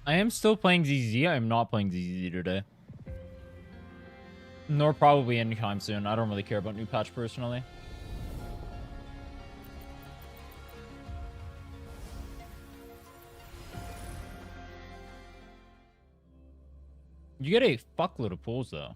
I am still playing ZZ. I am not playing ZZ today. Nor probably anytime soon. I don't really care about new patch personally. You get a fuckload of pulls though.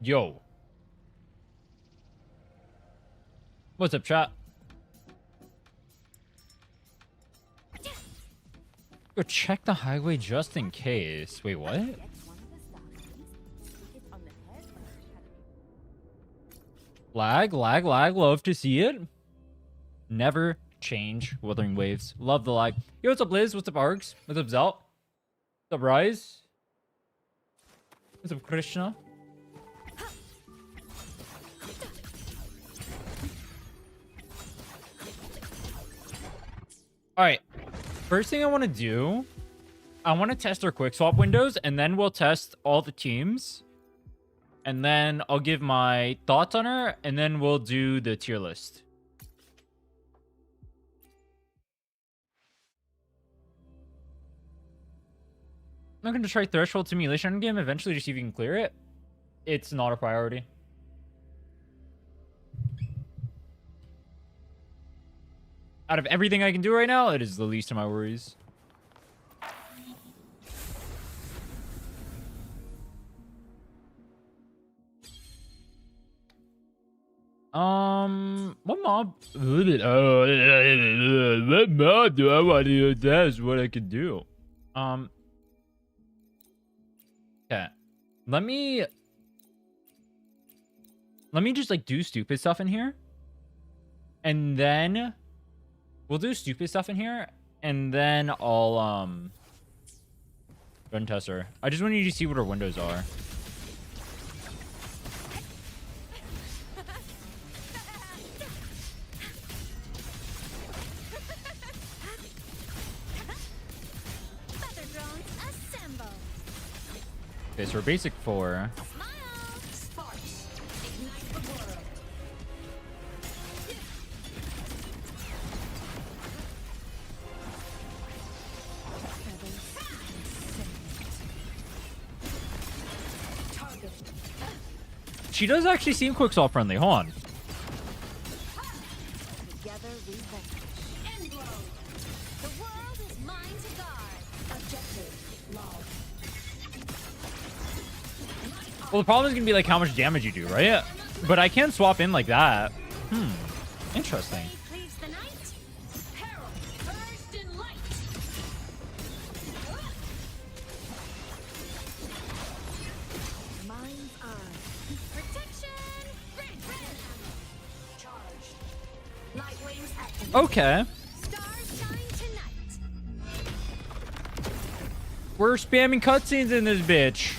Yo. What's up, chat? Go check the highway just in case. Wait, what? Lag. Love to see it. Never change Wuthering Waves. Love the lag. Yo, what's up, Liz? What's up, Args? What's up, Zelt? What's up, Rise? What's up, Krishna? Alright. First thing I want to do, I want to test our quick swap windows, and then we'll test all the teams. And then I'll give my thoughts on her, and then we'll do the tier list. I'm going to try Threshold Simulation game eventually to see if you can clear it. It's not a priority. Out of everything I can do right now, it is the least of my worries. What mob? What mob do I want to test what I can do? Okay. Let me just like do stupid stuff in here. And then we'll do stupid stuff in here, and then I'll run test her. I just want you to see what our windows are. Okay, so we're basic 4. She does actually seem quickswap friendly. Hold on. Well, the problem is going to be like how much damage you do, right? But I can swap in like that. Interesting. Okay. We're spamming cutscenes in this bitch.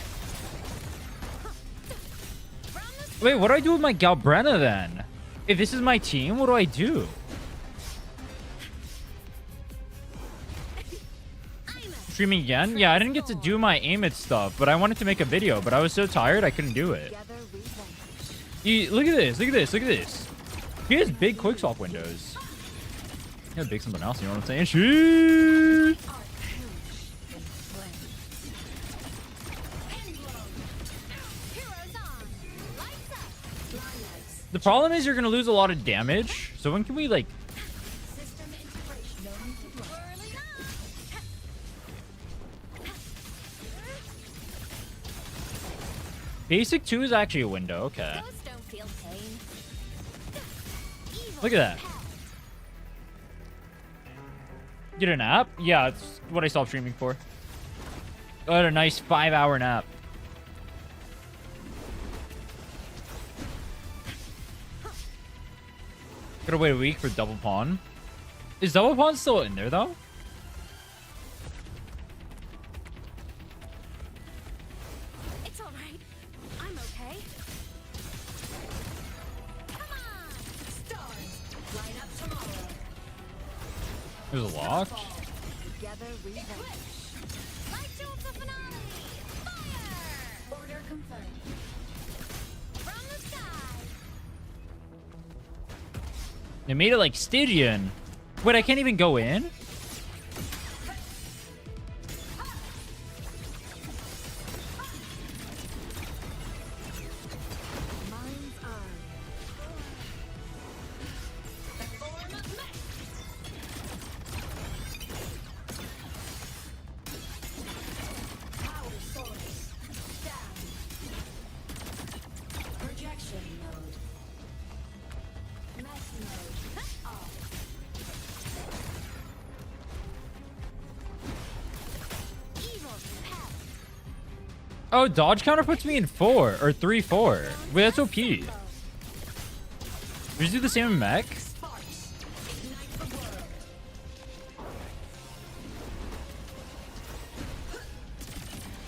Wait, what do I do with my Galbrenna then? If this is my team, what do I do? Streaming again? Yeah, I didn't get to do my Aemeath stuff, but I wanted to make a video, but I was so tired I couldn't do it. Look at this, look at this, look at this. He has big quick swap windows. You gotta big something else, you know what I'm saying? Shit! The problem is you're gonna lose a lot of damage. So when can we like... Basic 2 is actually a window, okay. Look at that. Get a nap? Yeah, it's what I stopped streaming for. Got a nice 5-hour nap. Gotta wait a week for double pawn. Is double pawn still in there though? It's all right. I'm okay. Come on, stars, light up It was locked. Together we vanish. Light tools to finale. Fire! Order confirmed. From the sky. They made it like Stygian. Wait, I can't even go in? Mind's eye. The form of mech. Power source. Down. Projection mode. Mess mode. Off. Evil repel. Oh, dodge counter puts me in 4 or 3-4. Wait, that's OP. We just do the same in mech? Sparks. Ignite the world.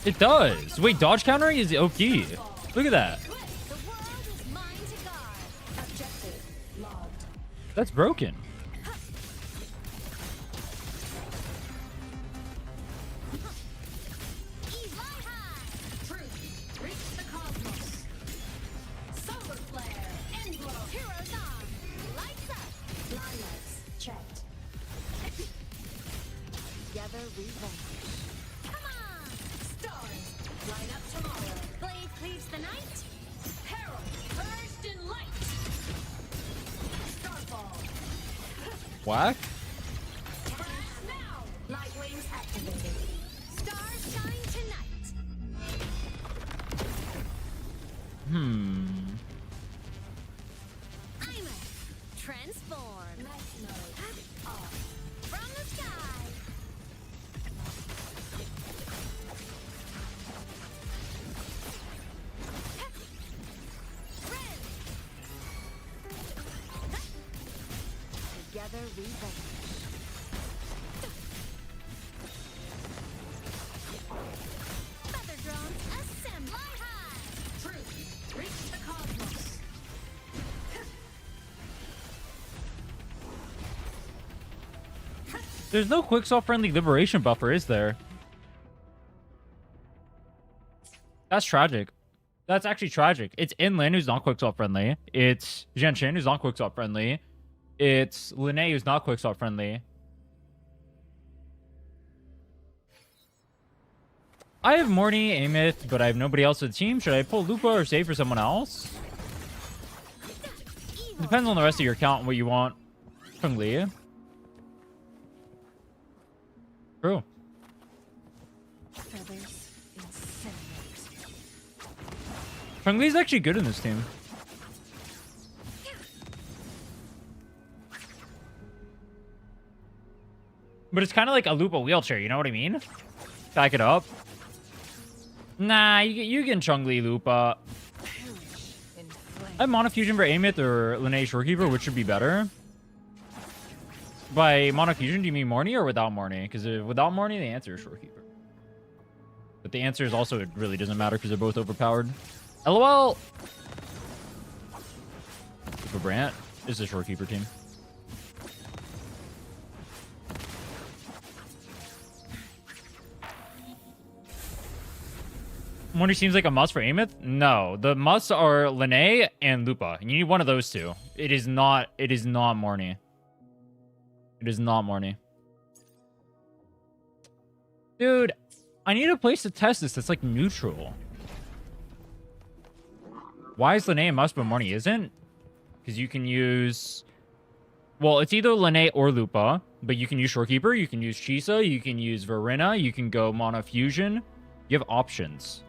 It does. Wait, dodge countering is OP. Look at that. The world is mine to guard. Objective logged. That's broken. Fly high. Truth. Reach the cosmos. Solar flare. Endglow. Heroes on. Lights up. Blindness. Checked. Together we vanish. Come on. Stars. Light up tomorrow. Blade cleaves the night. Herald. Burst in light. Starfall. Whack? Now. Light wings activated. Stars shine tonight. Aemeath. Transform. Mess mode. Off. From the sky. Red. Together we vanish. Feather drones assemble. Fly high. Truth. Reach the cosmos. There's no quicksalt friendly liberation buffer, is there? That's tragic. That's actually tragic. It's Inlin, who's not quicksalt friendly. It's Genshin, who's not quicksalt friendly. It's Linne, who's not quicksalt friendly. I have Morty, Aemeath, but I have nobody else on the team. Should I pull Lupa or save for someone else? Depends on the rest of your account and what you want from Lee. True. Feathers incinerate. Chung Lee's actually good in this team. But it's kind of like a Lupa wheelchair, you know what I mean? Back it up. Nah, you can Chung Lee Lupa. Perish in flame. I have Mono Fusion for Aemeath or Linne Shorekeeper, which should be better. By Mono Fusion, do you mean Morny or without Morny? Because without Morny, the answer is Shorekeeper. But the answer is also, it really doesn't matter because they're both overpowered. LOL! For Brant, this is a Shorekeeper team. Morny seems like a must for Aemeath? No, the musts are Linne and Lupa. You need one of those two. It is not Morny. It is not Morny. Dude, I need a place to test this that's like neutral. Why is Linne a must but Morny isn't? Because you can use... Well, it's either Linne or Lupa, but you can use Shorekeeper, you can use Chisa, you can use Verena, you can go Mono Fusion. You have options.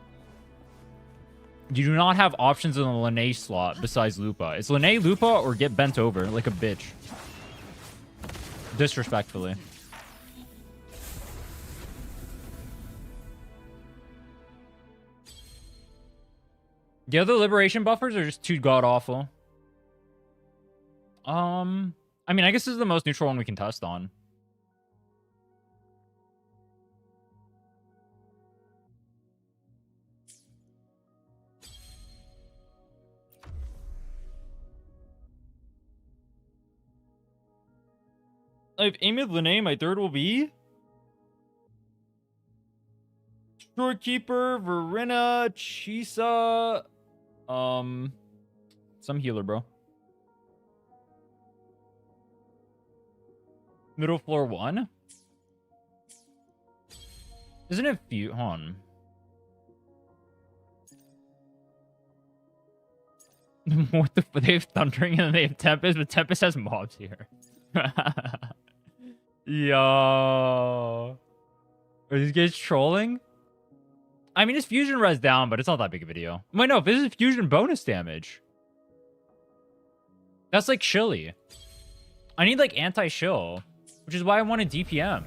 You do not have options in the Linne slot besides Lupa. It's Linne, Lupa, or get bent over like a bitch. Disrespectfully. The other liberation buffers are just too god-awful. I mean, I guess this is the most neutral one we can test on. I have Aemeath Lene, my third will be Storekeeper, Verena, Chisa, some healer, bro. Middle floor 1? Isn't it few? Hold on. What the? They have Thundering and they have Tempest, but Tempest has mobs here. Yo. Are these guys trolling? I mean, his fusion res down, but it's not that big a video. Wait, no, this is fusion bonus damage. That's like shilly. I need like anti-shill, which is why I wanted DPM.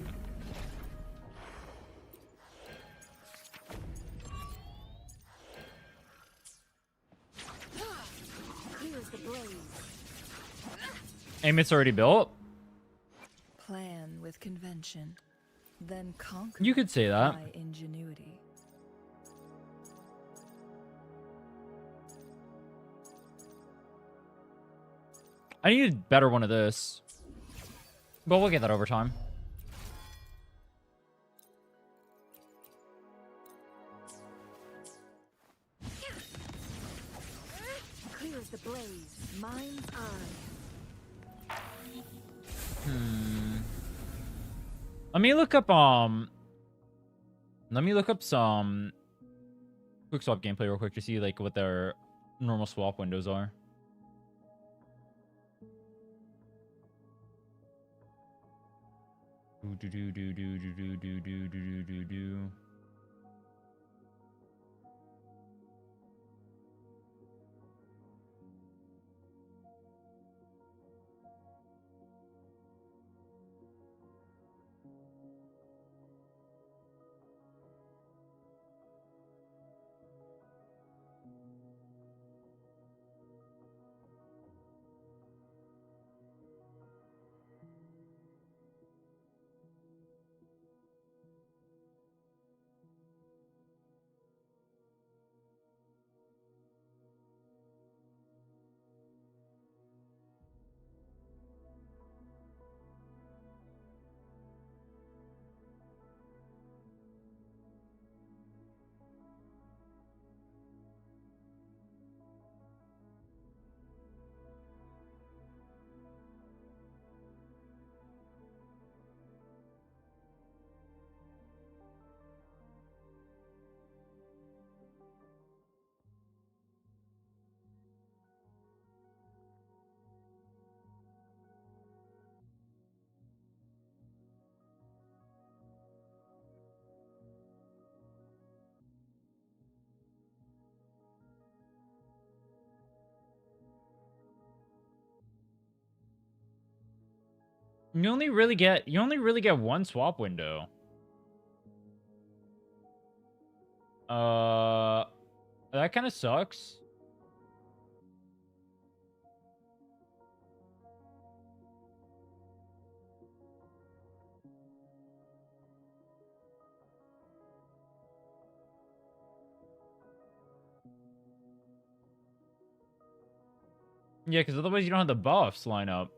Here's the blaze. Aemeath's already built. Plan with convention, then conquer You could say that. by ingenuity. I need a better one of this. But we'll get that over time. Clear as the blaze. Mind's eye. Let me look up some quick swap gameplay real quick to see like what their normal swap windows are. Do. You only really get one swap window. That kind of sucks. Yeah, because otherwise you don't have the buffs line up.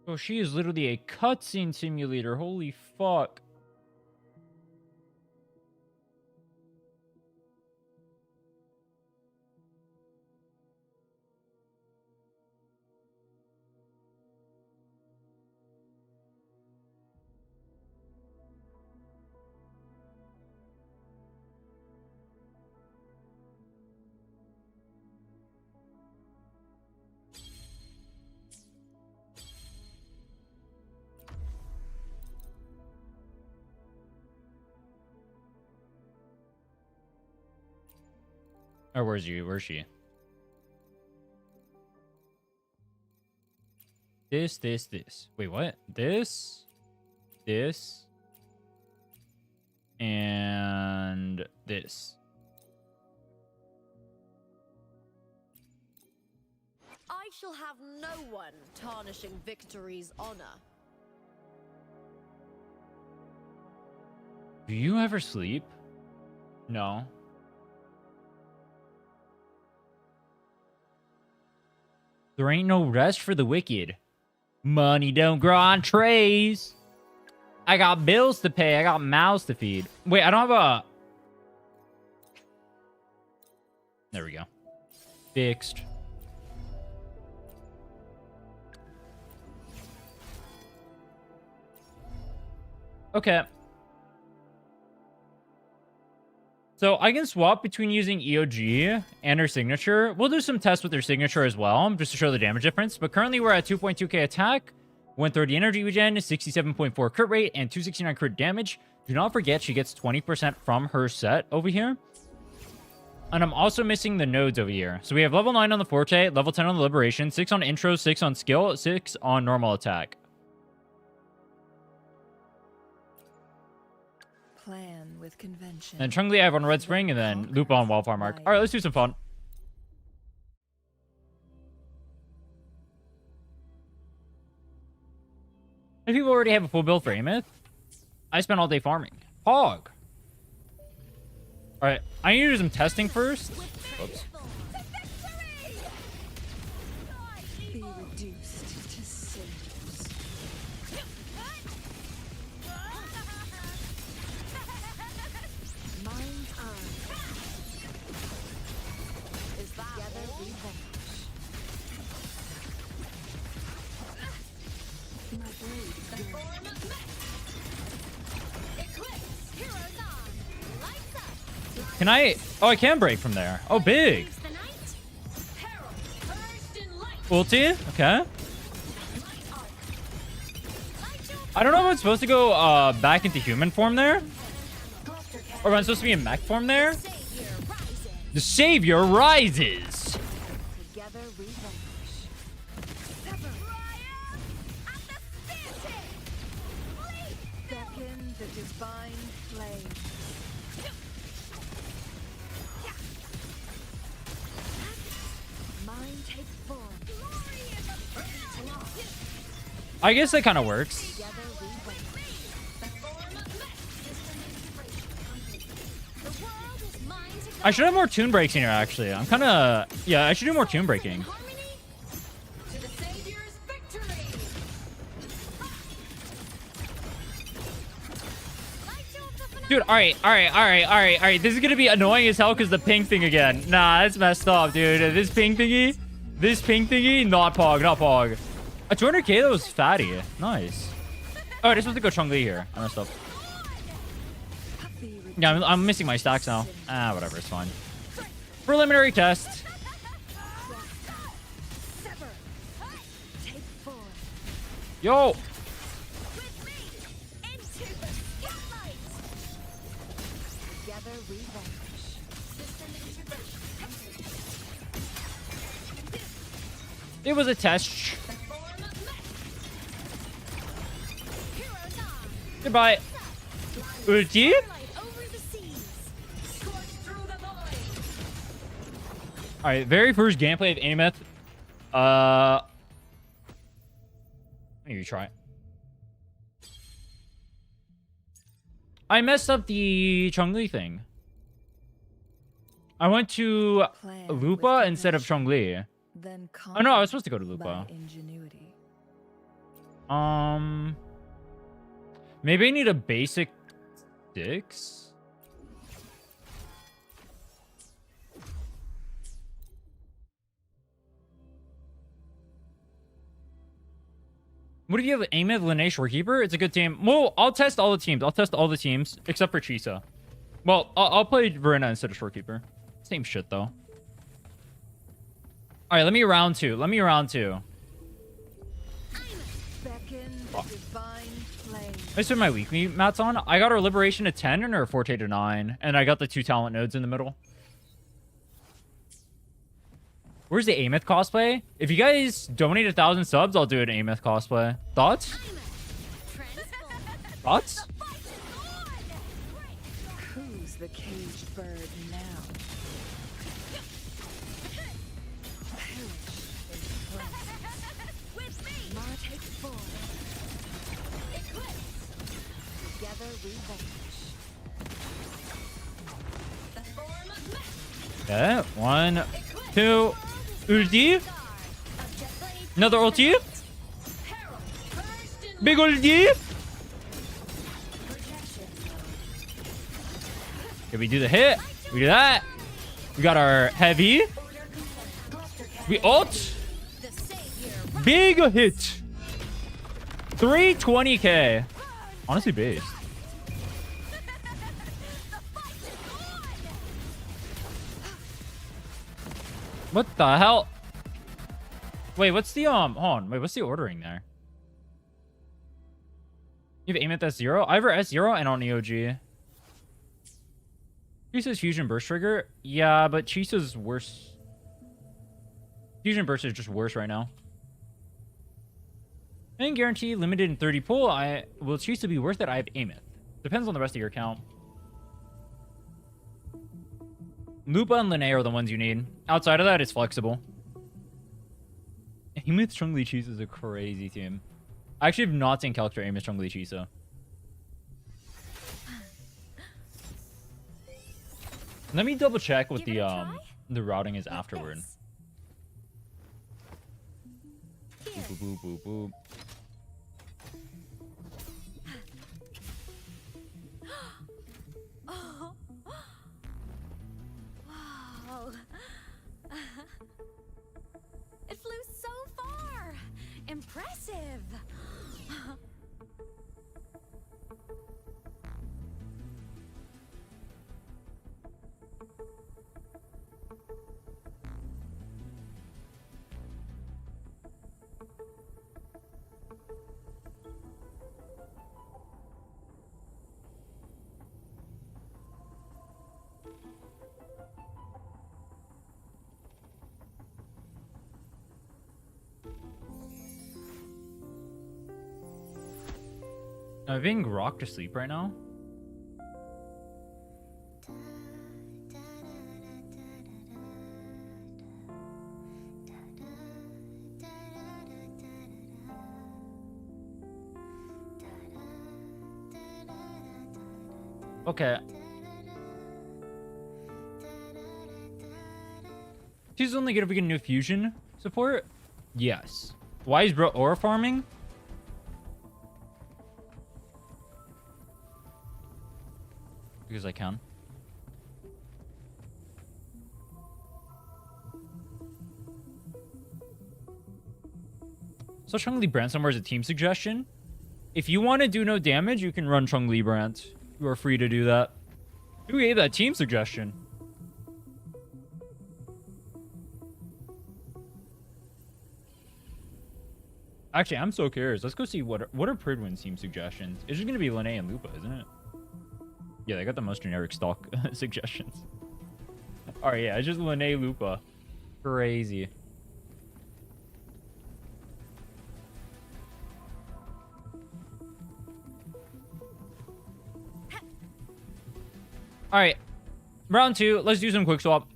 Oh, she is literally a cutscene simulator. Holy fuck. Or where's she? This. Wait, what? This, and this. I shall have no one tarnishing victory's honor. Do you ever sleep? No. There ain't no rest for the wicked. Money don't grow on trees. I got bills to pay. I got mouths to feed. Wait, I don't have a... There we go. Fixed. Okay. So I can swap between using EOG and her signature. We'll do some tests with her signature as well, just to show the damage difference. But currently we're at 2.2k attack, 130 energy regen, 67.4 crit rate, and 269 crit damage. Do not forget she gets 20% from her set over here. And I'm also missing the nodes over here. So we have level 9 on the Forte, level 10 on the Liberation, 6 on Intro, 6 on Skill, 6 on Normal Attack. Plan with convention. And Chun-Li I have on Red Spring, and then Lupa on Wildfire Mark. Alright, let's do some fun. If people already have a full build for Aemeath, I spent all day farming. Hog. Alright, I need to do some testing first. Whoops. Be reduced to cinders. Mind's eye. Is that Together we vanish. My blade is form of Eclipse, heroes on, lights up. Can I... Oh, I can break from there. Oh, big. Leaves the night. Herald, first in light. Ulti. Okay. Light arc. Light your I don't know if I'm supposed to go back into human form there. cluster cat. Or if I'm supposed to be in mech form there. Savior rises. The savior rises. together we vanish. Sever. Ryan at the city. Bleed. Beckon the divine flame. Mine take form. Glory in the face. I guess that kind of works. Together we vanish. The form of mech. System integration complete. The world is mine to I should have more tune breaks in here, actually. I'm kind of... Yeah, I should do more tune breaking. harmony to the Savior's victory. Light your Dude, alright. This is gonna be annoying as hell because the ping thing again. Nah, that's messed up, dude. This ping thingy, not Pog. A 200k, that was fatty. Nice. Oh, this was to go Chun-Li here. I messed up. Be Yeah, I'm missing my stacks now. Ah, whatever, it's fine. Preliminary test. sever. Take form. Yo! with me into the spotlight. Together we vanish. System integration complete. It was a test. The form of mech. Heroes on. Goodbye. Ulti? Light over the seas. Scorch through the void. Alright, very first gameplay of Aemeath. I need to try it. I messed up the Chun-Li thing. I went to Plan Lupa with instead of convention. Chun-Li. Then Oh no, I was conquer supposed to go to Lupa. by ingenuity. Maybe I need a basic 6. What if you have Aemeath, Lineage, Shorekeeper? It's a good team. Well, I'll test all the teams. I'll test all the teams except for Chisa. Well, I'll play Verena instead of Shorekeeper. Same shit though. All right, let me round 2. Let me round 2. Beckon the divine flame. I spent my weekly mats on. I got our Liberation to 10 and our Forte to 9. And I got the 2 talent nodes in the middle. Where's the Aemeath cosplay? If you guys donate 1,000 subs, I'll do an Aemeath cosplay. Thoughts? Thoughts? Who's the caged bird now? Take 4. Together we vanish. Yeah, 1, 2, ulti. Another ulti. Big ulti. Okay, we do the hit. We do that. We got our heavy. We ult. Big hit. 320k. Honestly based. What the hell? Wait, what's the hold on, wait, what's the ordering there? You have Aemeath S0? I have her S0 and on EOG. Chisa's Fusion Burst Trigger? Yeah, but Chisa's worse. Fusion Burst is just worse right now. I didn't guarantee limited in 30 pull. Will Chisa be worth it? I have Aemeath. Depends on the rest of your account. Lupa and Linnae are the ones you need. Outside of that, it's flexible. Aemeath Strongly Chisa is a crazy team. I actually have not seen Calctor Aemeath Strongly Chisa. Let me double check what the routing is afterward. Boop, boop, boop, boop. Oh. Wow. It flew so far. Impressive. Am I being rocked to sleep right now? Okay. She's only gonna begin new fusion support? Yes. Why is bro aura farming? Because I can. So Chun-Li Brand somewhere is a team suggestion. If you want to do no damage, you can run Chun-Li Brand. You are free to do that. Who gave that team suggestion? Actually, I'm so curious. Let's go see what are Pridwin's team suggestions. It's just gonna be Linnae and Lupa, isn't it? Yeah, they got the most generic stock suggestions. All right, yeah, it's just Linnae, Lupa. Crazy. All right, round 2. Let's do some quick swap.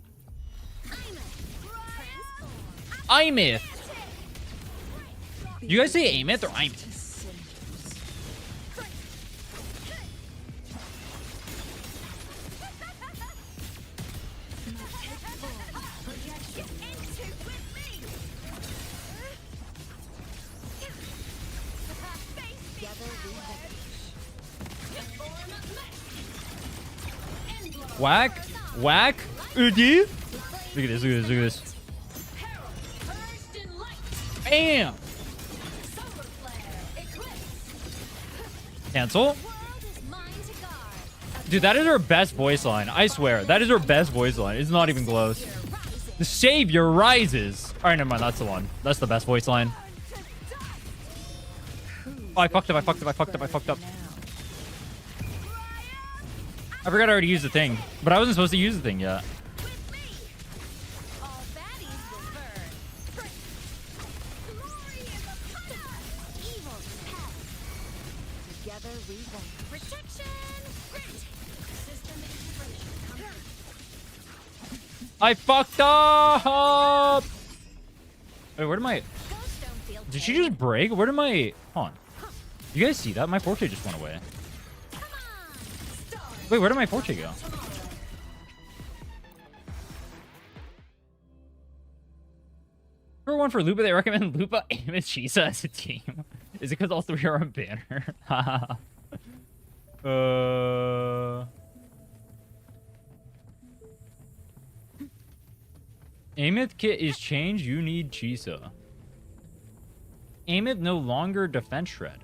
Aemeath. You guys say Aemeath or Aemeath? Whack. Whack. Look at this. Look at this. Look at this. First in light. Bam. Solar flare. Eclipse. Cancel. World is mine to guard. Dude, that is her best voice line. I swear. That is her best voice line. It's not even close. Rising. The savior rises. All right, never mind. That's the one. That's the best voice line. Oh, I fucked up. I fucked up. I fucked up. I fucked up. I forgot I already used the thing, but I wasn't supposed to use the thing yet. With me. All baddies will burn. Glory is upon us. Evil repelled. Together we won't. Protection. Grit. System integration complete. I fucked up. Wait, where did my... Ghosts don't feel Did she pain. just break? Where did my... Hold on. You guys see that? My portrait just went away. Come on. Stars. Wait, where did my portrait go? Tomorrow. For one for Lupa, they recommend Lupa, Aemeath, Chisa as a team. Is it because all three are on banner? Aemeath kit is changed. You need Chisa. Aemeath no longer defense shred.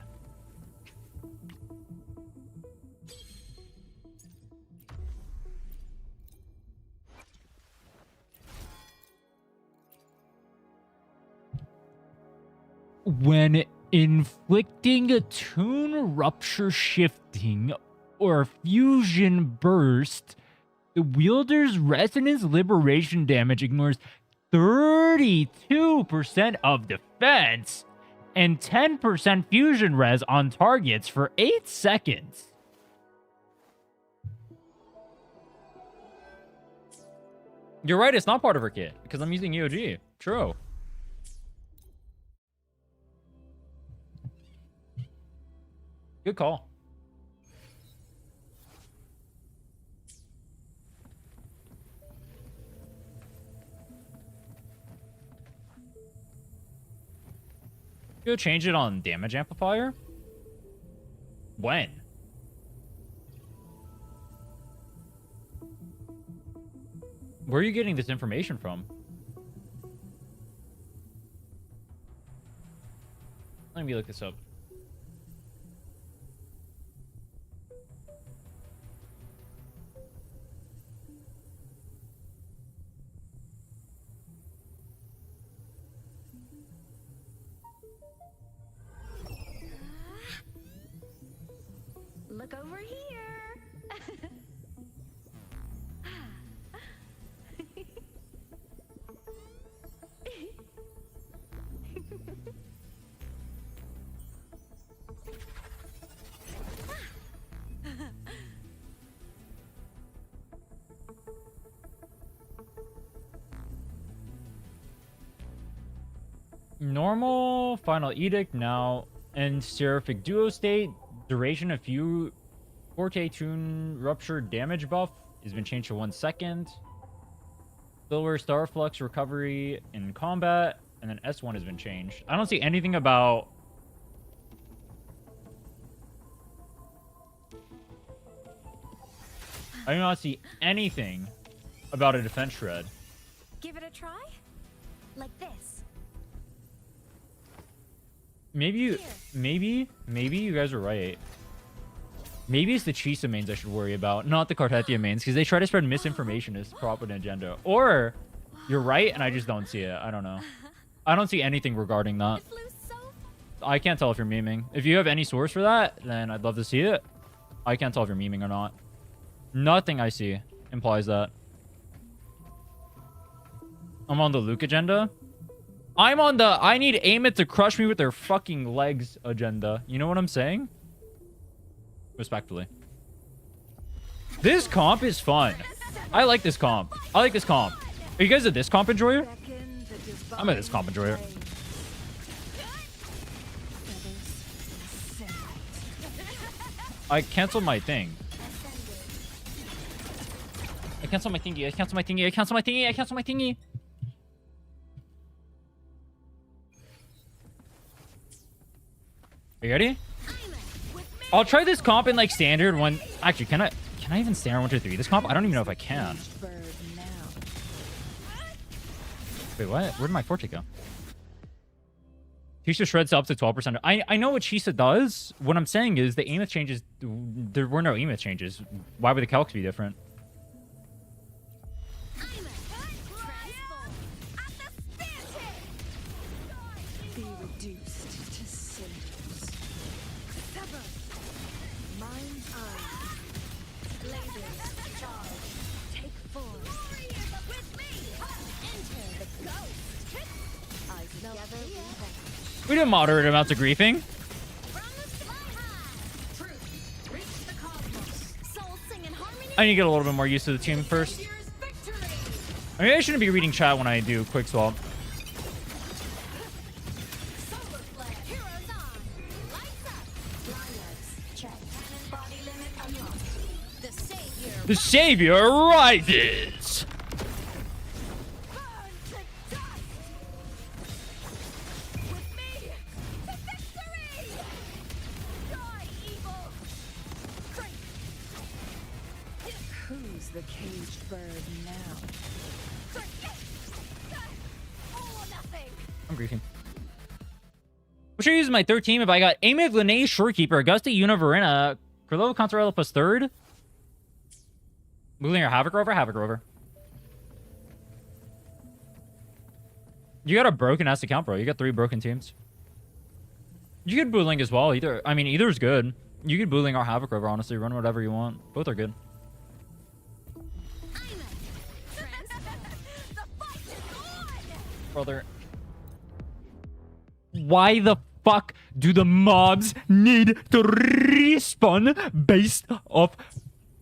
When inflicting a tune rupture shifting or fusion burst, the wielder's resonance liberation damage ignores 32% of defense and 10% fusion res on targets for 8 seconds. You're right, it's not part of her kit because I'm using EOG. True. Good call. Go change it on damage amplifier? When? Where are you getting this information from? Let me look this up. Look over here. Normal, final edict now, and seraphic duo state. Duration of few Forte tune rupture damage buff has been changed to 1 second. Silver star flux recovery in combat, and then S1 has been changed. I don't see anything about. I do not see anything about a defense shred. Give it a try? Like this. Maybe you guys are right. Maybe it's the Chisa mains I should worry about, not the Cartetia mains, because they try to spread misinformation as prop an agenda. Or you're right and I just don't see it. I don't know. I don't see anything regarding that. It flew so I can't tell if you're memeing. If you have any source for that, then I'd love to see it. I can't tell if you're memeing or not. Nothing I see implies that. I'm on the Luke agenda. I'm on the I need Aemeath to crush me with their fucking legs agenda. You know what I'm saying? Respectfully. This comp is fun. I like this comp. I like this comp. Are you guys a this comp enjoyer? I'm a this comp enjoyer. I canceled my thing. I canceled my thingy. I canceled my thingy. I canceled my thingy. I canceled my thingy. Are you ready? I'll try this comp in like standard one. Actually, can Can I even stand 1, 2, 3 this comp? I don't even know if I can. Bird now. Wait, what? Where did my forte go? Chisha shreds up to 12%. I know what Chisha does. What I'm saying is the Aemeath changes. There were no Aemeath changes. Why would the calcs be different? Be reduced to cinders. Sever. Mind's eye. Blazers charge. Take form. With me! Enter the ghost! Eyes together. We did moderate amounts of griefing. From the sky high! Truth, reach the cosmos. Souls sing in harmony. I need to get a little bit more used to the team first. Here's victory! I mean, I shouldn't be reading chat when I do quick swap. Solar flare. Heroes on. Lights up. Blinders. Check. Cannon body limit unlocked. The savior. The savior rises. Burn to dust! With me to victory! Die, evil! Great! Who's the caged bird now? All or nothing! I'm griefing. What should I use my third team if I got Aemeath, Linnae, Shorekeeper, Augusta, Una, Verena, Krilo, Consorella plus third? Moving your Havoc Rover? Havoc Rover. You got a broken ass account, bro. You got 3 broken teams. You could Booling as well. Either, I mean, either is good. You could Booling or Havoc Rover, honestly. Run whatever you want. Both are good. The fight is on! Brother. Why the fuck do the mobs need to respawn based off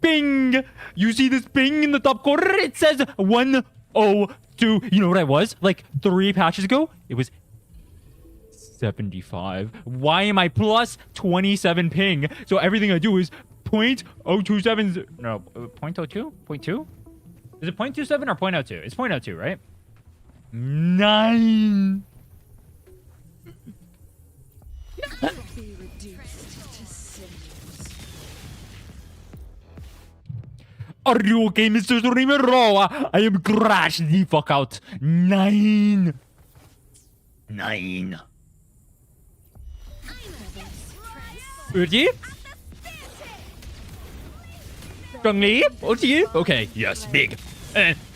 ping? You see this ping in the top corner? It says 102. You know what I was? Like 3 patches ago? It was 75. Why am I plus 27 ping? So everything I do is 0.027. No, 0.02? 0.2? Is it 0.27 or 0.02? It's 0.02, right? 9. Be reduced to cinders. Are you okay, Mr. Streamer? I am crashed the fuck out. 9. 9. Urgy? Strongly? Urgy? Okay, yes, big. Take form.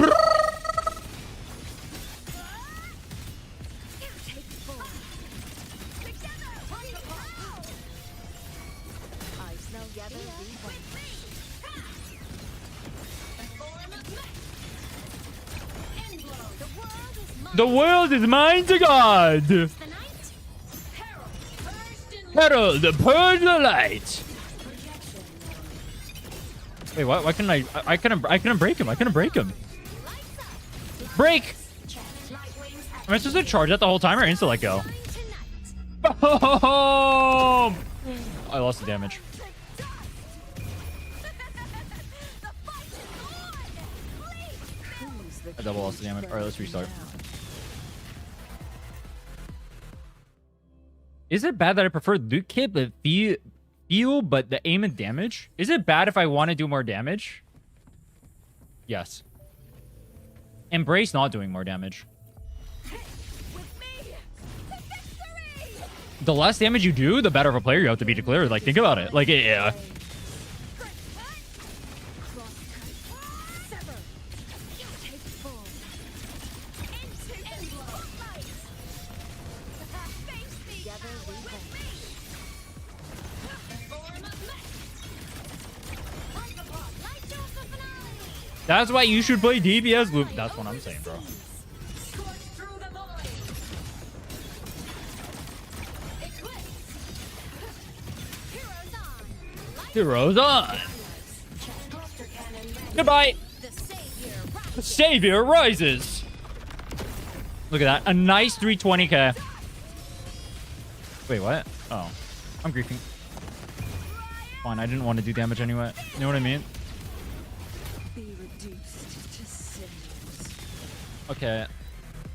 Eyes now gather. The world is mine to God. The night. Herald, Herald, purge the light. Wait, what? Why couldn't I couldn't break him. I couldn't break him. Break! Am I supposed to charge that the whole time or insta let go? Boom! I lost the damage. Who's the I double lost the damage. Alright, let's restart. Is it bad that I prefer Loot Kit but feel but the aim and damage? Is it bad if I want to do more damage? Yes. Embrace not doing more damage. The less damage you do, the better of a player you have to be declared. Like, think about it. Like, yeah. That's why you should play DPS loop. That's what I'm saying, bro. Heroes on. Goodbye. The savior rises. Look at that. A nice 320k. Wait, what? Oh. I'm griefing. Fine, I didn't want to do damage anyway. You know what I mean? Be reduced to cinders. Okay.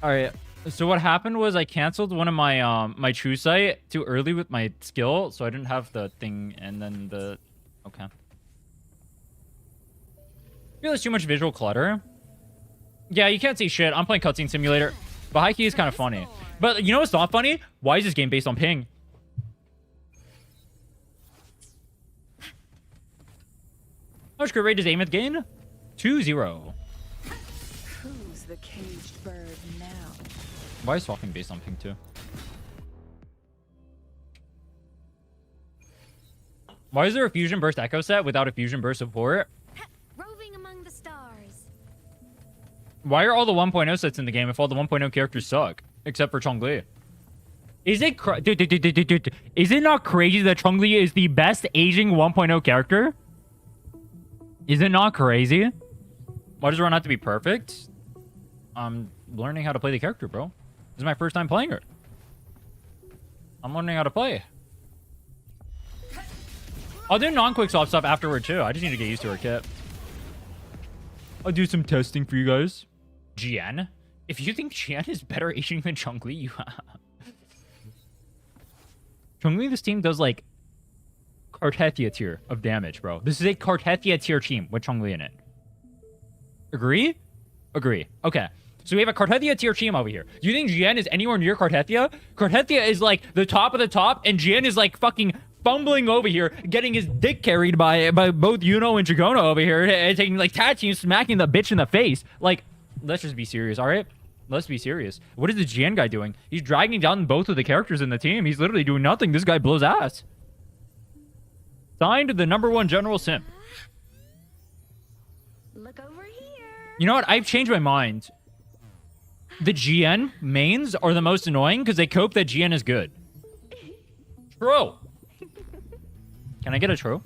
Alright. So what happened was I canceled one of my my true sight too early with my skill, so I didn't have the thing and then the okay. feel there's too much visual clutter. Yeah, you can't see shit. I'm playing Cutscene Simulator. But high key is kind of funny. But you know what's not funny? Why is this game based on ping? How much crit rate does Aemeath gain? 2-0. Who's the caged bird now? Why is swapping based on ping too? Why is there a Fusion Burst Echo set without a Fusion Burst support? Roving among the stars. Why are all the 1.0 sets in the game if all the 1.0 characters suck? Except for Chong-Li. Is it dude, is it not crazy that Chong-Li is the best aging 1.0 character? Is it not crazy? Why does it not have to be perfect? I'm learning how to play the character, bro. This is my first time playing her. I'm learning how to play. I'll do non-quick swap stuff afterward too. I just need to get used to her kit. I'll do some testing for you guys. Jian? If you think Jian is better aging than Chong-Li, you Chong-Li, this team does like Cartethia tier of damage, bro. This is a Cartethia tier team with Chong-Li in it. Agree? Agree. Okay. So we have a Cartethia tier team over here. Do you think Jian is anywhere near Cartethia? Cartethia is like the top of the top, and Jian is like fucking fumbling over here, getting his dick carried by both Yuno and Chigona over here, and taking like tag team, smacking the bitch in the face. Like, let's just be serious, all right? Let's be serious. What is the Jian guy doing? He's dragging down both of the characters in the team. He's literally doing nothing. This guy blows ass. Signed the #1 General Simp. Look over here. You know what? I've changed my mind. The GN mains are the most annoying because they cope that GN is good. True. Can I get a true?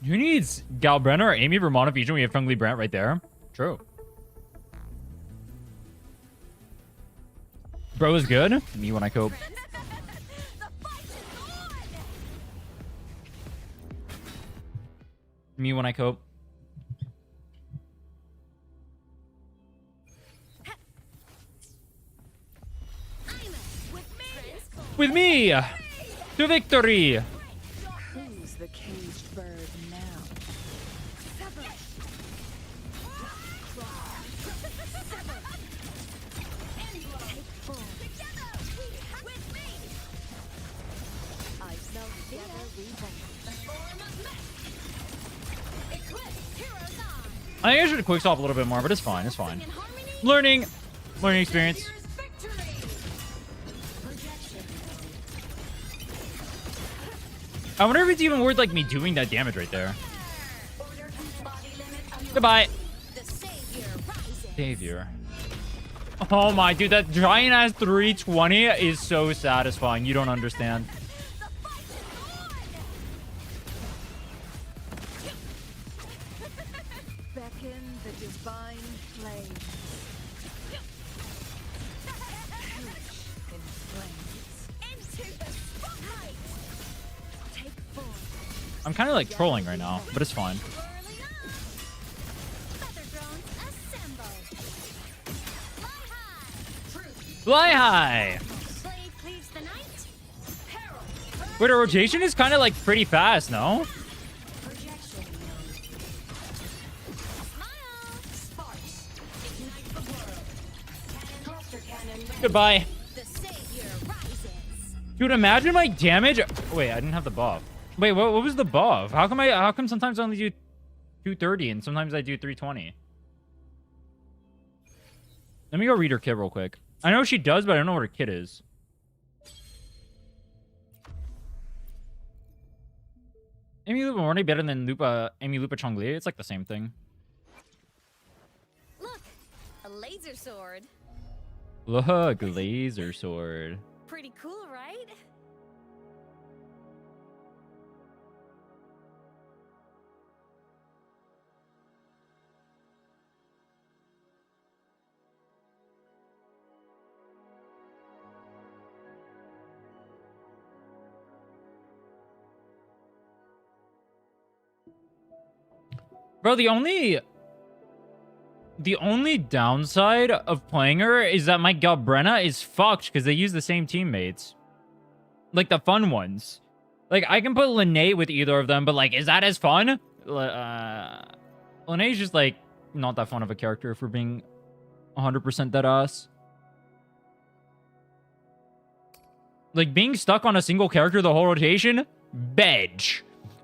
Who needs Galbrenna or Amy Vermont Fusion? We have Chong-Li Brant right there. True. Bro is good. Me when I cope. Me when I cope. With me to victory. Who's the caged bird now? I smell together I think I should quick stop a little bit more, but it's fine. It's fine. Learning experience. I wonder if it's even worth like me doing that damage right there. Goodbye. Savior. Oh my, dude, that giant ass 320 is so satisfying. You don't understand. beckon the divine flame. In flames. Into the spotlight. Take form. I'm kind of like trolling right now, but it's fine. Fly high. Wait, our rotation is kind of like pretty fast, no? Goodbye. Dude, imagine my damage. Wait, I didn't have the buff. Wait, what was the buff? How come sometimes I only do 230 and sometimes I do 320? Let me go read her kit real quick. I know she does, but I don't know what her kit is. Amy Lupa Morning better than Amy Lupa Chong-Li. It's like the same thing. Look, a laser sword. Look, laser sword. Pretty cool, right? Bro, the only downside of playing her is that my Galbrenna is fucked because they use the same teammates. Like the fun ones. Like, I can put Lene with either of them, but, like, is that as fun? Lene's just, like, not that fun of a character if we're being 100% dead ass. Like, being stuck on a single character the whole rotation? Veg.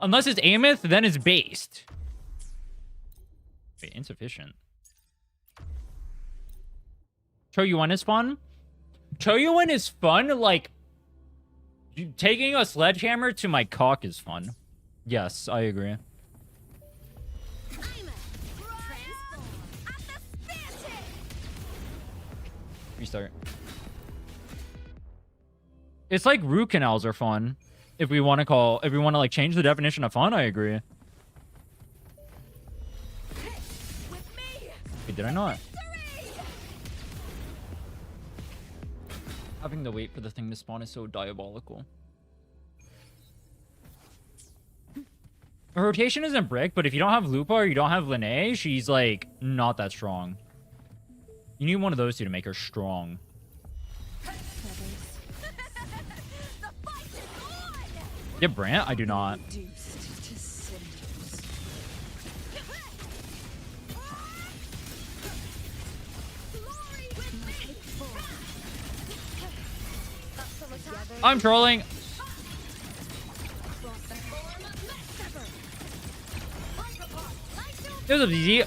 Unless it's Aemeath, then it's based. Wait, insufficient. Choyuan is fun? Choyuan is fun, like... Taking a sledgehammer to my cock is fun. Yes, I agree. Restart. It's like root canals are fun. If we want to like change the definition of fun, I agree. Wait, did I not? Having to wait for the thing to spawn is so diabolical. Her rotation isn't brick, but if you don't have Lupa or you don't have Lene, she's like not that strong. You need one of those two to make her strong. Yeah, Brant? I do not. I'm trolling. It was easy.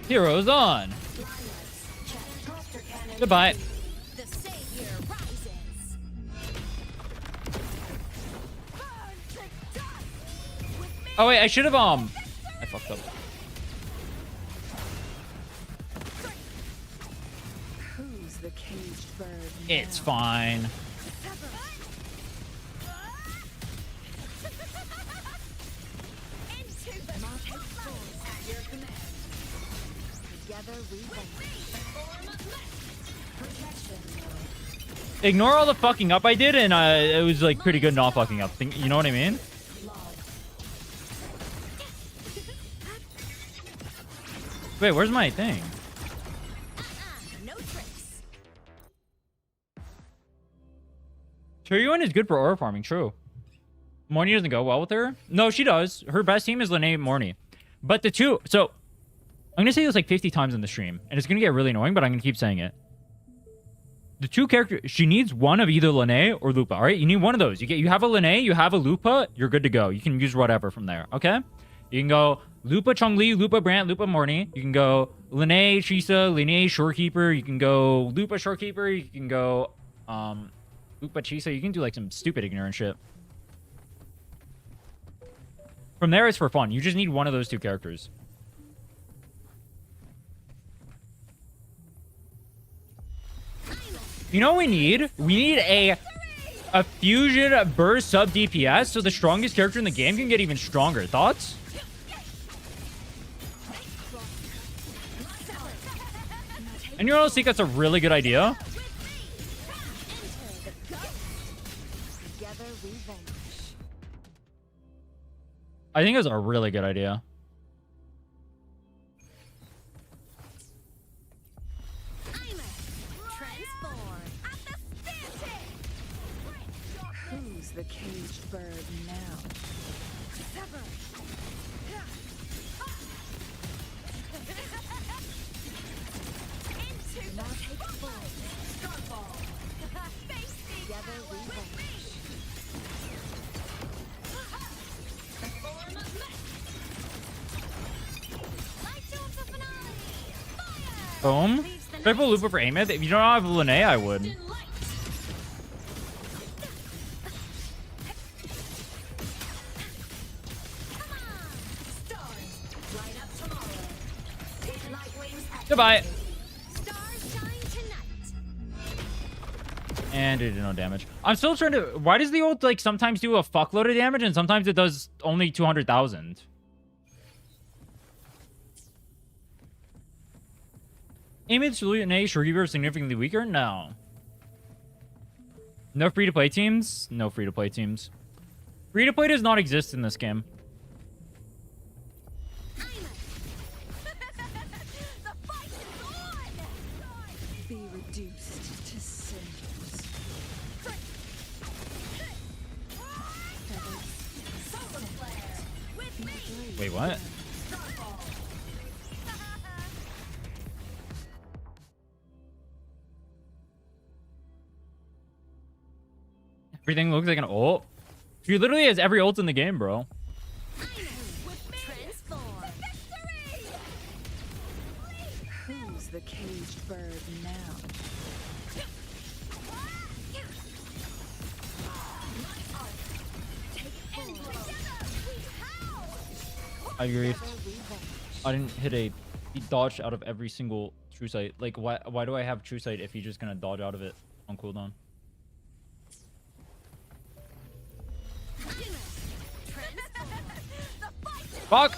Heroes on. Goodbye. Oh wait, I should have I fucked up. Who's the caged bird now? It's fine. Ignore all the fucking up I did, and it was like pretty good not fucking up. You know what I mean? Wait, where's my thing? No tricks. Tyrion is good for aura farming, true. Morny doesn't go well with her. No, she does. Her best team is Lene Morny. But the two... So, I'm going to say this like 50 times in the stream. And it's going to get really annoying, but I'm going to keep saying it. The two characters... She needs one of either Lene or Lupa, alright? You need one of those. You have a Lene, you have a Lupa, you're good to go. You can use whatever from there, okay? You can go Lupa Chongli, Lupa Brant, Lupa Morny. You can go Lene Chisa, Lene Shorekeeper. You can go Lupa Shorekeeper. You can go Lupa Chisa. You can do like some stupid ignorant shit. From there, it's for fun. You just need one of those two characters. You know what we need? We need a fusion burst sub DPS so the strongest character in the game can get even stronger. Thoughts? And you honestly think that's a really good idea? I think it's a really good idea. Who's the caged bird now? Boom. Should I put Lupa for Aemeath? If you don't have Lene, I would. Goodbye. And it did no damage. I'm still trying to... Why does the ult, like, sometimes do a fuckload of damage and sometimes it does only 200,000? Aemeath's Lene Shorekeeper are significantly weaker? No. No free-to-play teams? No free-to-play teams. Free-to-play does not exist in this game. Wait, what? Everything looks like an ult. She literally has every ult in the game, bro. Transform. Who's the caged bird now? I agree. I didn't hit a... He dodged out of every single true sight. Like, why do I have true sight if he's just gonna dodge out of it on cooldown? Fuck!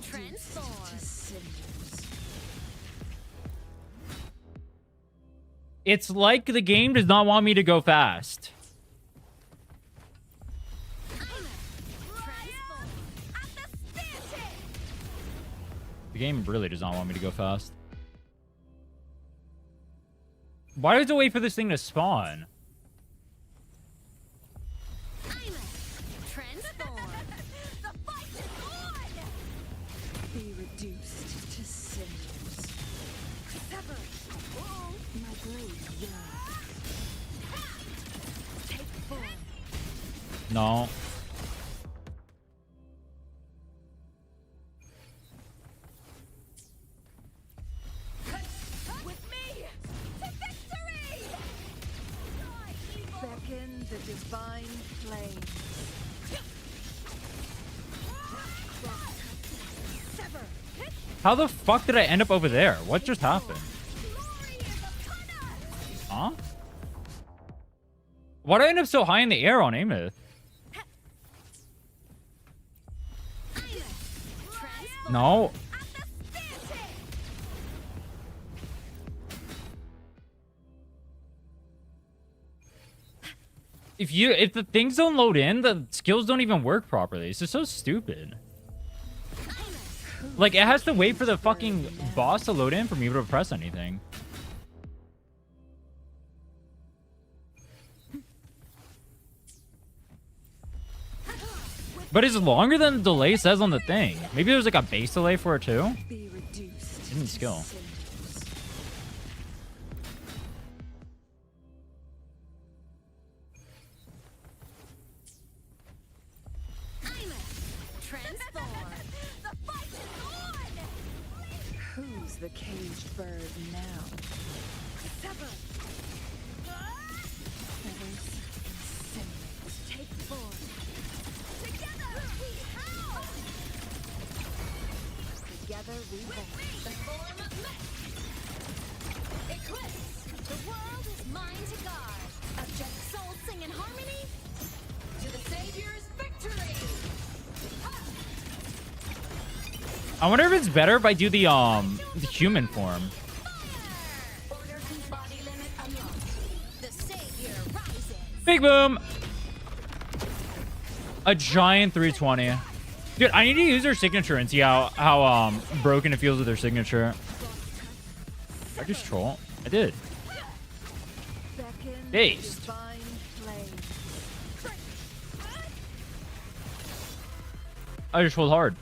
Transform. It's like the game does not want me to go fast. The game really does not want me to go fast. Why does it wait for this thing to spawn? Be reduced to cinders. Sever. My blade yearns. Take form. No. With me to victory! Beckon the divine flame. Sever. How the fuck did I end up over there? What just happened? Glory is upon us! Huh? Why did I end up so high in the air on Aemeath? No. If the things don't load in, the skills don't even work properly. It's just so stupid. Like, it has to wait for the fucking boss to load in for me to press anything. But it's longer than the delay says on the thing. Maybe there's like a base delay for it too. Be reduced Didn't to skill. cinders. Transform. The fight is on! Who's the caged bird now? Sever. Feathers and cinders take form. Together we howl. Together we rise. The form of Eclipse. The world is mine to guard. Object soul sing in harmony. To the Savior's victory. I wonder if it's better if I do the human form. Order and body limit unlocked. The Savior rises. Big boom. A giant 320. Dude, I need to use their signature and see how broken it feels with their signature. I just troll. I did. Beckon the Based. divine flame. I just trolled hard.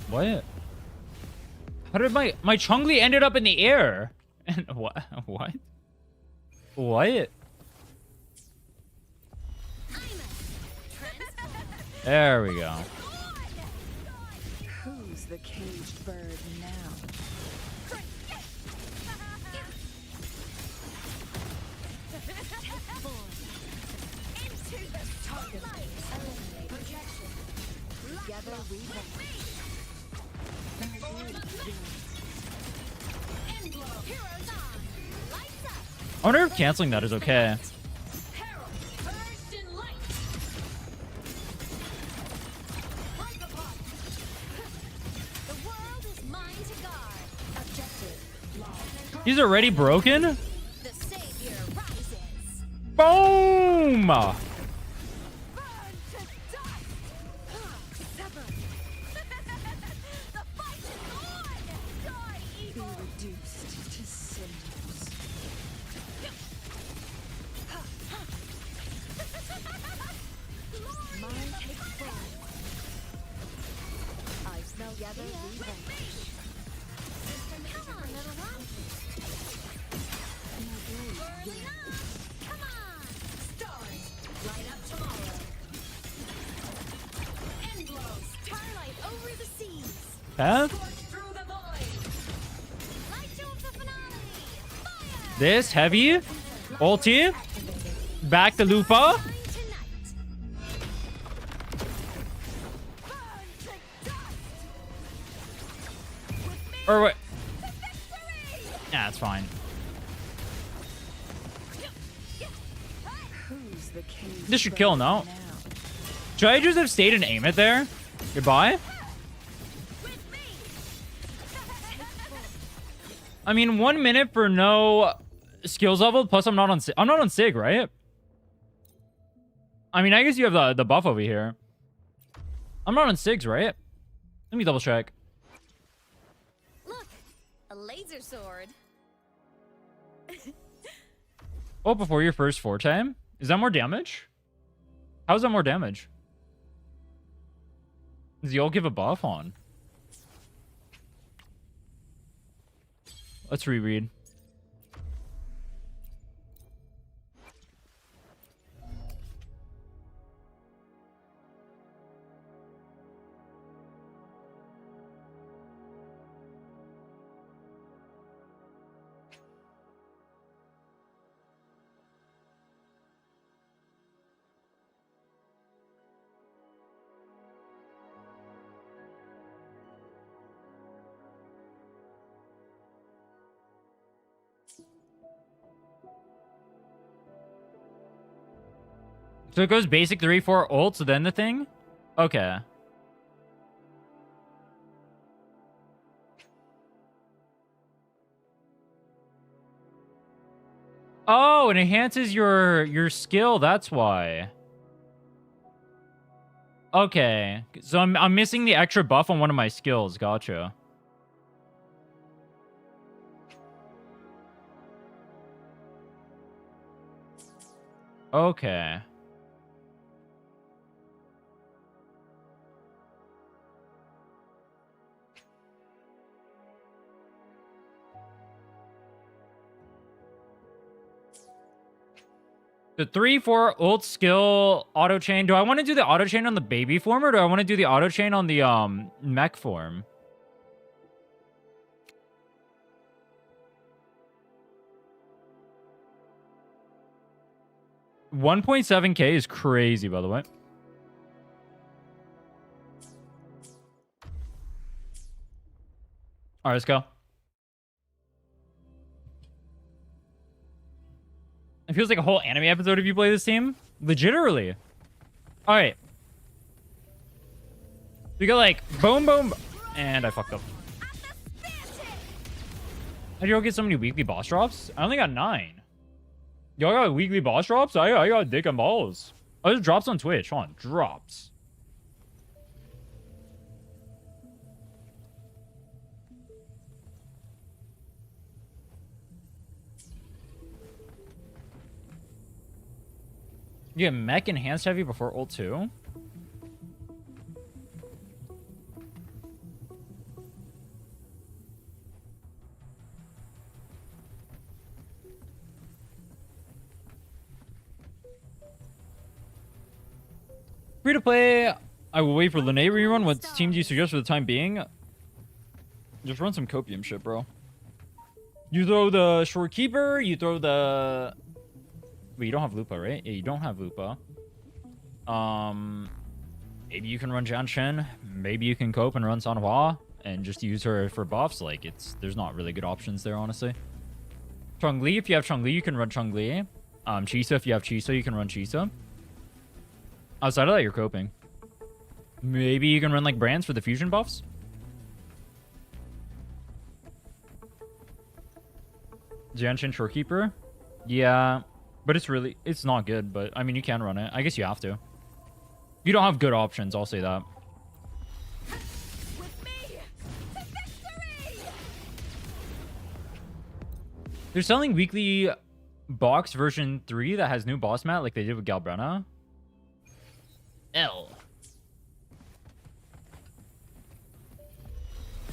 What? How did my Chungli ended up in the air? And what? What? What? There we go. Who's the caged bird now? Into the starlight. Projection. Together we rise. Heroes on. Lights up. I wonder if canceling that is okay. Herald, first in light. Like a pot. The world is mine to guard. Objective. He's already broken? The Savior rises. Boom! Burn to dust! Sever! The fight is on! Die, evil! Be reduced to cinders. Mine take form. I smell gather revenge. Come on, little one. Early up. Come on. Stars, light up tomorrow. End blows. Starlight over the seas. Path? Scorch through the void. Light to the finale. Fire. This heavy. Ulti. Back to Lupa. Shine tonight. Burn to dust! With me Or what? to victory! Yeah, it's fine. Who's the king? This should kill, no? Should I just have stayed in Aemeath there? Goodbye? With me! I mean, 1 minute for no skills level. Plus, I'm not on Sig, right? I mean, I guess you have the buff over here. I'm not on Sigs, right? Let me double check. Look, a laser sword. Oh, before your first 4 time? Is that more damage? How is that more damage? Does the ult give a buff on? Let's reread. So it goes basic 3-4 ults, then the thing? Okay. Oh, it enhances your skill, that's why. Okay. So I'm missing the extra buff on one of my skills. Gotcha. Okay. The 3-4 ult skill auto chain. Do I want to do the auto chain on the baby form, or do I want to do the auto chain on the mech form? $1.7K is crazy, by the way. All right, let's go. It feels like a whole anime episode if you play this team. Legitimately. All right. We got like boom, boom, and I fucked up. How do y'all get so many weekly boss drops? I only got 9. Y'all got weekly boss drops? I got dick and balls. Oh, there's drops on Twitch. Hold on, drops. You get mech enhanced heavy before ult 2? Free to play. I will wait for Linnae rerun. What team do you suggest for the time being? Just run some copium shit, bro. You throw the Shorekeeper, you throw the... Wait, you don't have Lupa, right? Yeah, you don't have Lupa. Maybe you can run Janshin. Maybe you can cope and run Sanhua and just use her for buffs. Like, there's not really good options there, honestly. Chongli, if you have Chongli, you can run Chongli. Chisa, if you have Chisa, you can run Chisa. Outside of that, you're coping. Maybe you can run, like, Brands for the fusion buffs. Janshin Shorekeeper. Yeah. But it's not good. But I mean, you can run it. I guess you have to. You don't have good options. I'll say that. With me to victory! They're selling weekly box version 3 that has new boss mat like they did with Galbrana. L.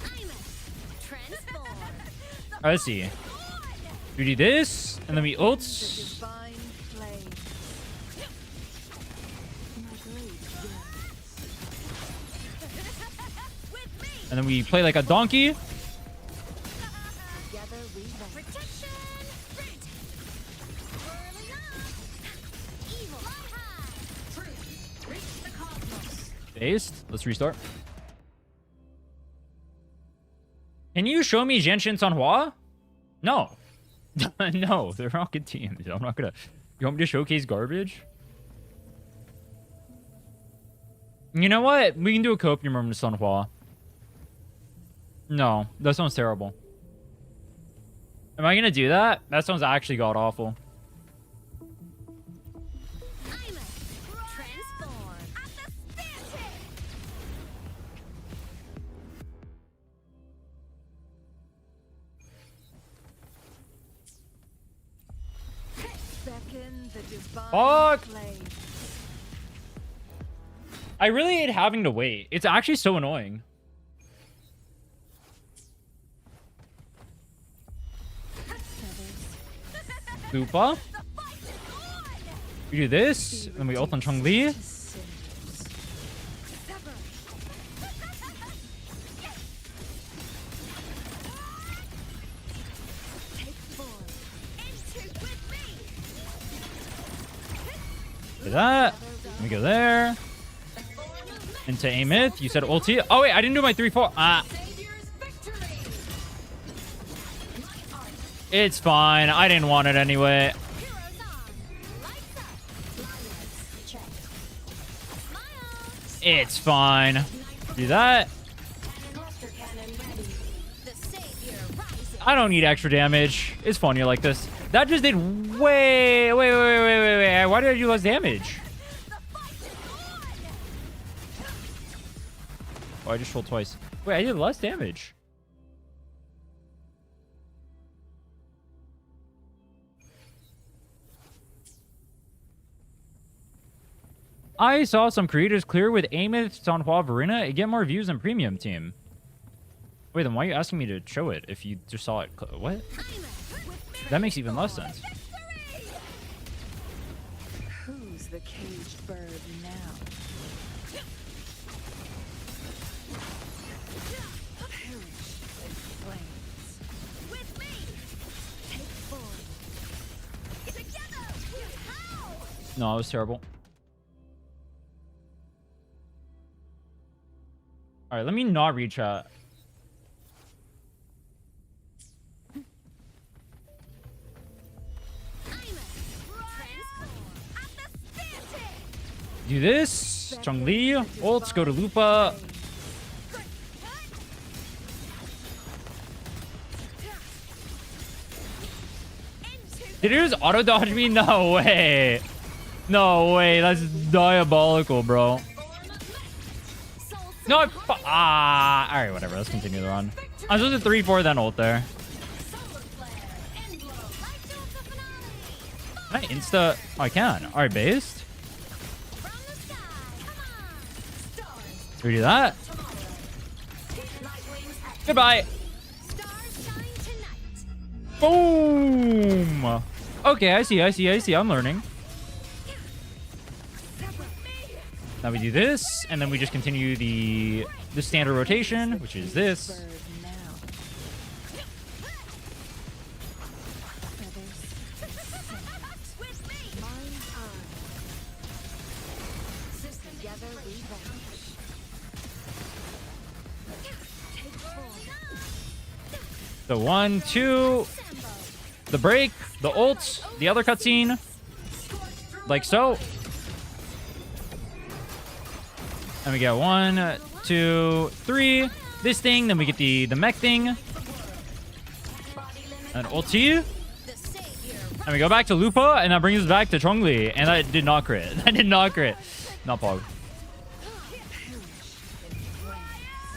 Aemeath, transform. Let's see. We do this, and then we ults. Divine flame. My blade yearns. With me! And then we play like a donkey. Together we rise. Protection. Sprint. Whirling up. Evil. Fly high. Truth. Reach the cosmos. Based. Let's restart. Can you show me Genshin Sanhua? No. No, they're not good teams. I'm not gonna... You want me to showcase garbage? You know what? We can do a copium room to Sanhua. No, that sounds terrible. Am I gonna do that? That sounds actually god-awful. Aemeath, transform. At the stanchion! Beckon the divine Fuck! flame. I really hate having to wait. It's actually so annoying. Lupa. We do this, and we ult on Chong-Li. To sinners. Sever. Take form. Into with me. Do that. We go there. Into Aemeath. You said ulti. Oh, wait. I didn't do my 3-4. Ah. Savior's victory. It's fine. I didn't want it anyway. Heroes on. Lights up. Flyers. Check. Smile. It's fine. Do that. Cluster cannon ready. The savior rises. I don't need extra damage. It's funnier like this. That just did wait. Why did I do less damage? Oh, I just rolled twice. Wait, I did less damage. I saw some creators clear with Aemeath, Sanhua, Verena. Get more views than premium team. Wait, then why are you asking me to show it if you just saw it? What? That makes even less sense. Who's the caged bird now? Perish in flames. With me! Take form. Together! How? No, it was terrible. All right, let me not read chat. Do this. Chong-Li. Ults. Go to Lupa. Did it just auto dodge me? No way. No way. That's diabolical, bro. No, all right, whatever. Let's continue the run. I was supposed to 3-4 then ult there. Can I insta? Oh, I can. All right, based. Do we do that? Goodbye. Boom. Okay, I see. I'm learning. Now we do this, and then we just continue the standard rotation, which is this. Bird now. With me. Mind's eye. Together we vanish. Take form. So 1, 2, the break, the ult, the other cutscene, like so. And we get 1, 2, 3. This thing, then we get the mech thing. And ulti. The savior And we go back to Lupa, and that brings us back to Chongli. And that did not crit. That did not crit. Not Pog.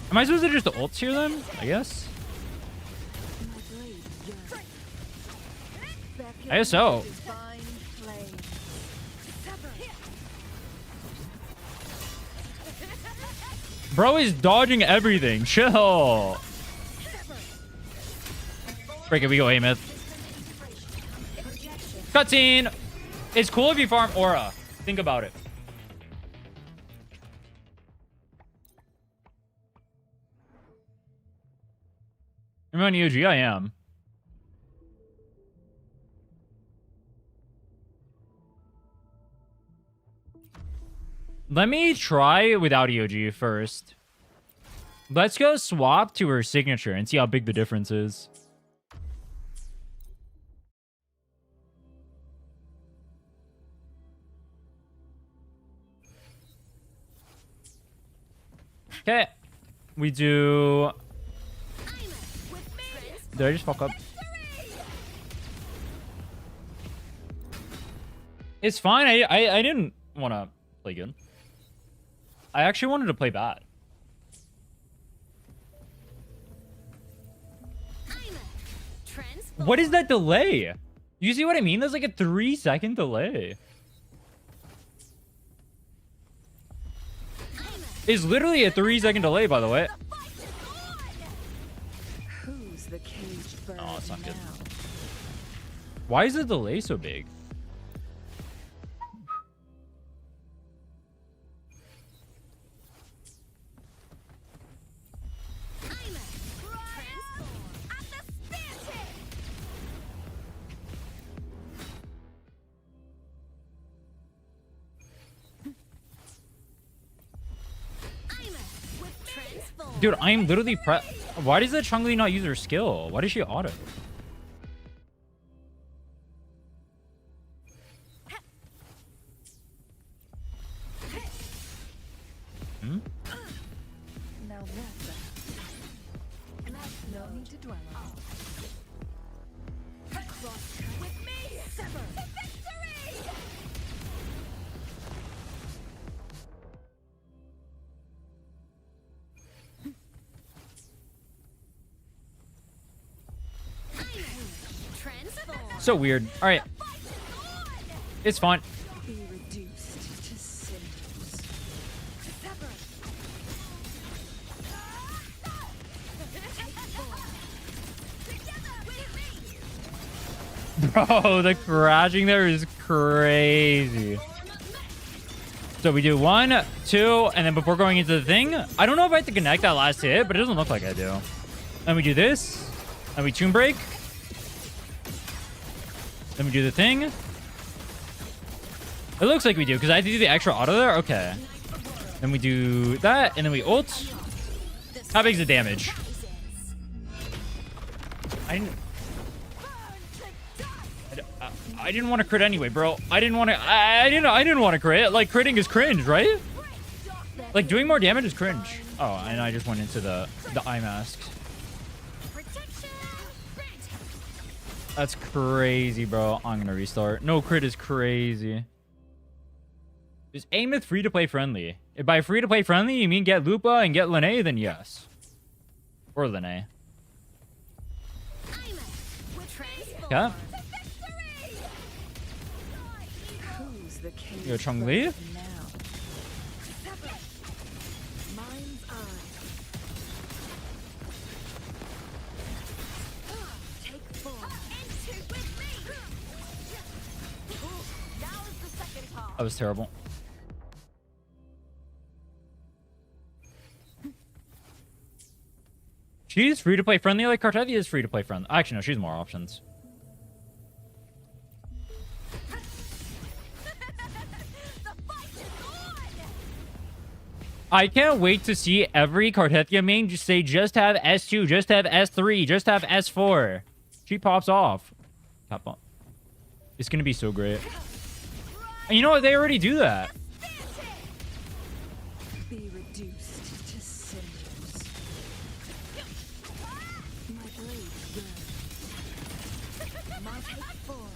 Am I supposed to just ult here then? I guess. I guess so. Bro is dodging everything. Chill. Break it. We go Aemeath. Cutscene. It's cool if you farm aura. Think about it. I'm on EOG. I am. Let me try without EOG first. Let's go swap to her signature and see how big the difference is. Okay. We do... Did I just fuck up? It's fine. I didn't want to play good. I actually wanted to play bad. What is that delay? You see what I mean? There's like a 3-second delay. It's literally a 3-second delay, by the way. Oh, it's not good. Why is the delay so big? Dude, I'm literally Why does that Chongli not use her skill? Why does she auto? Hmm? Now no need to dwell on. With me, sever to victory. So weird. All right. It's fine. Be reduced to cinders. Bro, the crashing there is crazy. So we do 1, 2, and then before going into the thing, I don't know if I have to connect that last hit, but it doesn't look like I do. And we do this, and we tomb break. Then we do the thing. It looks like we do, because I have to do the extra auto there. Okay. Then we do that, and then we ult. How big's the damage? I didn't want to crit anyway, bro. I didn't want to crit. Like, critting is cringe, right? Like, doing more damage is cringe. Oh, and I just went into the eye mask. That's crazy, bro. I'm gonna restart. No crit is crazy. Is Aemeath free-to-play friendly? If by free-to-play friendly, you mean get Lupa and get Lene, then yes. Or Lene. Okay. Yo, Chongli. That was terrible. She's free to play friendly like Kartethi is free to play friendly. Actually, no, she's more options. I can't wait to see every Kartethi main just say just have S2, just have S3, just have S4. She pops off. Top on. It's gonna be so great. And you know what? They already do that. Be reduced to cinders. My blade burns. My take form.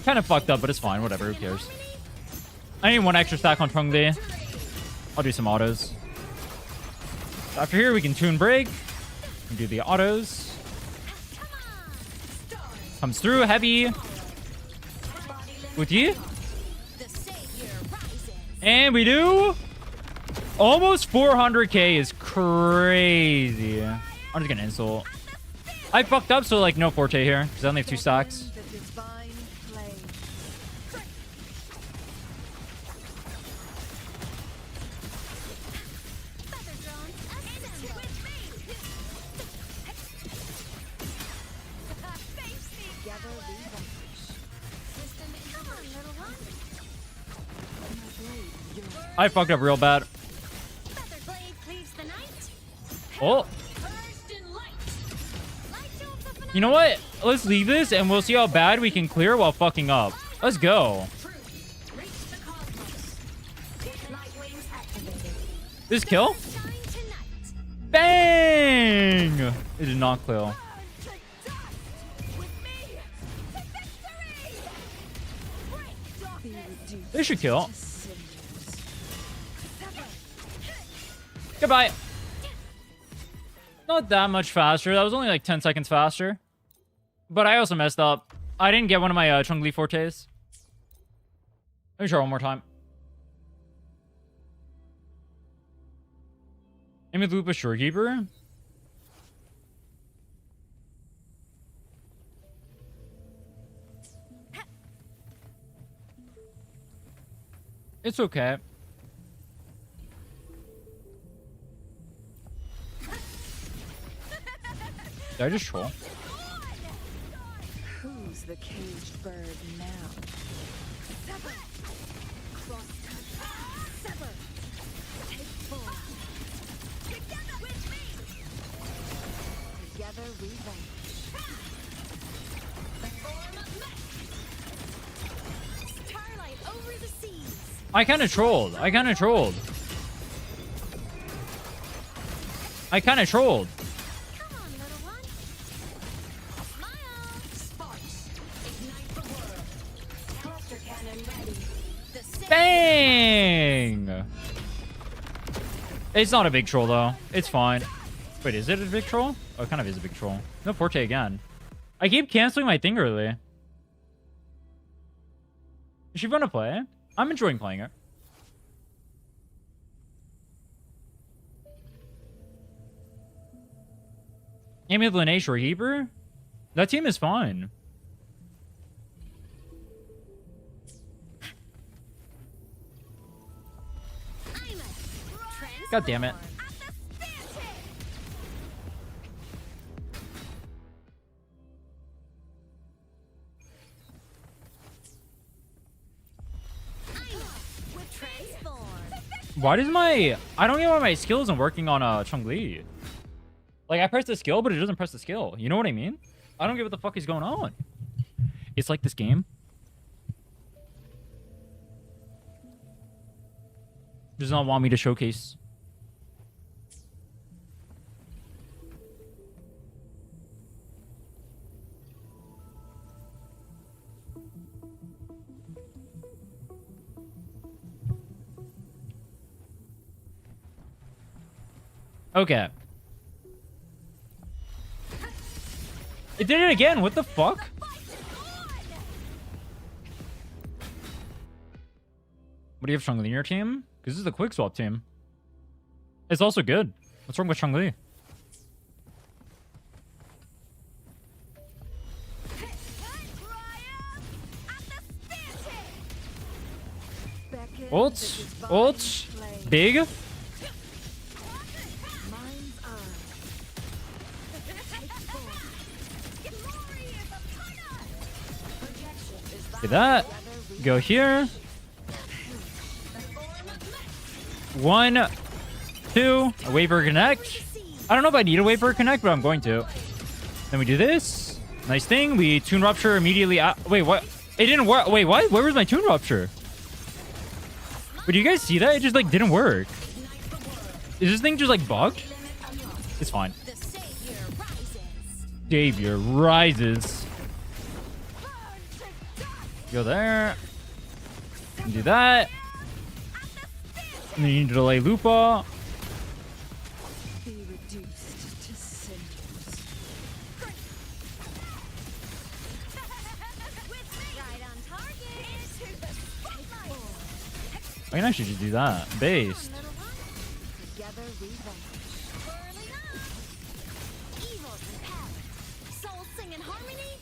Kind of fucked up, but it's fine. Whatever. Who cares? I need one extra stack on Chun-Li. I'll do some autos. After here, we can tune break. And do the autos. Comes through heavy. With you. And we do. Almost 400k is crazy. I'm just gonna insult. I fucked up, so like no forte here. Because I only have 2 stacks. I fucked up real bad. Oh. You know what? Let's leave this and we'll see how bad we can clear while fucking up. Let's go. This kill? Bang! It did not kill. They should kill. Goodbye. Not that much faster. That was only like 10 seconds faster. But I also messed up. I didn't get one of my Chun-Li fortes. Let me try one more time. Aemeath loop a Shorekeeper. It's okay. Did I just troll? Who's the caged bird now? Sever. Cross cut. Sever. Take 4. Together with me. Together we vanish. Starlight over the seas. I kind of trolled. I kind of trolled. I kind of trolled. Bang! It's not a big troll, though. It's fine. Wait, is it a big troll? Oh, it kind of is a big troll. No forte again. I keep canceling my thing early. Is she fun to play? I'm enjoying playing it. Aemeath Lene Shorekeeper? That team is fine. God damn it. Why does my... I don't get why my skill isn't working on Chun-Li. Like, I press the skill, but it doesn't press the skill. You know what I mean? I don't get what the fuck is going on. It's like this game. Does not want me to showcase. Okay. It did it again. What the fuck? What do you have, Chun-Li in your team? Because this is the quick swap team. It's also good. What's wrong with Chun-Li? Ult. Ult. Big. Get that. Go here. 1, 2. A wait for a connect. I don't know if I need a wait for a connect, but I'm going to. Then we do this. Nice thing. We tune rupture immediately. Wait, what? It didn't work. Wait, what? Where was my tune rupture? But do you guys see that? It just like didn't work. Is this thing just like bugged? It's fine. Savior rises. Go there. And do that. And then you need to delay Lupa. Be reduced to cinders. Right on target. Into the spotlight. I can actually just do that. Based. Little one. Together we vanquish. Whirling up. Evil repel. Souls sing in harmony.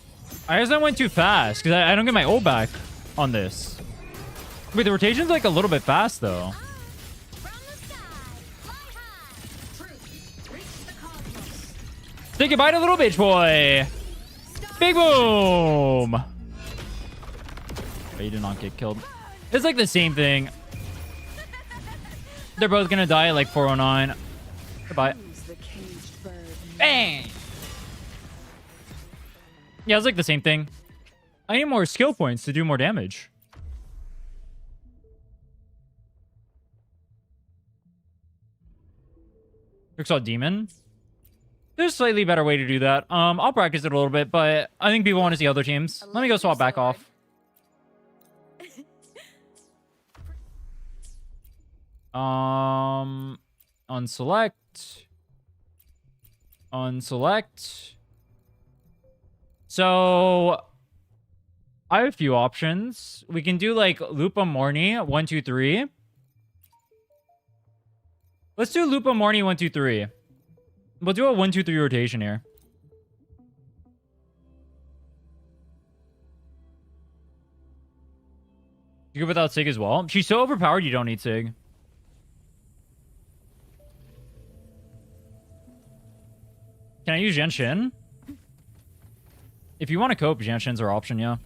I guess I went too fast because I don't get my ult back on this. Wait, the rotation's like a little bit fast though. From the sky. Fly high. Truth. Reach the cosmos. Say goodbye to little bitch boy. Big boom. Oh, you did not get killed. It's like the same thing. They're both gonna die at like 409. Goodbye. Who's the caged bird? Bang. Yeah, it's like the same thing. I need more skill points to do more damage. Quicksaw Demon. There's a slightly better way to do that. I'll practice it a little bit, but I think people want to see other teams. Let me go swap back off. Unselect. Unselect. So I have a few options. We can do like Lupa Morny 1 2 3. Let's do Lupa Morny 1 2 3. We'll do a 1 2 3 rotation here. You go without Sig as well. She's so overpowered you don't need Sig. Can I use Genshin? If you want to cope, Genshin's our option, yeah.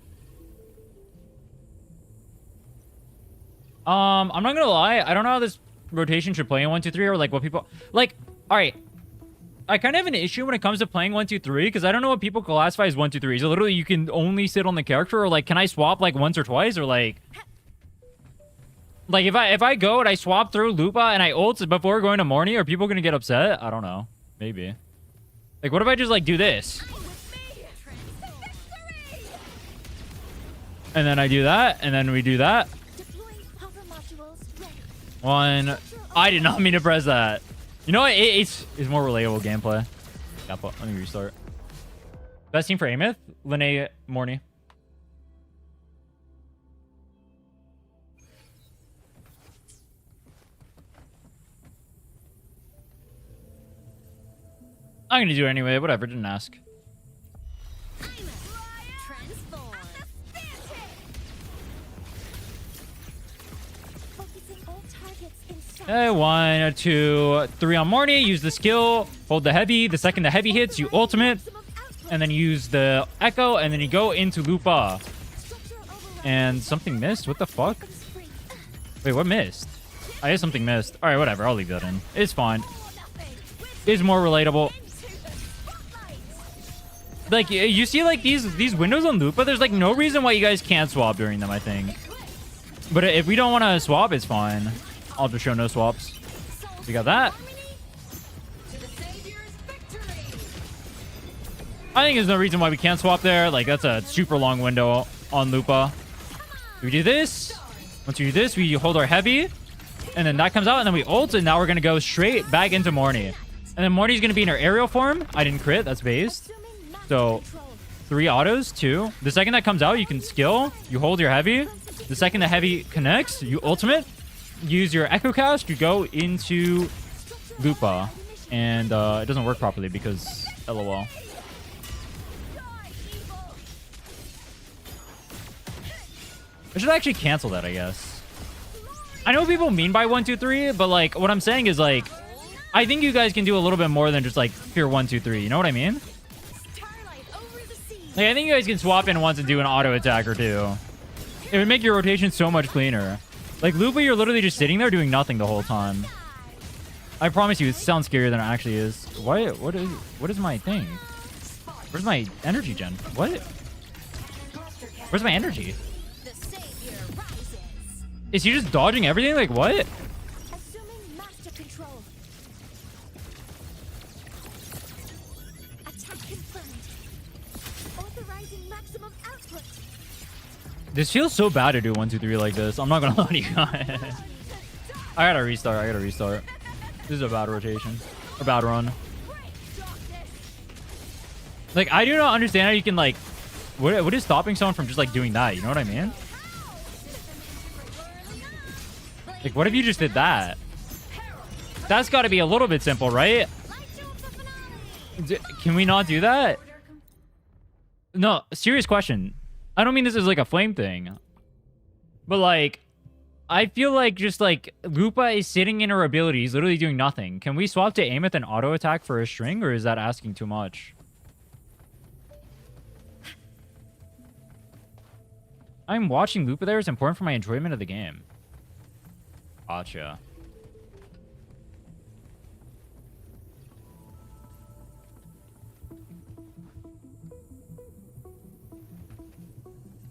I'm not gonna lie, I don't know how this rotation should play in 1 2 3 or like what people like. All right, I kind of have an issue when it comes to playing 1 2 3 because I don't know what people classify as 1 2 3. So literally, you can only sit on the character, or like, can I swap like once or twice, or like if I go and I swap through Lupa and I ult before going to Morny, are people gonna get upset? I don't know. Maybe. Like, what if I just like do this? And then I do that, and then we do that. One. I did not mean to press that. You know what? It's more relatable gameplay. Yeah, let me restart. Best team for Aemeath? Linnea Morny. I'm gonna do it anyway. Whatever. Didn't ask. Okay, 1 2 3 on Morny. Use the skill. Hold the heavy. The second the heavy hits, you ultimate. And then use the echo. And then you go into Lupa. And something missed? What the fuck? Wait, what missed? I guess something missed. Alright, whatever. I'll leave that in. It's fine. It's more relatable. Like, you see, like, these windows on Lupa, there's, like, no reason why you guys can't swap during them, I think. But if we don't want to swap, it's fine. I'll just show no swaps. We got that. I think there's no reason why we can't swap there. Like, that's a super long window on Lupa. We do this. Once we do this, we hold our heavy. And then that comes out, and then we ult, and now we're going to go straight back into Morny. And then Morny's going to be in her aerial form. I didn't crit. That's based. So 3 autos, 2. The second that comes out, you can skill. You hold your heavy. The second the heavy connects, you ultimate. Use your echo cast. You go into Lupa. And it doesn't work properly because LOL. I should actually cancel that, I guess. I know what people mean by 1 2 3, but like what I'm saying is like I think you guys can do a little bit more than just like pure 1 2 3. You know what I mean? Like, I think you guys can swap in once and do an auto attack or two. It would make your rotation so much cleaner. Like, Lupa, you're literally just sitting there doing nothing the whole time. I promise you, it sounds scarier than it actually is. What is my thing? Where's my energy gen? What? Where's my energy? Is he just dodging everything? Like, what? Assuming master control. Attack confirmed. Authorizing maximum output. This feels so bad to do 1, 2, 3 like this. I'm not gonna lie to you guys. I gotta restart. I gotta restart. This is a bad rotation. Or bad run. Like, I do not understand how you can, like... What is stopping someone from just, like, doing that? You know what I mean? Like, what if you just did that? That's gotta be a little bit simple, right? Can we not do that? No, serious question. I don't mean this is like a flame thing. But like, I feel like just like Lupa is sitting in her abilities, literally doing nothing. Can we swap to Aemeath and auto attack for a string, or is that asking too much? I'm watching Lupa there is important for my enjoyment of the game. Gotcha.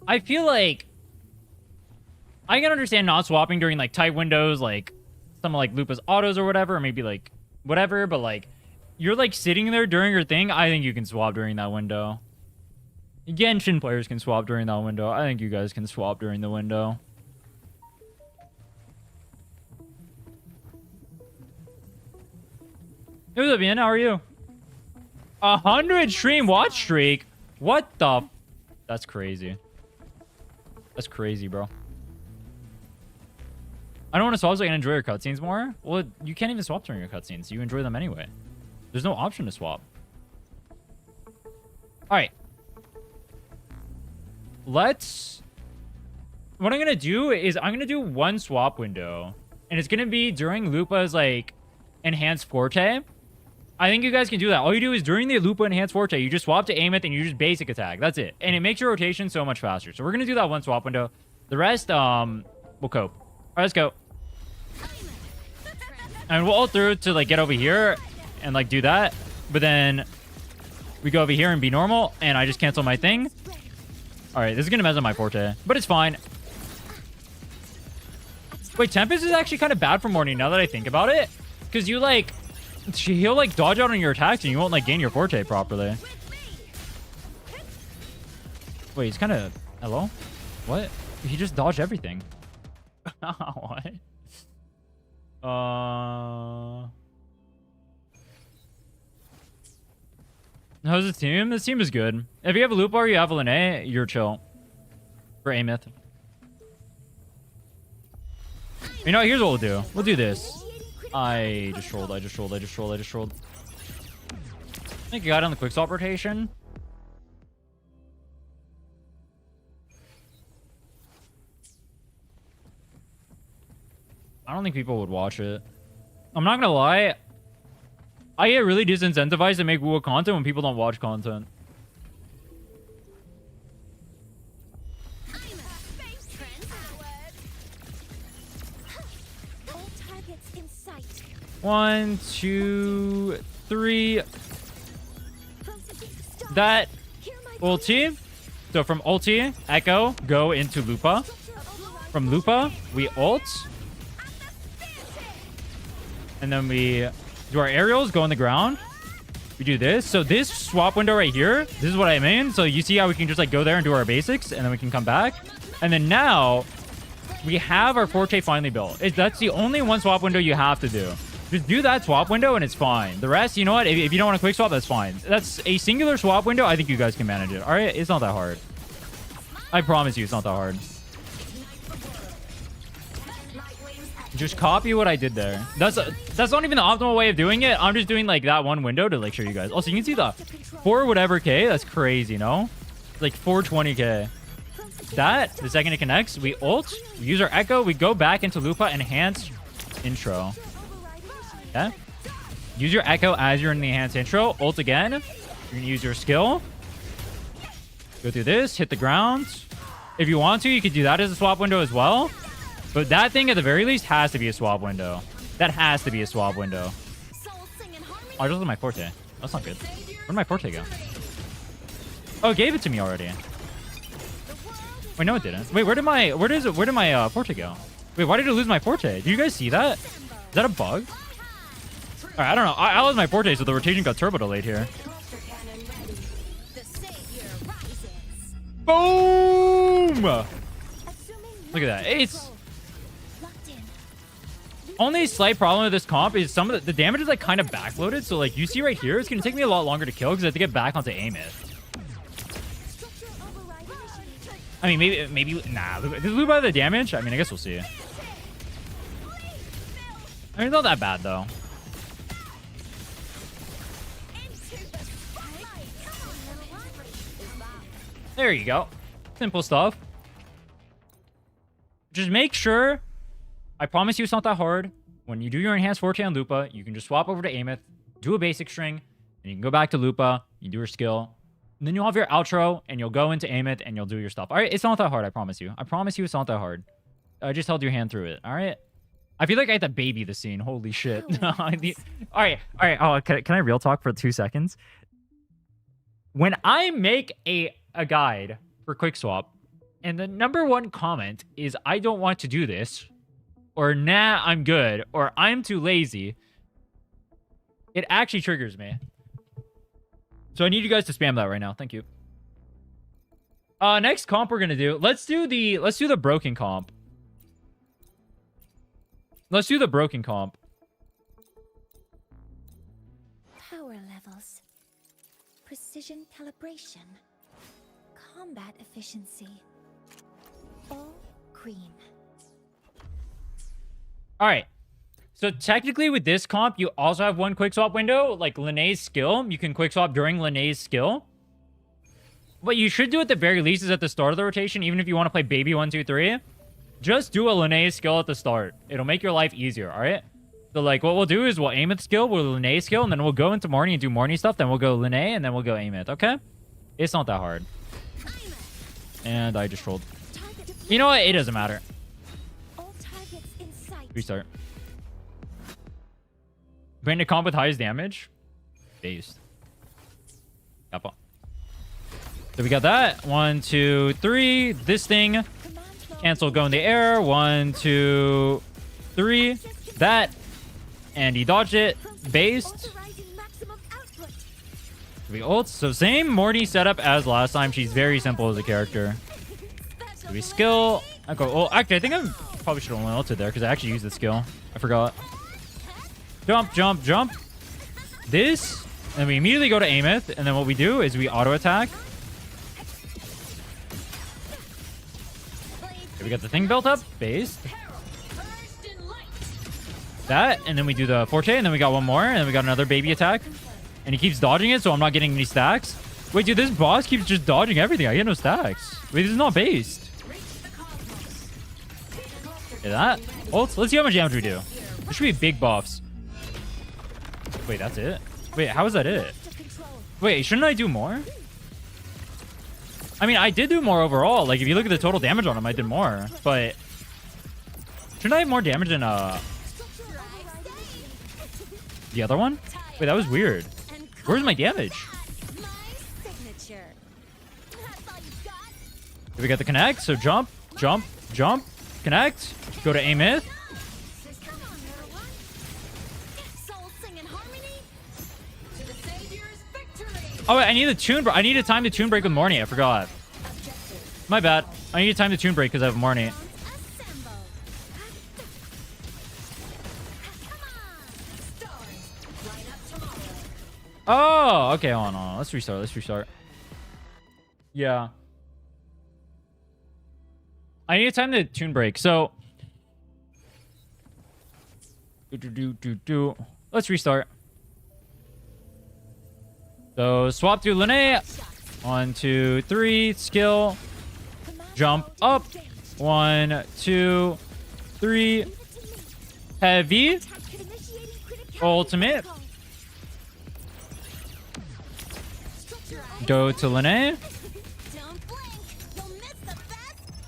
I feel like I can understand not swapping during like tight windows, like some of like Lupa's autos or whatever, or maybe like whatever, but like you're like sitting there during your thing. I think you can swap during that window. Genshin players can swap during that window. I think you guys can swap during the window. Hey, what's up, Ian? How are you? 100 stream watch streak? What the? That's crazy. That's crazy, bro. I don't want to swap so I can enjoy your cutscenes more. Well, you can't even swap during your cutscenes. You enjoy them anyway. There's no option to swap. All right. Let's... What I'm going to do is I'm going to do one swap window. And it's going to be during Lupa's, like, enhanced forte. I think you guys can do that. All you do is during the Lupa enhanced forte, you just swap to Aemeath and you just basic attack. That's it. And it makes your rotation so much faster. So we're going to do that one swap window. The rest, we'll cope. All right, let's go. And we'll ult through to, like, get over here and, like, do that. But then we go over here and be normal. And I just cancel my thing. All right, this is going to mess up my forte. But it's fine. Wait, Tempest is actually kind of bad for Morning now that I think about it. Because you, like... He'll, like, dodge out on your attacks and you won't, like, gain your forte properly. Wait, he's kind of... Hello? What? He just dodged everything. What? How's the team? This team is good. If you have a Lupa or you have a Lene, you're chill. For Aemeath. You know, here's what we'll do. We'll do this. I just trolled. I think I got it on the quick swap rotation. I don't think people would watch it. I'm not gonna lie. I get really disincentivized to make wuwa content when people don't watch content. One, two, three. That ulti. So from ulti, Echo, go into Lupa. From Lupa, we ult. And then we do our aerials, go on the ground. We do this. So this swap window right here, this is what I mean. So you see how we can just like go there and do our basics, and then we can come back. And then now we have our forte finally built. That's the only one swap window you have to do. Just do that swap window and it's fine. The rest, you know what? If you don't want a quick swap, that's fine. That's a singular swap window. I think you guys can manage it. All right? It's not that hard. I promise you, it's not that hard. Just copy what I did there. That's not even the optimal way of doing it. I'm just doing like that one window to like show you guys. Also, you can see the 4 whatever K. That's crazy, no? It's like 420K. That, the second it connects, we ult, we use our echo, we go back into Lupa, enhanced intro. Yeah? Use your echo as you're in the enhanced intro. Ult again. You're gonna use your skill. Go through this, hit the ground. If you want to, you could do that as a swap window as well. But that thing, at the very least, has to be a swap window. That has to be a swap window. Oh, I just lost my forte. That's not good. Where'd my forte go? Oh, it gave it to me already. Wait, no, it didn't. Wait, where did my forte go? Wait, why did it lose my forte? Do you guys see that? Is that a bug? All right, I don't know. I lost my forte, so the rotation got turbo delayed here. Boom! Look at that. It's Locked in. only slight problem with this comp is some of the damage is like kind of backloaded. So like you see right here, it's gonna take me a lot longer to kill because I have to get back onto Aemeath. Structure override initiated. I mean, maybe nah. Does Lu buy the damage? I mean, I guess we'll see. I mean, it's not that bad though. Into the spotlight. Come on, little one. Is that There you go. Simple stuff. Just make sure, I promise you it's not that hard. When you do your enhanced forte on Lupa, you can just swap over to Aemeath, do a basic string, and you can go back to Lupa, you do your skill, and then you'll have your outro, and you'll go into Aemeath, and you'll do your stuff. All right, it's not that hard, I promise you. I promise you it's not that hard. I just held your hand through it, all right? I feel like I had to baby the scene. Holy shit. All right. Oh, can I real talk for 2 seconds? When I make a guide for Quickswap, and the #1 comment is, I don't want to do this, or nah, I'm good, or I'm too lazy, it actually triggers me. So I need you guys to spam that right now. Thank you. Next comp we're gonna do. Let's do the broken comp. Let's do the broken comp. power levels, precision calibration, combat efficiency, all green. All right. So technically with this comp, you also have one quick swap window, like Linnea's skill. You can quick swap during Linnea's skill. What you should do at the very least is at the start of the rotation, even if you want to play baby 1, 2, 3, just do a Linnea's skill at the start. It'll make your life easier, all right? So like what we'll do is we'll Aemeath skill, we'll Linnea's skill, and then we'll go into morning and do morning stuff. Then we'll go Linnea, and then we'll go Aemeath, okay? It's not that hard. And I just trolled. Target deployed. You know what? It doesn't matter. All targets in sight. Restart. Bring the comp with highest damage. Based. Kappa. So we got that. 1, 2, 3. This thing. Command log Cancel, go in the air. 1, 2, 3. That. And he dodged it. Based. authorizing maximum output. We ult. So same Morty setup as last time. She's very simple as a character. Special Do we skill? I go. Oh, actually, I think I probably should have only ulted there because I actually used the skill. I forgot. Jump, jump, jump. This. And we immediately go to Aemeath. And then what we do is we auto attack. Okay, we got the thing built up. Based. First in light. That. And then we do the forte. And then we got one more. And then we got another baby attack. And he keeps dodging it, so I'm not getting any stacks. Wait, dude, this boss keeps just dodging everything. I get no stacks. Wait, this is not based. Reach the cosmos. Okay, that. Ult. Let's see how much damage we do. There should be big buffs. Wait, that's it? Wait, how is that it? to control. Wait, shouldn't I do more? I mean, I did do more overall. Like, if you look at the total damage on him, I did more. But shouldn't I have more damage than Structure override initiated. the other one? Wait, that was weird. And Where's my damage? my signature. That's all you got. We got the connect, so jump, jump, jump, connect, go to Aemeath. Come on, little one. Soul sing in harmony. To the Savior's victory. Oh, wait, I need the tune break. I need to time the tune break with Morny. I forgot. Objective. My bad. I need to time the tune break because I have Morny. Assemble. Come on. Stars. Line up tomorrow. Oh, okay, hold on. Let's restart. Let's restart. Yeah. I need to time the tune break. So, let's restart. So, swap to Linnea. 1, 2, 3. Skill. Command Jump log up. engaged. 1, 2, 3. Leave it to me. Heavy. Attack initiating critical Ultimate. protocol. Structure Go to Linnea. Don't blink. You'll miss the best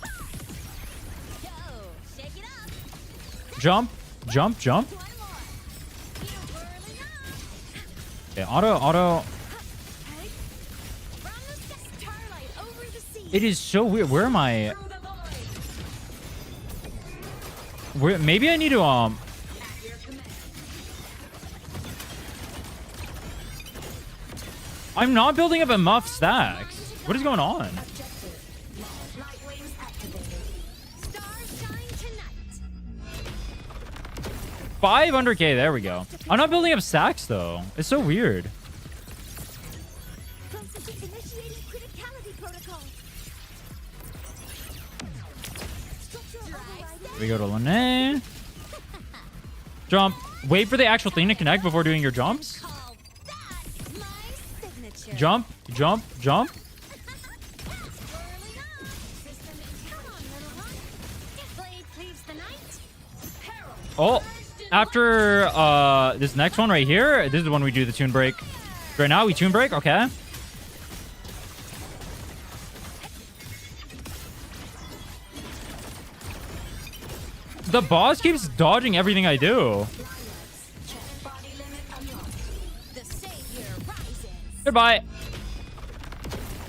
part. Go. Shake it up. Jump. Jump. Jump. One more. You whirling on. Okay, auto. Hey. From the starlight over the sea. It is so weird. Where am I? Through the void. Where? Maybe I need to At your command. I'm not building up enough stacks. What is going on? Objective. Light wings activated. Stars 500k. There we go. I'm not building up stacks, though. It's so weird. Initiating criticality protocol. We go to Lene. Jump. Wait for the actual thing to connect before doing your jumps. Call that my signature. Jump, jump, jump. Oh, after this next one right here, this is when we do the tune break. Right now, we tune break. Okay. The boss keeps dodging everything I do. Goodbye.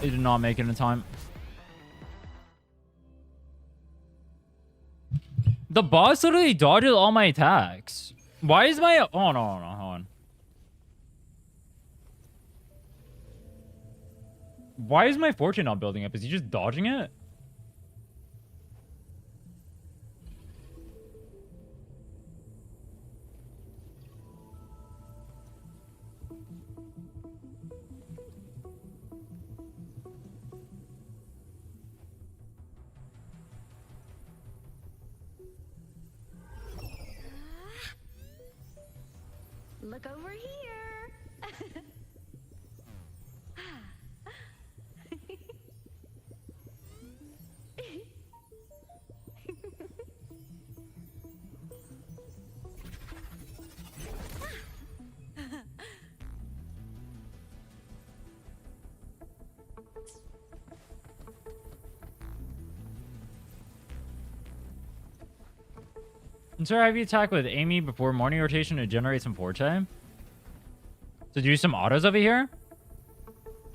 They did not make it in time. The boss literally dodges all my attacks. Why is my... Oh, no, hold on. Why is my fortune not building up? Is he just dodging it? Look over here. Insert heavy attack with Aemeath before morning rotation to generate some forte. To do some autos over here?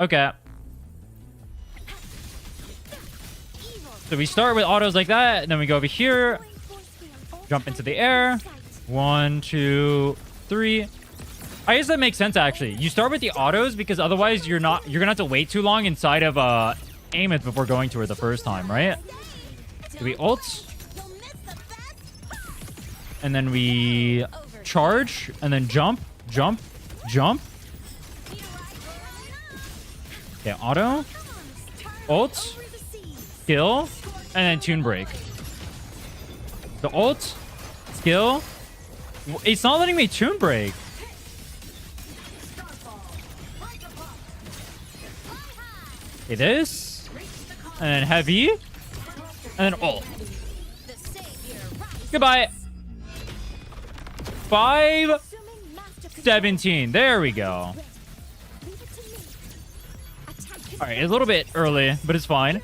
Okay. So we start with autos like that, and then we go over here. Jump into the air. 1, 2, 3. I guess that makes sense, actually. You start with the autos because otherwise you're gonna have to wait too long inside of Aemeath before going to her the first time, right? Do we ult? And then we charge, and then jump, jump, jump. Okay, auto, ult, skill, and then tune break. The ult, skill. It's not letting me tune break. Okay, this, and then heavy, and then ult. Goodbye. 5:17. There we go. All right, a little bit early, but it's fine.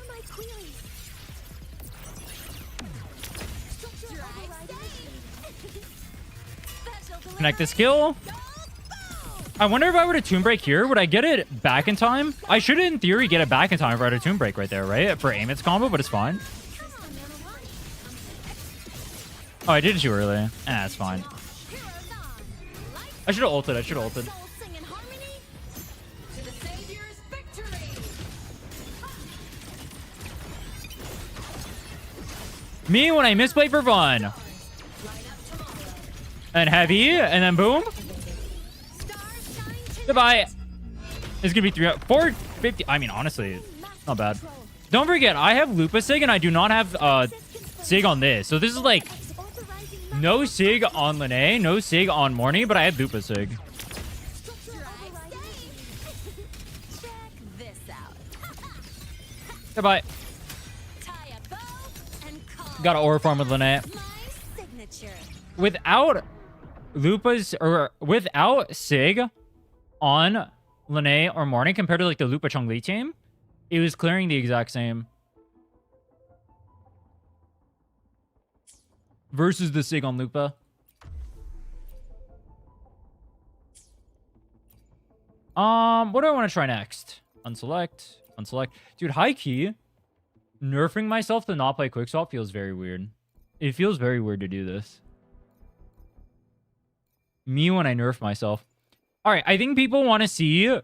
Connect the skill. I wonder if I were to tune break here, would I get it back in time? I should, in theory, get it back in time if I had a tune break right there, right? For Aemeath's combo, but it's fine. Oh, I did it too early. It's fine. I should have ulted. I should have ulted. Me when I misplay for fun. And heavy, and then boom. Goodbye. It's gonna be 450. I mean, honestly, not bad. Don't forget, I have Lupa Sig and I do not have Sig on this. So this is like no Sig on Lene, no Sig on Morny, but I have Lupa Sig. Goodbye. Got an aura farm with Lene. Without Lupa's or without Sig on Lene or Morning compared to like the Lupa Chongli team, it was clearing the exact same. Versus the Sig on Lupa. What do I want to try next? Unselect. Unselect. Dude, high key. Nerfing myself to not play quickswap feels very weird. It feels very weird to do this. Me when I nerf myself. Alright, I think people want to see...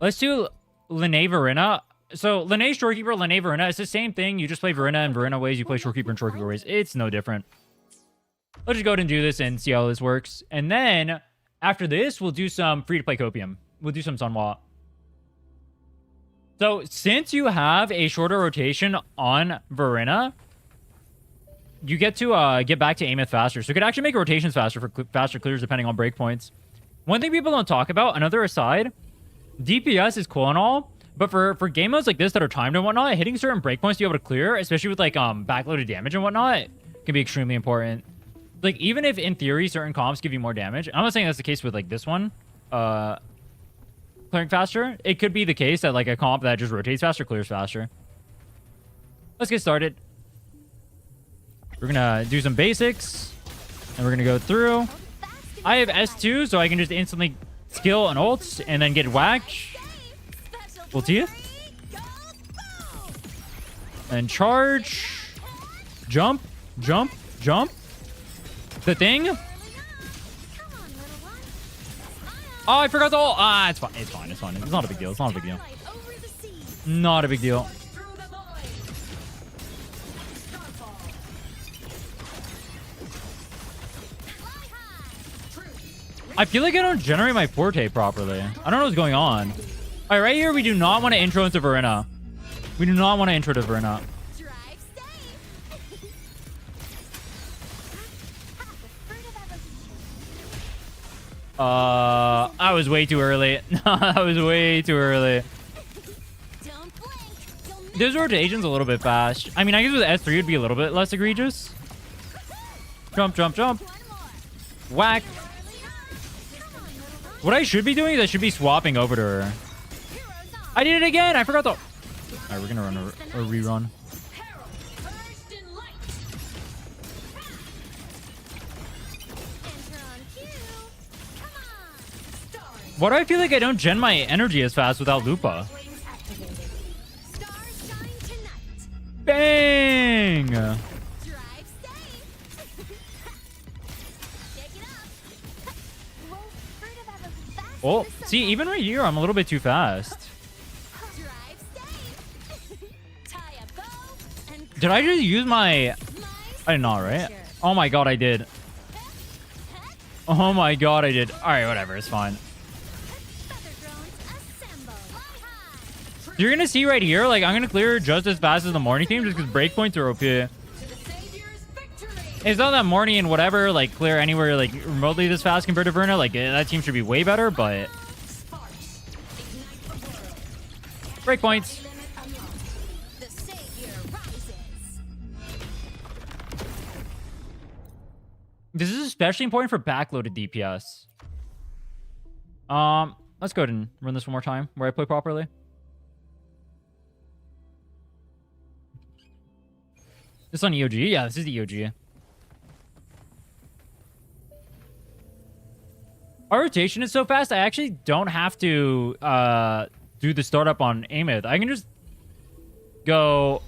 Let's do Lene Verena. So, Lene Shorekeeper, Lene Verena. It's the same thing. You just play Verena in Verena ways. You play Shorekeeper in Shorekeeper ways. It's no different. let's just go ahead and do this and see how this works. And then after this, we'll do some free-to-play copium. We'll do some Sunwa. So since you have a shorter rotation on Verena, you get to get back to Aemeath faster. So you could actually make rotations faster for faster clears depending on breakpoints. One thing people don't talk about, another aside, DPS is cool and all, but for game modes like this that are timed and whatnot, hitting certain breakpoints to be able to clear, especially with like backloaded damage and whatnot, can be extremely important. Like even if in theory certain comps give you more damage, I'm not saying that's the case with like this one, clearing faster. It could be the case that like a comp that just rotates faster clears faster. Let's get started. We're gonna do some basics, and we're gonna go through. I have S2, so I can just instantly skill an ult and then get whacked. Ulti. And charge. Jump. Jump. Jump. The thing. Oh, I forgot the ult. Ah, it's fine. It's fine. It's fine. It's not a big deal. It's not a big deal. Not a big deal. I feel like I don't generate my forte properly. I don't know what's going on. All right, right here, we do not want to intro into Verena. We do not want to intro to Verena. I was way too early. I was way too early. This rotation's a little bit fast. I mean, I guess with S3 it'd be a little bit less egregious. Jump, jump, jump. Whack. What I should be doing is I should be swapping over to her. I did it again. I forgot the... All right, we're going to run a rerun. Why do I feel like I don't gen my energy as fast without Lupa? Bang! Oh, see, even right here, I'm a little bit too fast. Did I just use my... I did not, right? Oh my god, I did. Oh my god, I did. Alright, whatever, it's fine. You're gonna see right here, like, I'm gonna clear just as fast as the morning team just because breakpoints are OP. It's not that Morny and whatever, like, clear anywhere, like, remotely this fast compared to Verna. Like, that team should be way better, but... Breakpoints. This is especially important for backloaded DPS. Let's go ahead and run this one more time, where I play properly. This on EOG? Yeah, this is the EOG. Our rotation is so fast, I actually don't have to do the startup on Aemeath. I can just go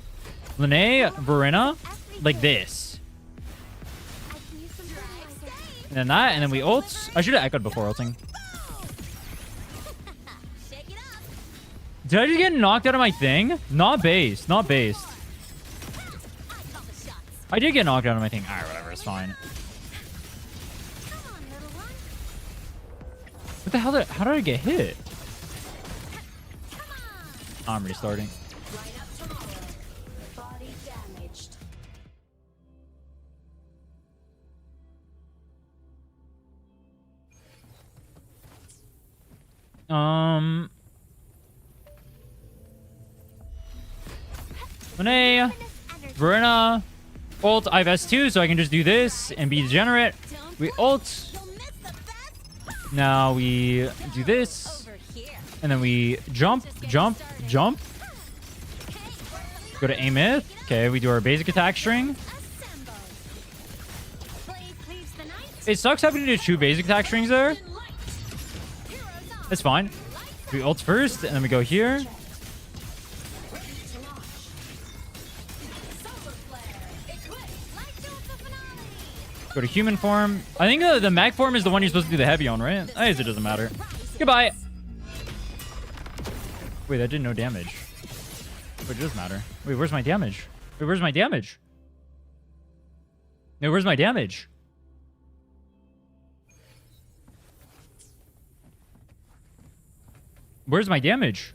Lene, Verena, like this. And then that, and then we ult. I should have echoed before ulting. Did I just get knocked out of my thing? Not based, not based. I did get knocked out of my thing. Alright, whatever, it's fine. What the hell did... How did I get hit? I'm restarting. Lene, Verena, ult. I have S2, so I can just do this and be degenerate. We ult. Now we do this, and then we jump, jump, jump. Go to Aemeath. Okay, we do our basic attack string. It sucks having to do 2 basic attack strings there. It's fine. We ult first, and then we go here. Go to human form. I think the mag form is the one you're supposed to do the heavy on, right? I guess it doesn't matter. Goodbye. Wait, that did no damage. But it does matter. Wait, where's my damage? Wait, where's my damage? No, where's my damage? Where's my damage?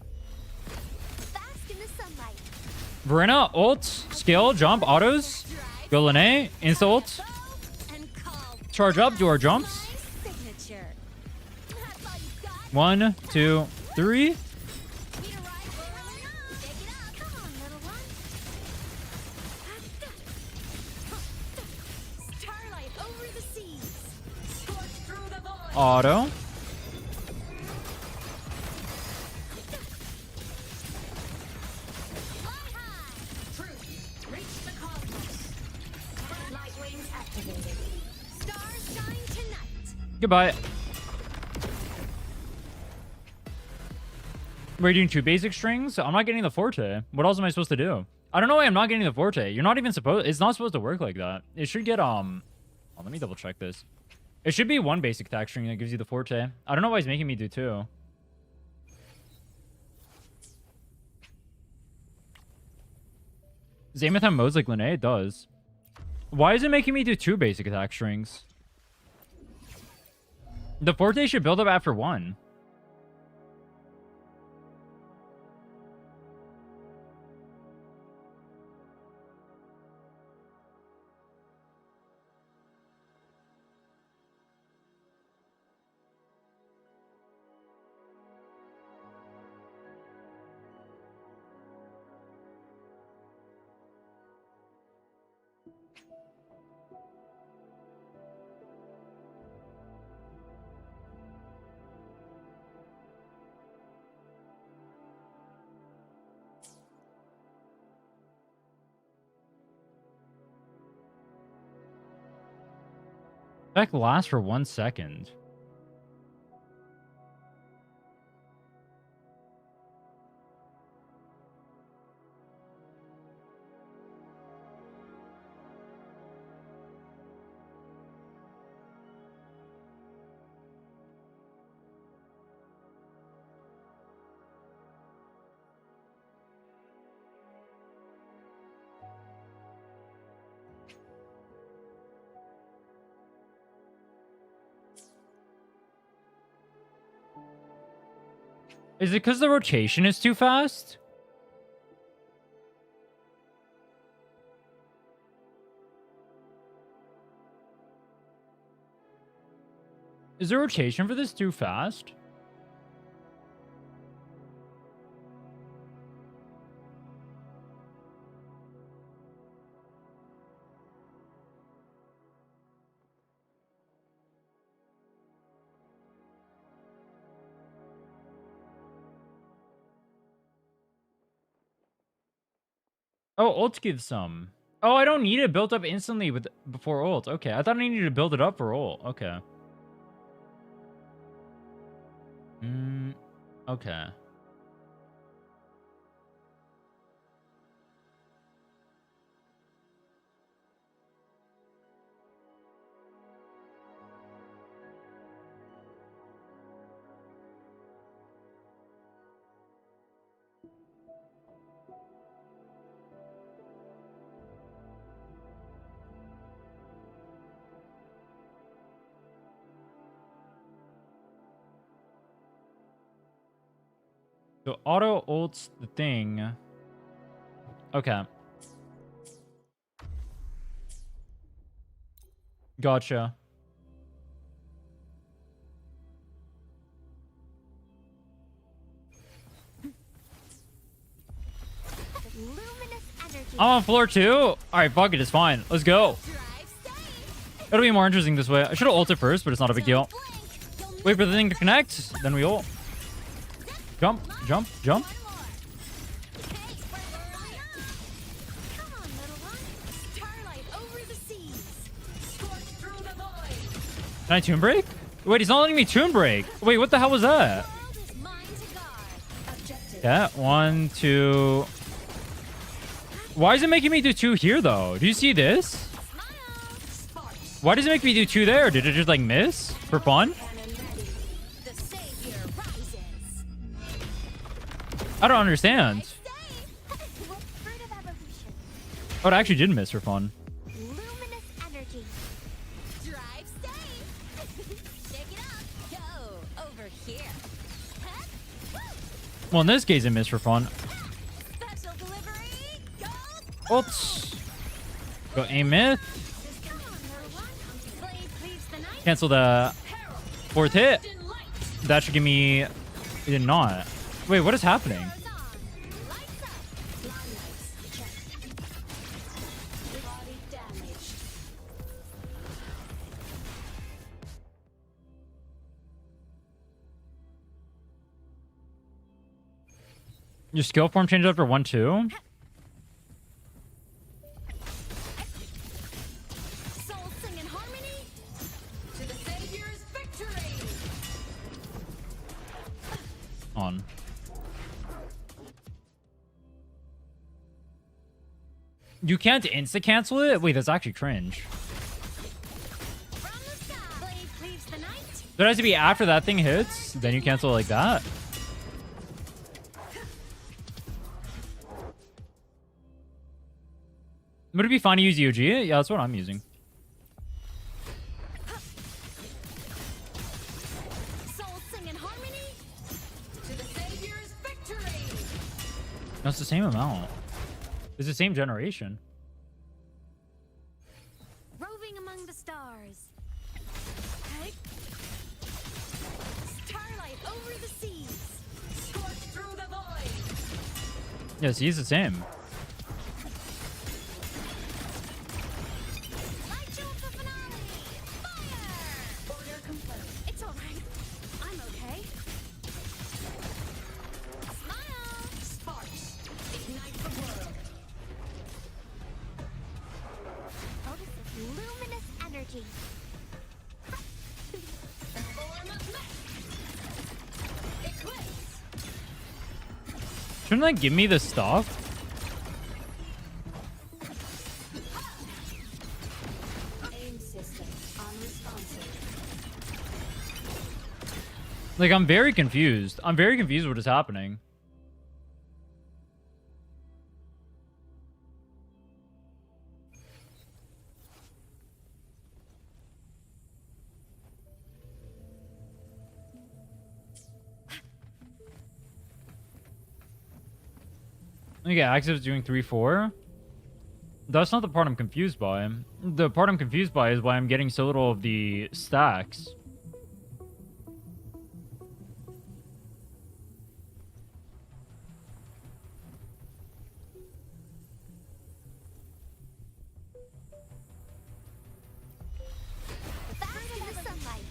Bask in the sunlight. Verena, ult, skill, jump, autos. Go Lene, insta ult. And call Charge up, do our jumps. my signature. That's all you got. 1, 2, 3. Need a ride early on. Shake it up. Come on, little one. Starlight over the seas. Scorch through the void. Auto. Fly high. Truth. Reach the cosmos. Light wings activated. Stars shine tonight. Goodbye. We're doing 2 basic strings. I'm not getting the forte. What else am I supposed to do? I don't know why I'm not getting the forte. You're not even supposed. It's not supposed to work like that. It should get oh, let me double check this. It should be 1 basic attack string that gives you the forte. I don't know why he's making me do 2. Does Aemeath have modes like Lene? It does. Why is it making me do 2 basic attack strings? The forte should build up after 1. Effect lasts for 1 second. Is it because the rotation is too fast? Is the rotation for this too fast? Oh, ult gives some. Oh, I don't need it built up instantly before ult. Okay, I thought I needed to build it up for ult. Okay. Okay. So auto ults the thing. Okay. Gotcha. Luminous energy. I'm on floor 2. All right, fuck it. It's fine. Let's go. Drive safe. It'll be more interesting this way. I should have ulted first, but it's not a big deal. Blink. You'll Wait for the thing to connect. Then we ult. Jump, jump, jump. One more. Hey, we're early on. Come on, little one. Starlight over the seas. Scorch through the void. Can I toon break? Wait, he's not letting me toon break. Wait, what the hell was that? The world is mine to guard. Objective. Yeah, 1, 2. Why is it making me do 2 here, though? Do you see this? Smile. Sparks. Why does it make me do 2 there? Did it just, like, miss? For fun? Cannon ready. The savior rises. I don't understand. Stay. With fruit of evolution. Oh, it actually did miss for fun. Luminous energy. Drive safe. Shake it up. Go over here. Hup. Well, in this case, it missed for fun. Special delivery. Ults. Go Aemeath. Come on, little one. Blade cleaves the night. Cancel the fourth hit. In light. That should give me... It did not. Wait, what is happening? Lights up. Body damaged. Your skill form changed after 1-2? Souls sing in harmony. To the Savior's victory. On. You can't insta-cancel it? Wait, that's actually cringe. From the sky. Blade cleaves the night. There has to be after that thing hits, then you cancel it like that? Would it be fun to use UG? Yeah, that's what I'm using. Souls sing in harmony. To the Savior's victory. No, it's the same amount. It's the same generation. Roving among the stars. Hey. Starlight over the seas. Scorched through the void. Yes, he's the same. Light show of the finale. Fire! Order confirmed. It's all right. I'm okay. Smile. Sparks. Ignite the world. Notice this luminous energy. Form of mech. Eclipse. Shouldn't that give me the stuff? Aim system unresponsive. Like, I'm very confused. I'm very confused what is happening. Okay, Axis is doing 3-4. That's not the part I'm confused by. The part I'm confused by is why I'm getting so little of the stacks. Fast in the sunlight.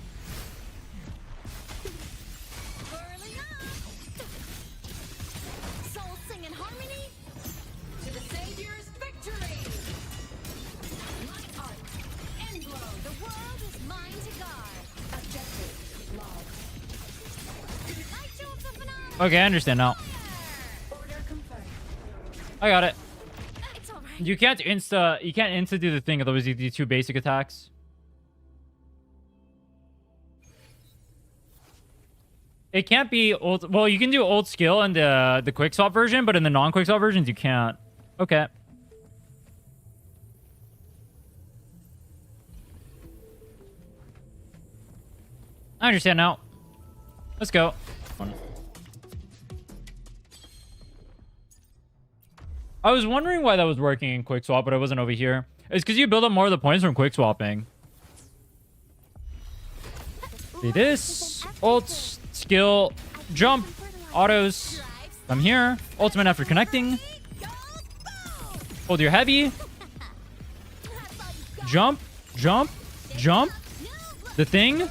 Whirling up. Souls sing in harmony. To the Savior's victory. Light art. End blow. The world is mine to guard. Objective logged. Light show of the finale. Okay, I understand now. Order confirmed. I got it. It's all right. You can't insta do the thing, otherwise you do 2 basic attacks. It can't be old. Well, you can do old skill in the quick swap version, but in the non-quick swap versions, you can't. Okay. I understand now. Let's go. I was wondering why that was working in quick swap, but it wasn't over here. It's because you build up more of the points from quick swapping. See this. Ult, skill, jump, autos. I'm here. Ultimate after connecting. Hold your heavy. Jump, jump, jump. The thing.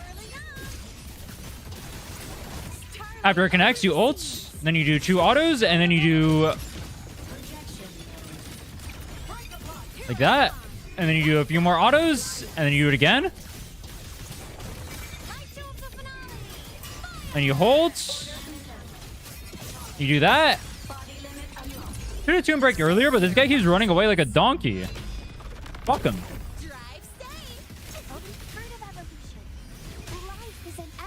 After it connects, you ults. Then you do 2 autos, and then you do like that. And then you do a few more autos, and then you do it again. And you hold. You do that. Should have Tomb Break earlier, but this guy keeps running away like a donkey. Fuck him.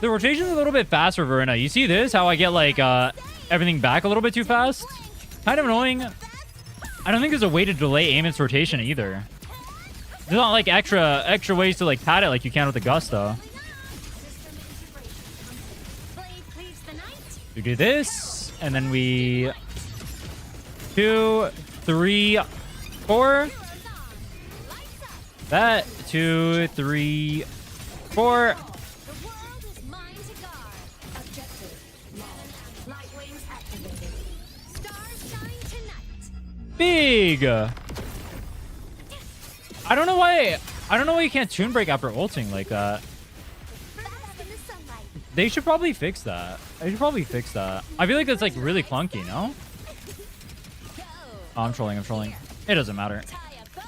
The rotation is a little bit fast for Verena. You see this? How I get like everything back a little bit too fast? Kind of annoying. I don't think there's a way to delay Aemeath's rotation either. There's not like extra ways to like pad it like you can with the Gusto. Blade cleaves the night. We do this, and then we 2, 3, 4. That 2, 3, 4. The world is mine to guard. Objective. Light wings activated. Stars shine tonight. Big. I don't know why. I don't know why you can't tune break after ulting like that. Bask in the sunlight. They should probably fix that. They should probably fix that. I feel like that's like really clunky, no? Go. Oh, I'm trolling. I'm trolling. It doesn't matter. Tie a bow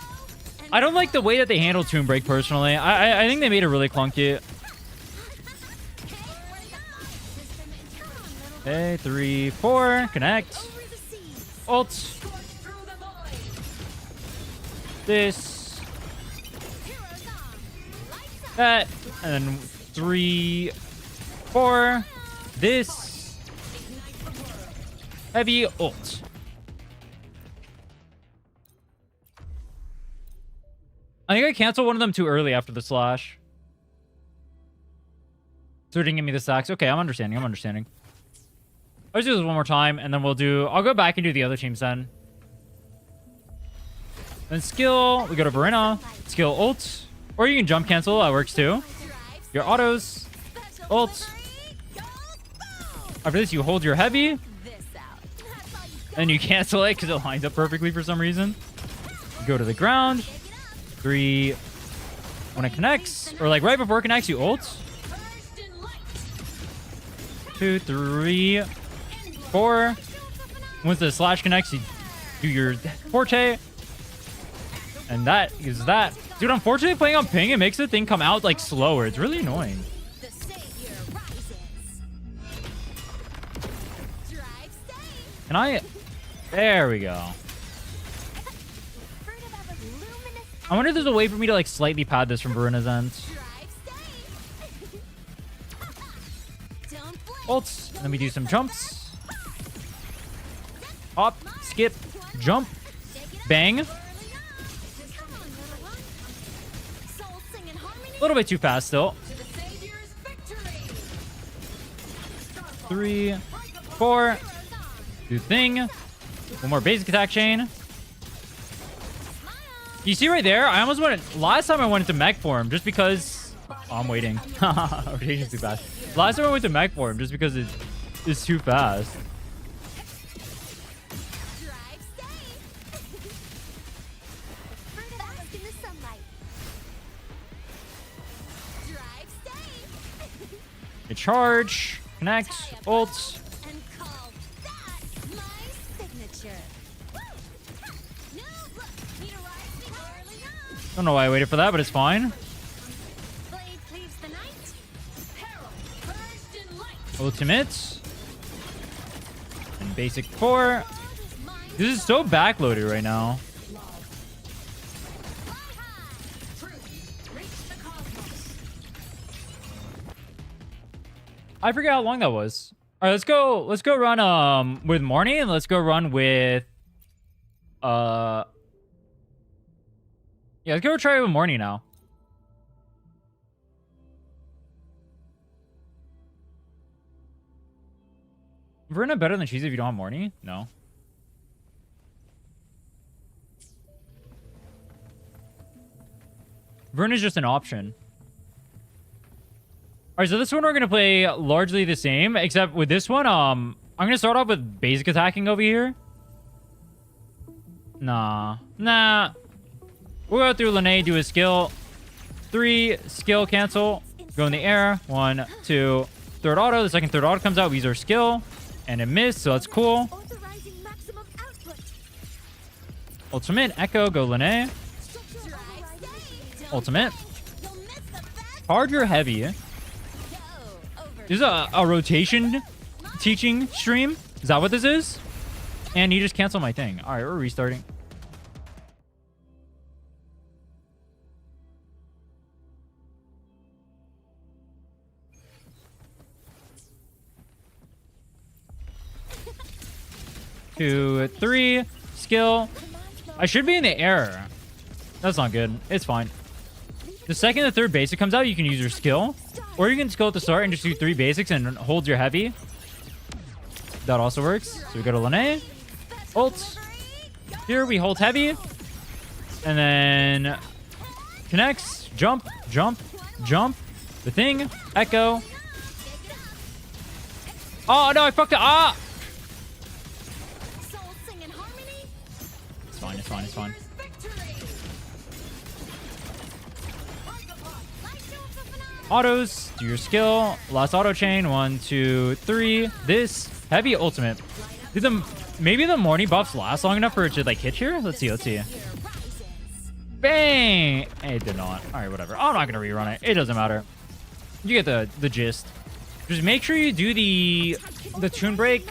and I don't like the way that they handle tune break personally. I think they made it really clunky. Okay, 3, 4. Connect. over the seas. Ult. Scorch through the void. This. Heroes on. Lights up. That. And then 3, 4. This. Ignite the world. Heavy ult. I think I canceled one of them too early after the slash. So it didn't give me the stacks. Okay, I'm understanding. I'm understanding. Let's do this one more time, and then we'll do... I'll go back and do the other teams then. Then skill, we go to Verena. Skill ult. Or you can jump cancel. That works too. Drives. Your autos. Special Ult. delivery. Go. Boom. After this, you hold your heavy. This out. That's all you got. And you cancel it because it lines up perfectly for some reason. You go to the ground. Shake it up. 3. When it connects, or like right before it connects, you ult. First in light. 2, 3, 4. Once the slash connects, you do your forte. And that is that. Dude, unfortunately, playing on ping, it makes the thing come out like slower. It's really annoying. The savior rises. Drive stay. Can I? There we go. Fruit of our luminous I wonder if there's a way for me to like slightly pad this from Verena's end. drive stay. Don't blink. Ults. And then we do some jumps. Hop, skip, jump, Shake it up. bang. Early on. Come on, little one. Soul sing in harmony. A little bit too fast still. To the Savior's victory. 3, 4. Heroes on. Do thing. One more basic attack chain. Smile. You see right there? I almost went... Last time I went into mech form just because... Oh, I'm waiting. Rotation's too fast. Last time I went to mech form just because it is too fast. Drive stay. Fruit of bask in the sunlight. Drive stay. You charge. Connect. Ult. And call that my signature. Woo! No, look, need a rise me early on. Don't know why I waited for that, but it's fine. Blade cleaves the night. Herald. First in light. Ultimate. And basic 4. World is mine. This is so backloaded right now. Fly high. Truth. Reach the cosmos. I forget how long that was. All right, let's go run with Morning, and let's go run with yeah, let's go try it with Morning now. Verena better than Cheese if you don't have Morning? No. Verena's just an option. All right, so this one we're going to play largely the same, except with this one, I'm going to start off with basic attacking over here. Nah. We'll go through Lene, do a skill. 3, skill cancel. Go in the air. 1, 2, third auto. The second third auto comes out. We use our skill. And it missed, so that's cool. Authorizing maximum output. Ultimate, Echo, go Lene. Structural override. Ultimate. You'll miss the best. Hard your heavy. Go over. This is a rotation teaching stream. Is that what this is? And you just cancel my thing. All right, we're restarting. Two, 3, skill. I should be in the air. That's not good. It's fine. The second and third basic comes out, you can use your skill. Or you can skill at the start and just do 3 basics and hold your heavy. That also works. So we go to Lene. Ult. Here we hold heavy. And then connects. Jump. Jump. Jump. The thing. Echo. Oh, no, I fucked it. Ah! Souls sing in harmony. It's fine, it's fine, it's fine. Autos, do your skill. Last auto chain. 1, 2, 3. This heavy ultimate. Maybe the morning buffs last long enough for it to like hit here? Let's see, let's see. Bang! It did not. Alright, whatever. I'm not gonna rerun it. It doesn't matter. You get the gist. Just make sure you do the tune break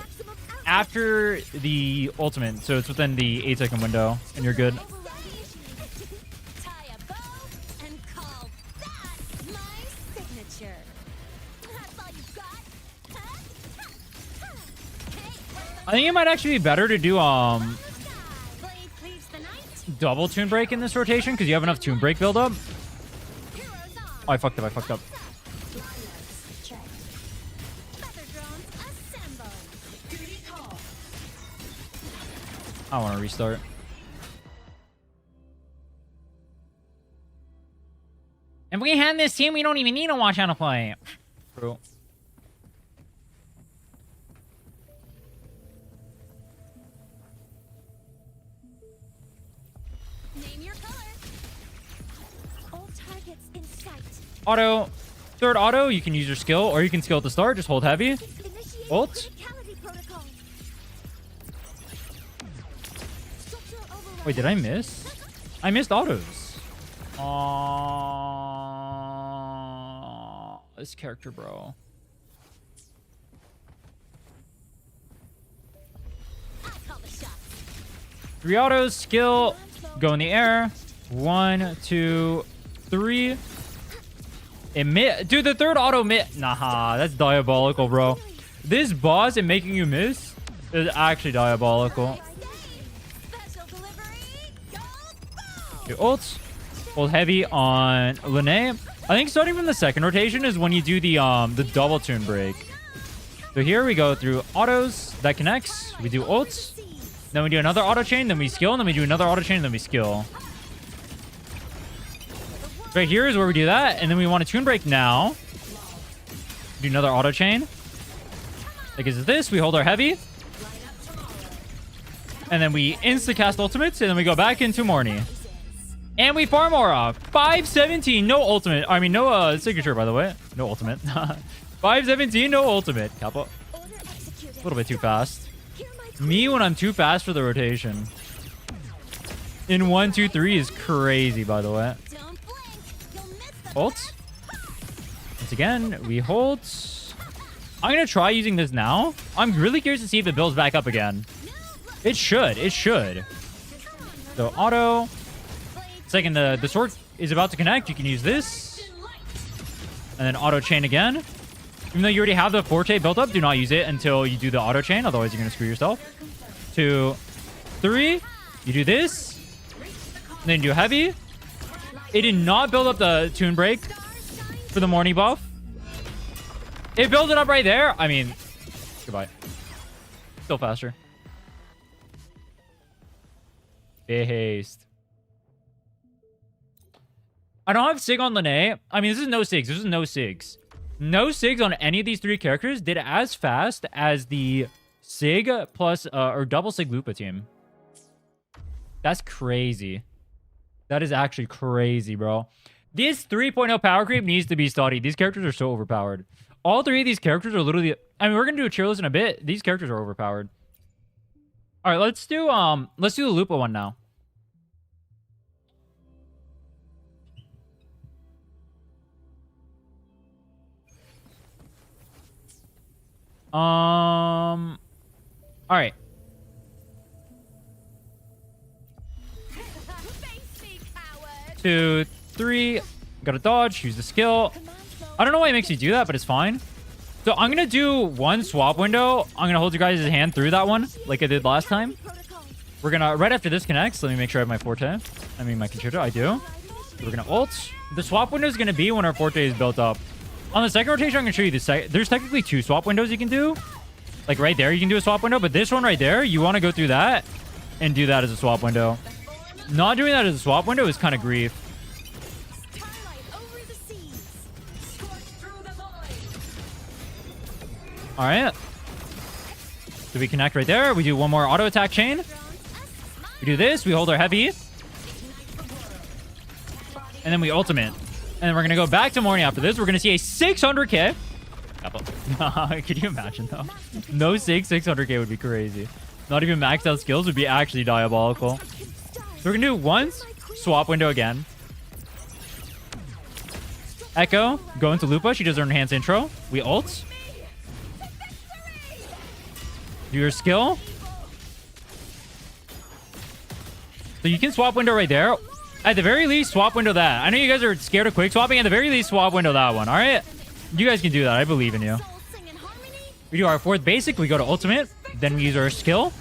after the ultimate. So it's within the 8-second window and you're good. Tie a bow and call that my signature. That's all you've got? Huh? Hey, I think it might actually be better to do blade cleaves the night. double tune break in this rotation because you have enough tune break build up. Heroes on. Oh, I fucked up, I fucked up. Check. Feather drones assemble. Duty call. I want to restart. And we hand this team, we don't even need to watch how to play. True. Name your color. All targets in sight. Auto. Third auto, you can use your skill, or you can skill at the start. Just hold heavy. Initiate Ult. criticality protocol. Structural override. Wait, did I miss? I missed autos. This character, bro. I call the shots. 3 autos, skill, go in the air. 1, 2, 3. Emit. Dude, the third auto miss. Nah, that's diabolical, bro. This boss and making you miss is actually diabolical. Special delivery. Go boom. Okay, ult. Hold heavy on Lene. I think starting from the second rotation is when you do the double tune break. So here we go through autos. That connects. We do ults. Then we do another auto chain. Then we skill. And then we do another auto chain. And then we skill. Right here is where we do that. And then we want to tune break now. Do another auto chain. Like is this. We hold our heavy. And then we insta-cast ultimates. And then we go back into Morny. And we farm aura. 517. No ultimate. I mean, no signature, by the way. No ultimate. 517. No ultimate. Kappa. A little bit too fast. Me when I'm too fast for the rotation. In 1, 2, 3 is crazy, by the way. Don't blink. You'll miss the Ult. Once again, we hold. I'm going to try using this now. I'm really curious to see if it builds back up again. It should. It should. So auto. Second, the sword is about to connect. You can use this. And then auto chain again. Even though you already have the forte built up, do not use it until you do the auto chain. Otherwise, you're going to screw yourself. 2, 3. You do this. Then you do heavy. It did not build up the tune break for the morning buff. It built it up right there. I mean, goodbye. Still faster. Haste. I don't have Sig on Lene. I mean, this is no Sigs. This is no Sigs. No Sigs on any of these 3 characters did as fast as the Sig plus or double Sig Lupa team. That's crazy. That is actually crazy, bro. This 3.0 power creep needs to be studied. These characters are so overpowered. All 3 of these characters are literally... I mean, we're going to do a Tierlist in a bit. These characters are overpowered. All right, let's do the Lupa one now. All right. face me, coward. 2, 3. Gotta dodge. Use the skill. I don't know why it makes you do that, but it's fine. So I'm gonna do 1 swap window. I'm gonna hold you guys' hand through that one, like I did last time. We're gonna, right after this connects, let me make sure I have my forte. I mean, my concerto. I do. We're gonna ult. The swap window is gonna be when our forte is built up. On the second rotation, I'm gonna show you the there's technically 2 swap windows you can do. Like right there, you can do a swap window. But this one right there, you want to go through that and do that as a swap window. Not doing that as a swap window is kind of grief. Starlight over the seas. Scorch through the void. All right. So we connect right there. We do one more auto attack chain. Drones, us, smile. We do this. We hold our heavy. Ignite the world. And then we ultimate. And then we're going to go back to morning after this. We're going to see a 600k. Could you imagine, though? No 600k would be crazy. Not even maxed out skills would be actually diabolical. So we're going to do once. Swap window again. Echo. Go into Lupa. She does her enhanced intro. We ult. Do your skill. So you can swap window right there. At the very least, swap window that. I know you guys are scared of quick swapping. At the very least, swap window that one. All right? You guys can do that. I believe in you. Souls sing in harmony. We do our fourth basic. We go to ultimate. Then we use our skill.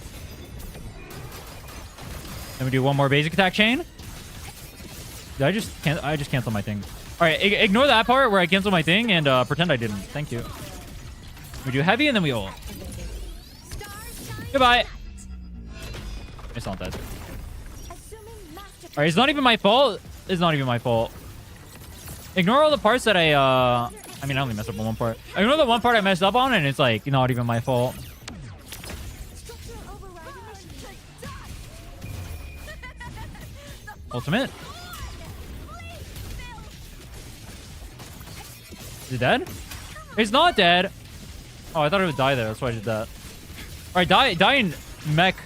Then we do one more basic attack chain. Did I just cancel my thing. All right, ignore that part where I cancel my thing and pretend I didn't. Thank you. We do heavy and then we ult. Stars shine Goodbye. bright. It's not that. Assuming master. All right, it's not even my fault. It's not even my fault. Ignore all the parts that I mean, I only messed up on one part. Ignore the one part I messed up on, and it's like not even my fault. Structural overriding machine. Ultimate. Is it dead? It's not dead. Oh, I thought it would die there. That's why I did that. All right, die in mech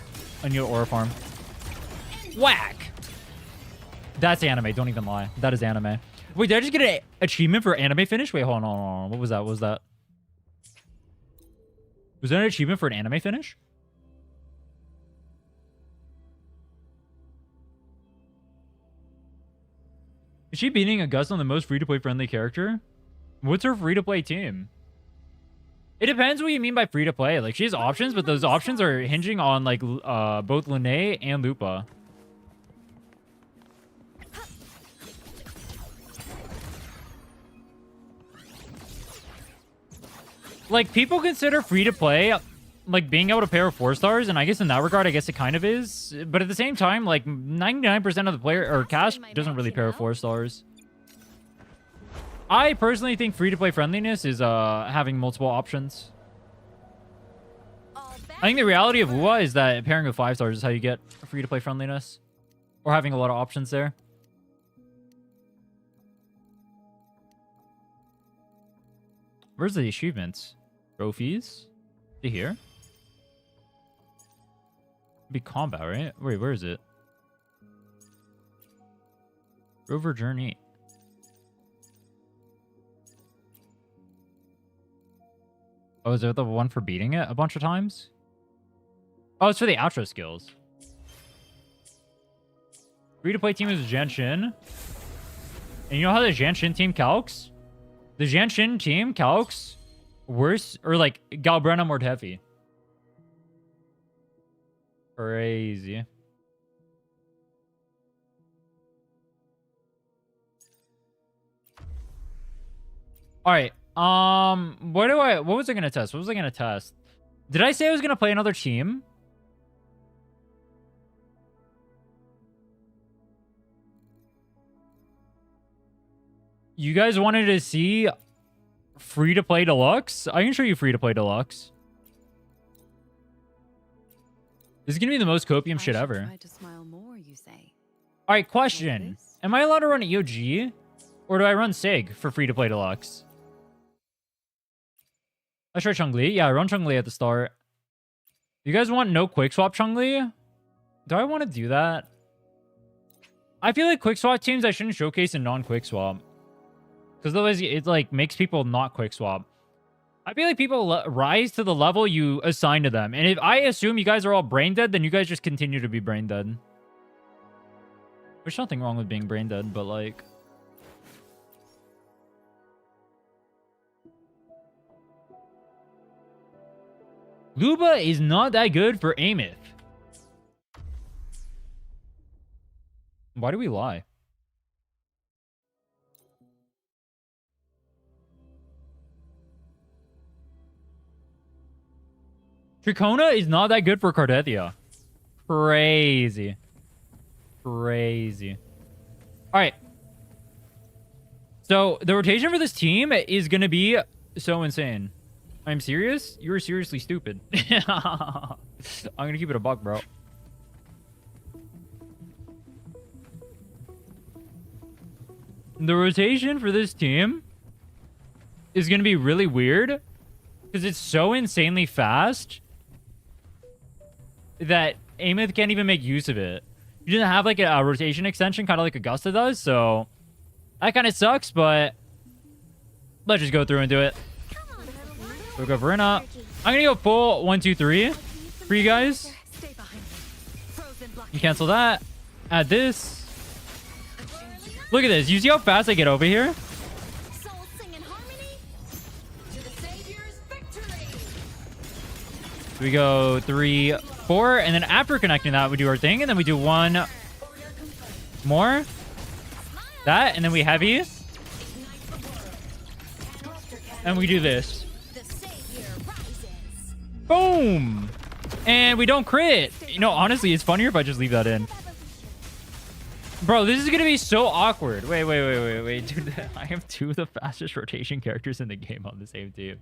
on your aura farm. Whack. That's anime. Don't even lie. That is anime. Wait, did I just get an achievement for anime finish? Wait, hold on, hold on. What was that? What was that? Was there an achievement for an anime finish? Is she beating Augusta on the most free-to-play friendly character? What's her free-to-play team? It depends what you mean by free-to-play. Like, she has options, but those options are hinging on, like, both Lene and Lupa. Like, people consider free-to-play, like, being able to pair 4 stars, and I guess in that regard, I guess it kind of is. But at the same time, like, 99% of the player, or cast, doesn't really pair 4 stars. I personally think free-to-play friendliness is having multiple options. I think the reality of wuwa is that pairing with 5 stars is how you get free-to-play friendliness. Or having a lot of options there. Where's the achievements? Trophies? To here? Be combat, right? Wait, where is it? Rover Journey. Oh, is it the one for beating it a bunch of times? Oh, it's for the outro skills. Free-to-play team is Genshin. And you know how the Genshin team calcs? The Genshin team calcs worse, or like Galbrena Mordhefi. Crazy. All right. What was I gonna test? What was I gonna test? Did I say I was gonna play another team? You guys wanted to see free-to-play deluxe? I can show you free-to-play deluxe. This is gonna be the most copium shit ever. Try to smile more, you say. All right, question. Am I allowed to run EOG? Or do I run SIG for free-to-play deluxe? Let's try Chun-Li. Yeah, I run Chun-Li at the start. You guys want no quick swap Chun-Li? Do I want to do that? I feel like quick swap teams I shouldn't showcase in non-quick swap. Because otherwise it like makes people not quick swap. I feel like people rise to the level you assign to them. And if I assume you guys are all brain dead, then you guys just continue to be brain dead. There's nothing wrong with being brain dead, but like... Luba is not that good for Aemeath. Why do we lie? Tricona is not that good for Cardethia. Crazy. Crazy. All right. So the rotation for this team is going to be so insane. I'm serious? You're seriously stupid. I'm going to keep it a buck, bro. The rotation for this team is going to be really weird because it's so insanely fast that Aemeath can't even make use of it. You didn't have like a rotation extension, kind of like Augusta does, so that kind of sucks, but let's just go through and do it. We'll go Verena. I'm going to go full 1, 2, 3 for you guys. You cancel that. Add this. Look at this. You see how fast I get over here? We go 3, 4, and then after connecting that, we do our thing, and then we do 1 more. That, and then we heavy. And we do this. Boom! And we don't crit. You know, honestly, it's funnier if I just leave that in. Bro, this is going to be so awkward. Wait. Dude, I have 2 of the fastest rotation characters in the game on the same team.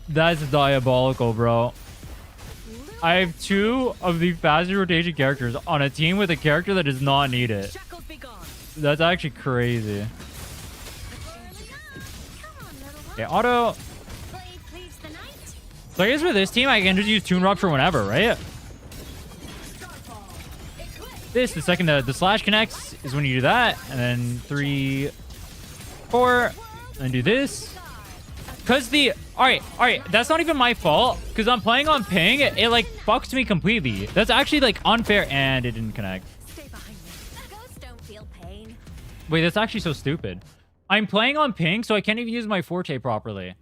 That's diabolical, bro. I have 2 of the fastest rotation characters on a team with a character that does not need it. That's actually crazy. Okay, auto. So I guess with this team, I can just use Toon Rupture whenever, right? This, the second the slash connects, is when you do that. And then 3, 4, and then do this. Because the... Alright, that's not even my fault. Because I'm playing on ping, it like fucks me completely. That's actually like unfair, and it didn't connect. Wait, that's actually so stupid. I'm playing on ping, so I can't even use my Forte properly.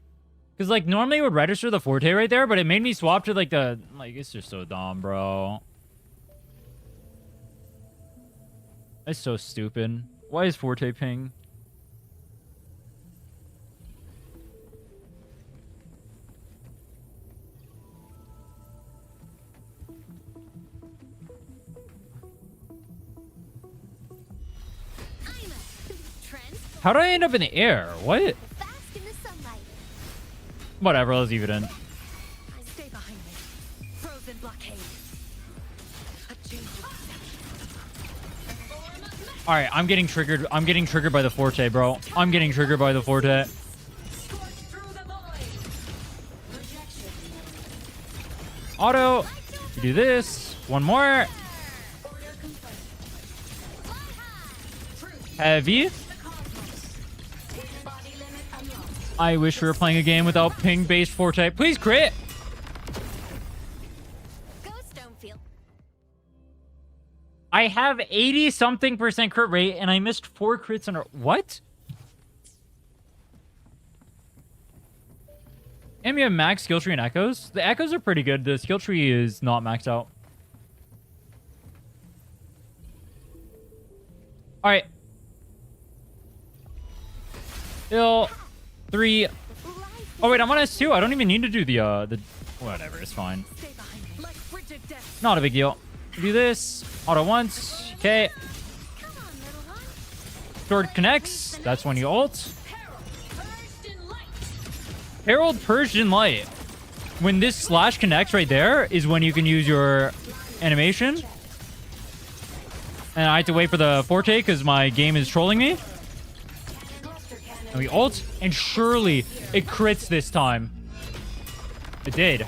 Because, like, normally it would register the Forte right there, but it made me swap to, like, the... Like, it's just so dumb, bro. It's so stupid. Why is Forte ping? How did I end up in the air? What? Whatever, let's leave it in. Alright, I'm getting triggered. I'm getting triggered by the Forte, bro. I'm getting triggered by the Forte. Auto. You do this. 1 more. Heavy. I wish we were playing a game without ping-based Forte. Please crit! I have 80-something% crit rate, and I missed 4 crits in a... What? And we have max skill tree and echoes. The echoes are pretty good. The skill tree is not maxed out. Alright. Still... 3. Oh wait, I'm on S2. I don't even need to do the whatever. It's fine. Not a big deal. Do this. Auto once. Okay. Sword connects. That's when you ult. Herald Persian Light. When this slash connects right there is when you can use your animation. And I have to wait for the Forte because my game is trolling me. And we ult, and surely it crits this time. It did.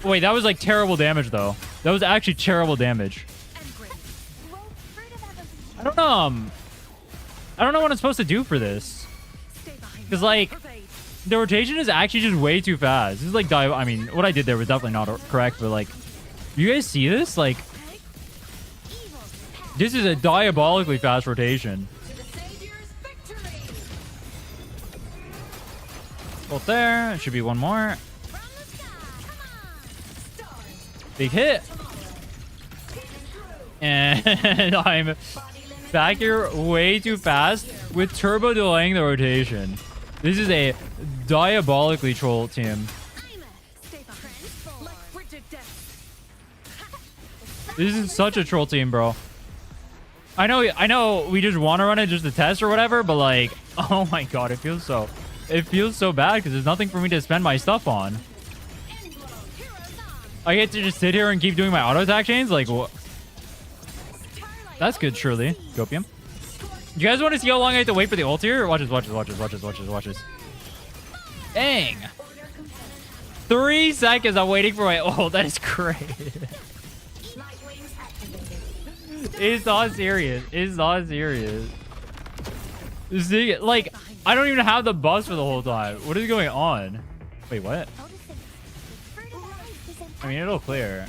Wait, that was like terrible damage, though. That was actually terrible damage. I don't know what I'm supposed to do for this. Because, like, the rotation is actually just way too fast. This is like, I mean, what I did there was definitely not correct, but, like, you guys see this? Like, this is a diabolically fast rotation. Both there. It should be 1 more. Big hit. And I'm back here way too fast. with turbo delaying the rotation. This is a diabolically troll team. This is such a troll team, bro. I know we just want to run it just to test or whatever, but like, oh my god, it feels so bad because there's nothing for me to spend my stuff on. I get to just sit here and keep doing my auto attack chains. Like, what? That's good, surely. Gopium. You guys want to see how long I have to wait for the ult here? Watch this. Dang. 3 seconds I'm waiting for my ult. That is great. It's not serious. It's not serious. See, like, I don't even have the bus for the whole time. What is going on? Wait, what? I mean, it'll clear.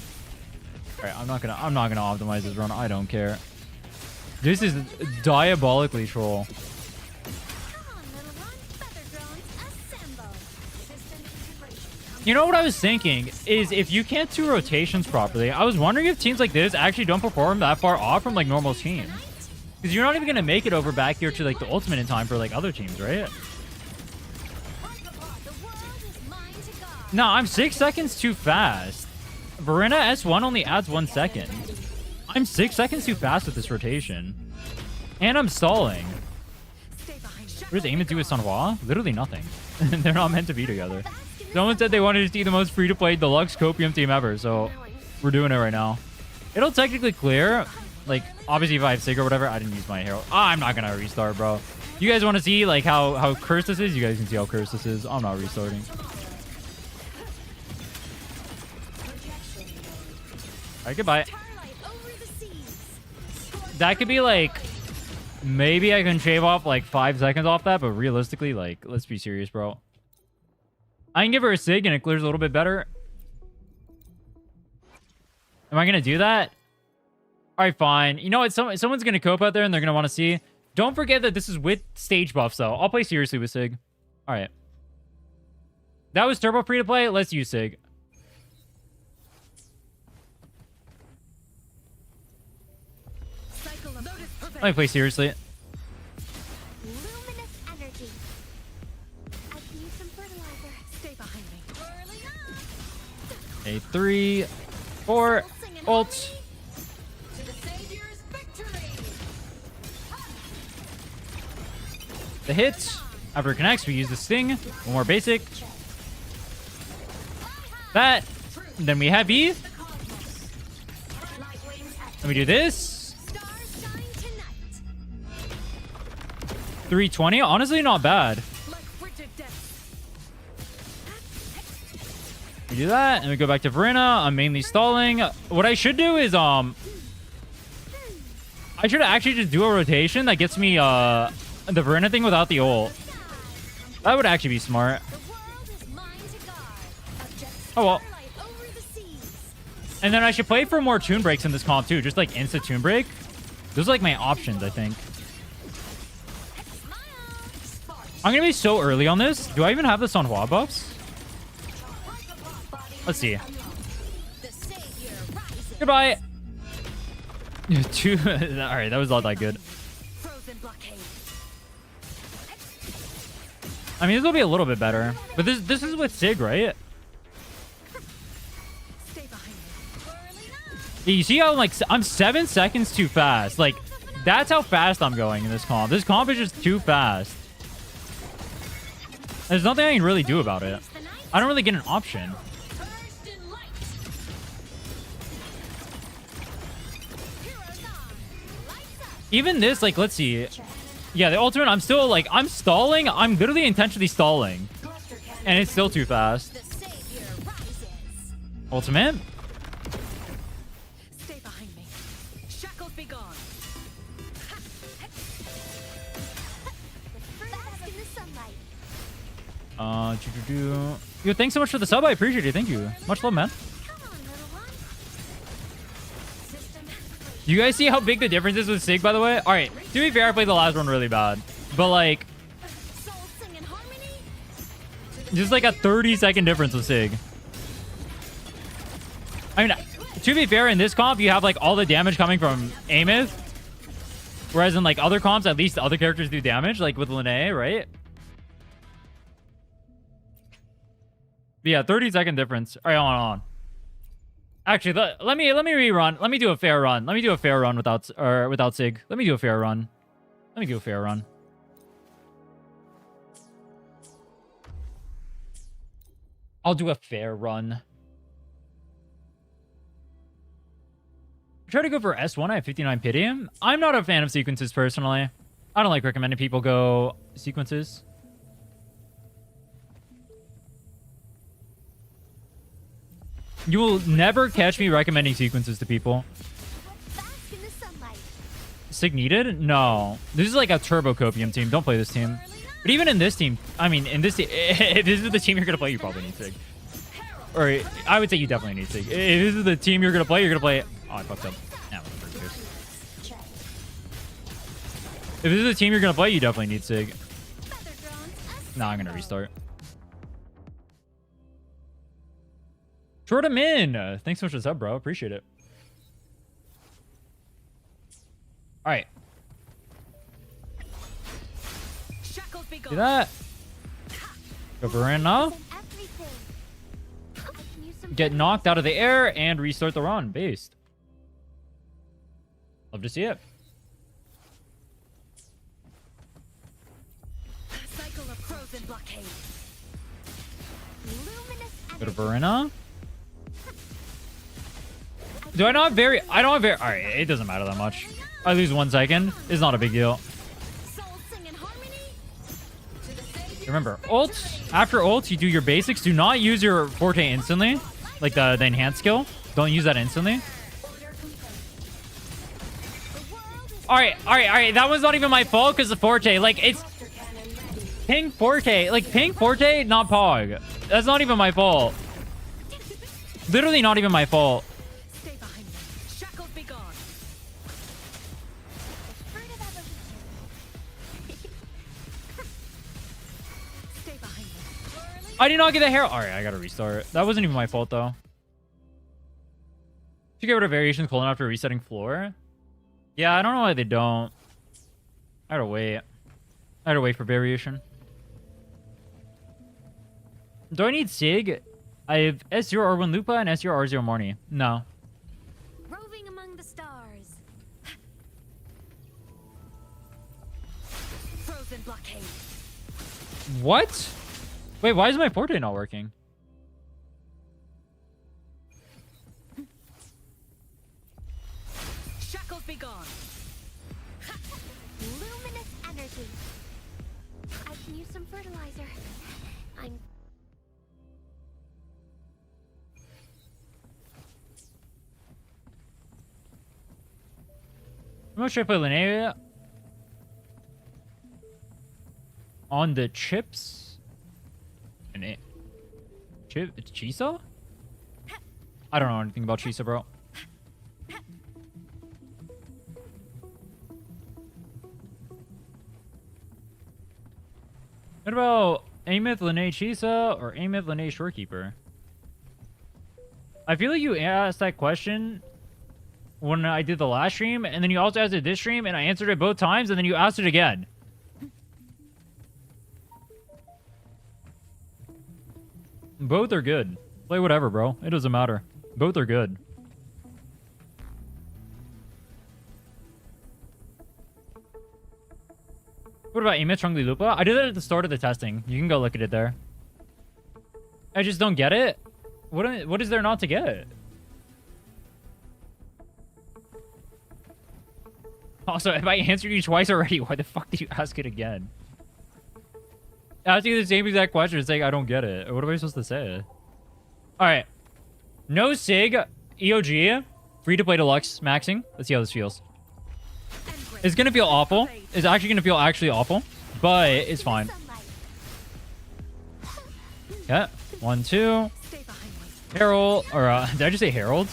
All right, I'm not gonna optimize this run. I don't care. This is diabolically troll. You know what I was thinking is if you can't do rotations properly, I was wondering if teams like this actually don't perform that far off from like normal teams. Because you're not even gonna make it over back here to like the ultimate in time for like other teams, right? No, I'm 6 seconds too fast. Verena S1 only adds 1 second. I'm 6 seconds too fast with this rotation. And I'm stalling. What does Aemeath do with Sunhwa? Literally nothing. They're not meant to be together. Someone said they wanted to see the most free-to-play deluxe copium team ever, so we're doing it right now. It'll technically clear. Like, obviously if I have Sig or whatever, I didn't use my hero. I'm not gonna restart, bro. You guys want to see like how cursed this is? You guys can see how cursed this is. I'm not restarting. Alright, goodbye. That could be like, maybe I can shave off like 5 seconds off that, but realistically, like, let's be serious, bro. I can give her a Sig and it clears a little bit better. Am I gonna do that? Alright, fine. You know what? Someone's gonna cope out there and they're gonna want to see. Don't forget that this is with stage buffs, though. I'll play seriously with Sig. Alright. That was turbo free to play. Let's use Sig. Let me play seriously. Luminous energy. I can use some fertilizer. Stay behind me. A 3, 4, ult. The hit. After it connects, we use the sting. One more basic. That. And then we have E. Let me do this. 320. Honestly, not bad. We do that, and we go back to Verena. I'm mainly stalling. What I should do is, I should actually just do a rotation that gets me, the Verena thing without the ult. That would actually be smart. Oh, well. And then I should play for more tune breaks in this comp, too. Just, like, insta tune break. Those are, like, my options, I think. I'm gonna be so early on this. Do I even have this on Hua buffs? Let's see. Goodbye. Alright, that was not that good. I mean, this will be a little bit better. But this is with Sig, right? You see how, like, I'm 7 seconds too fast. Like, that's how fast I'm going in this comp. This comp is just too fast. There's nothing I can really do about it. I don't really get an option. Even this, like, let's see. Yeah, the ultimate, I'm still, like, I'm stalling. I'm literally intentionally stalling. And it's still too fast. Ultimate. Stay behind me. Shackles be gone. Yo, thanks so much for the sub. I appreciate it. Thank you. Much love, man. You guys see how big the difference is with Sig, by the way? All right. To be fair, I played the last one really bad. But, like, just like a 30-second difference with Sig. I mean, to be fair, in this comp, you have, like, all the damage coming from Aemeath. Whereas in like other comps, at least the other characters do damage, like with Linnea, right? But yeah, 30-second difference. All right, hold on. Actually, let me rerun. Let me do a fair run. Let me do a fair run without Sig. Let me do a fair run. Let me do a fair run. I'll do a fair run. Try to go for S1. I have 59 pity. I'm not a fan of sequences personally. I don't like recommending people go sequences. You will never catch me recommending sequences to people. Bask in the sunlight. Sig needed? No. This is like a turbo copium team. Don't play this team. But even in this team, I mean, in this team, if this is the team you're going to play, you probably need Sig. Or I would say you definitely need Sig. If this is the team you're going to play, you're going to play... Oh, I fucked up. Nah, whatever. Who cares? If this is the team you're going to play, you definitely need Sig. Nah, I'm going to restart. Short him in. Thanks so much for the sub, bro. Appreciate it. All right. See that? Go Verena. Get knocked out of the air and restart the run. Based. Love to see it. Cycle of frozen blockade. Go to Verena. Do I not have very... I don't have very... Alright, it doesn't matter that much. I lose 1 second. It's not a big deal. Remember, ult. After ult, you do your basics. Do not use your forte instantly. Like the enhanced skill. Don't use that instantly. Alright. That was not even my fault because the forte. Like, it's... Ping forte. Like, ping forte, not pog. That's not even my fault. Literally not even my fault. I did not get the hair. All right, I gotta restart. That wasn't even my fault though. Should get rid of variations cooldown after resetting floor. Yeah, I don't know why they don't. I had to wait. I had to wait for variation. Do I need Sig? I have S0 R1 Lupa and S0 R0 Marnie. No. Roving among the stars. Frozen blockade. What? Wait, why is my forte not working? Shackles be gone. Luminous energy. I can use some fertilizer. I'm How much should I play Linnea? On the chips? It's Chisa? I don't know anything about Chisa, bro. What about Aemeath, Linnea, Chisa, or Aemeath, Linnea, Shorekeeper? I feel like you asked that question when I did the last stream, and then you also asked it this stream, and I answered it both times, and then you asked it again. Both are good. Play whatever, bro. It doesn't matter. Both are good. What about Aemeath, Chungli, Lupa? I did that at the start of the testing. You can go look at it there. I just don't get it. What is there not to get? Also, if I answered you twice already, why the fuck did you ask it again? Asking the same exact question and saying I don't get it. What am I supposed to say? Alright. No Sig, EOG, free to play deluxe, maxing. Let's see how this feels. It's gonna feel awful. It's actually gonna feel awful. But it's fine. Yeah. 1, 2. Herald, or did I just say Herald?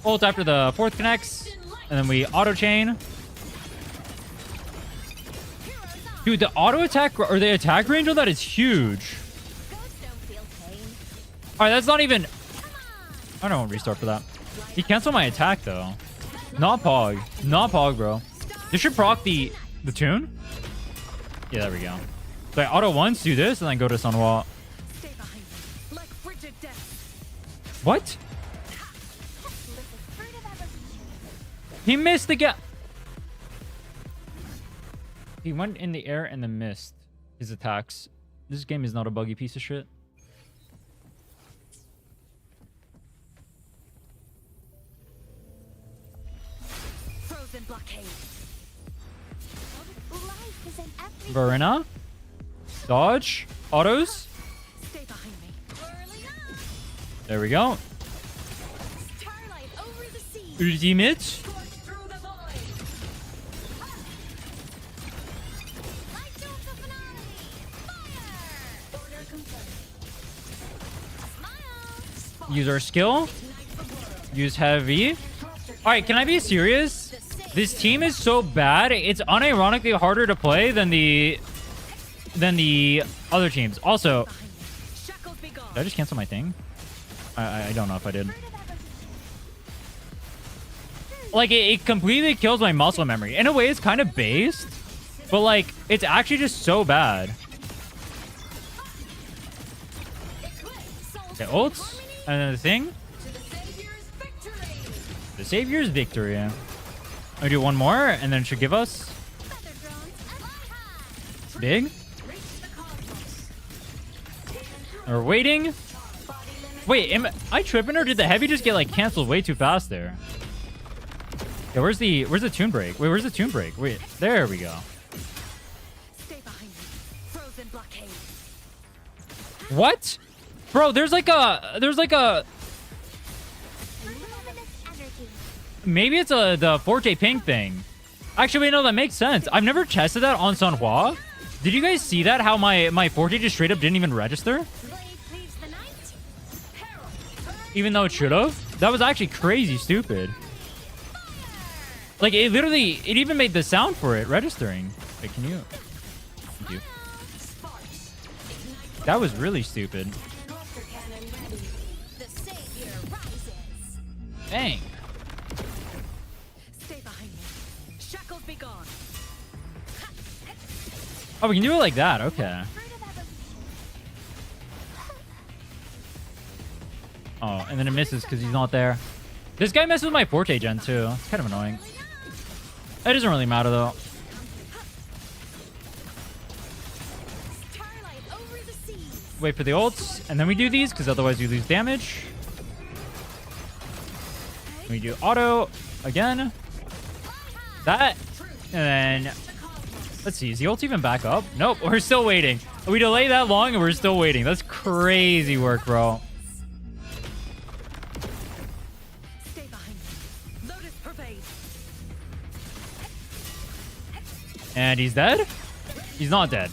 Ult after the 4th connects. And then we auto chain. Dude, the auto attack or the attack range on that is huge. Alright, that's not even... I don't want to restart for that. He canceled my attack, though. Not Pog. Not Pog, bro. This should proc the tune. Yeah, there we go. So I auto once, do this, and then go to Sunwall. Stay behind me, like frigid death. What? This is fruit of evolution. He missed the gap. He went in the air and then missed his attacks. This game is not a buggy piece of shit. Frozen blockade. Life is in every Verena. Dodge. Autos. Stay behind me. early on. There we go. Starlight over the sea. Ultimate. Scorch through the void. Light to the finale. Fire. Order confirmed. Smile. Use our skill. Ignite the world. Use heavy. Alright, can I be serious? This team is so bad, it's unironically harder to play than the other teams. Also, Behind me. Shackles be gone. did I just cancel my thing? I don't know if I did. Fruit of evolution. Like, it completely kills my muscle memory. In a way, it's kind of based, but like, it's actually just so bad. Okay, ults, and then the thing. To the Savior's victory. The Savior's victory. I'm gonna do one more, and then it should give us Feather drones and fly high. big. Reach the cosmos. We're waiting. Body limit. Wait, am I tripping, or did the heavy just get like canceled way too fast there? Yeah, where's the tune break? Wait, where's the tune break? Wait, there we go. Stay behind me. Frozen blockade. What? Bro, there's like a Luminous energy. maybe it's the Forte Pink thing. Actually, wait, no, that makes sense. I've never tested that on Sanhua. Did you guys see that? How my Forte just straight up didn't even register? Blade cleaves the night. Herald. Even though it should have? That was actually crazy stupid. Like, it literally, it even made the sound for it registering. Wait, can you? Thank you. Sparks. Ignite That was really stupid. cluster cannon ready. The savior rises. Dang. Stay behind me. Shackles be gone. Oh, we can do it like that. Okay. Fruit of evolution. Oh, and then it misses because he's not there. This guy messes with my Forte gen too. It's kind of annoying. It doesn't really matter though. Starlight over the seas. Wait for the ults, and then we do these because otherwise we lose damage. We do auto again. That, and then let's see. Is the ult even back up? Nope. We're still waiting. We delay that long and we're still waiting. That's crazy work, bro. Stay behind me. Lotus pervades. And he's dead? He's not dead.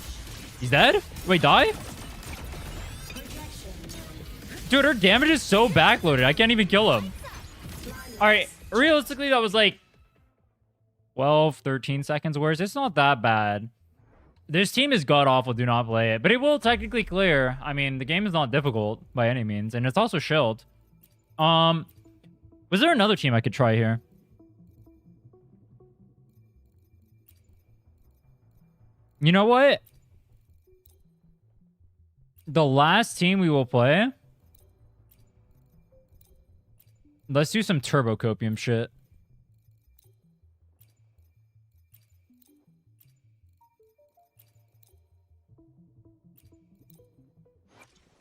He's dead? Wait, die? Dude, her damage is so backloaded. I can't even kill him. Alright, realistically, that was like 12, 13 seconds worse. It's not that bad. This team is god-awful. Do not play it. But it will technically clear. I mean, the game is not difficult by any means. And it's also shelled. Was there another team I could try here? You know what? The last team we will play. Let's do some Turbo Copium shit.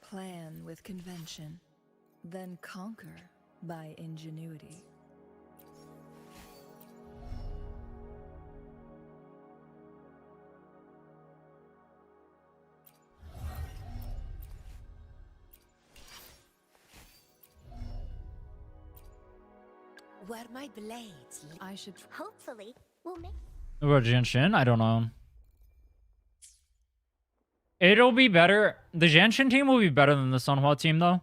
Plan with convention, then conquer by ingenuity. Where my blades lead. I should Hopefully, we'll make What, Genshin? I don't know. It'll be better. The Genshin team will be better than the Sunhua team, though.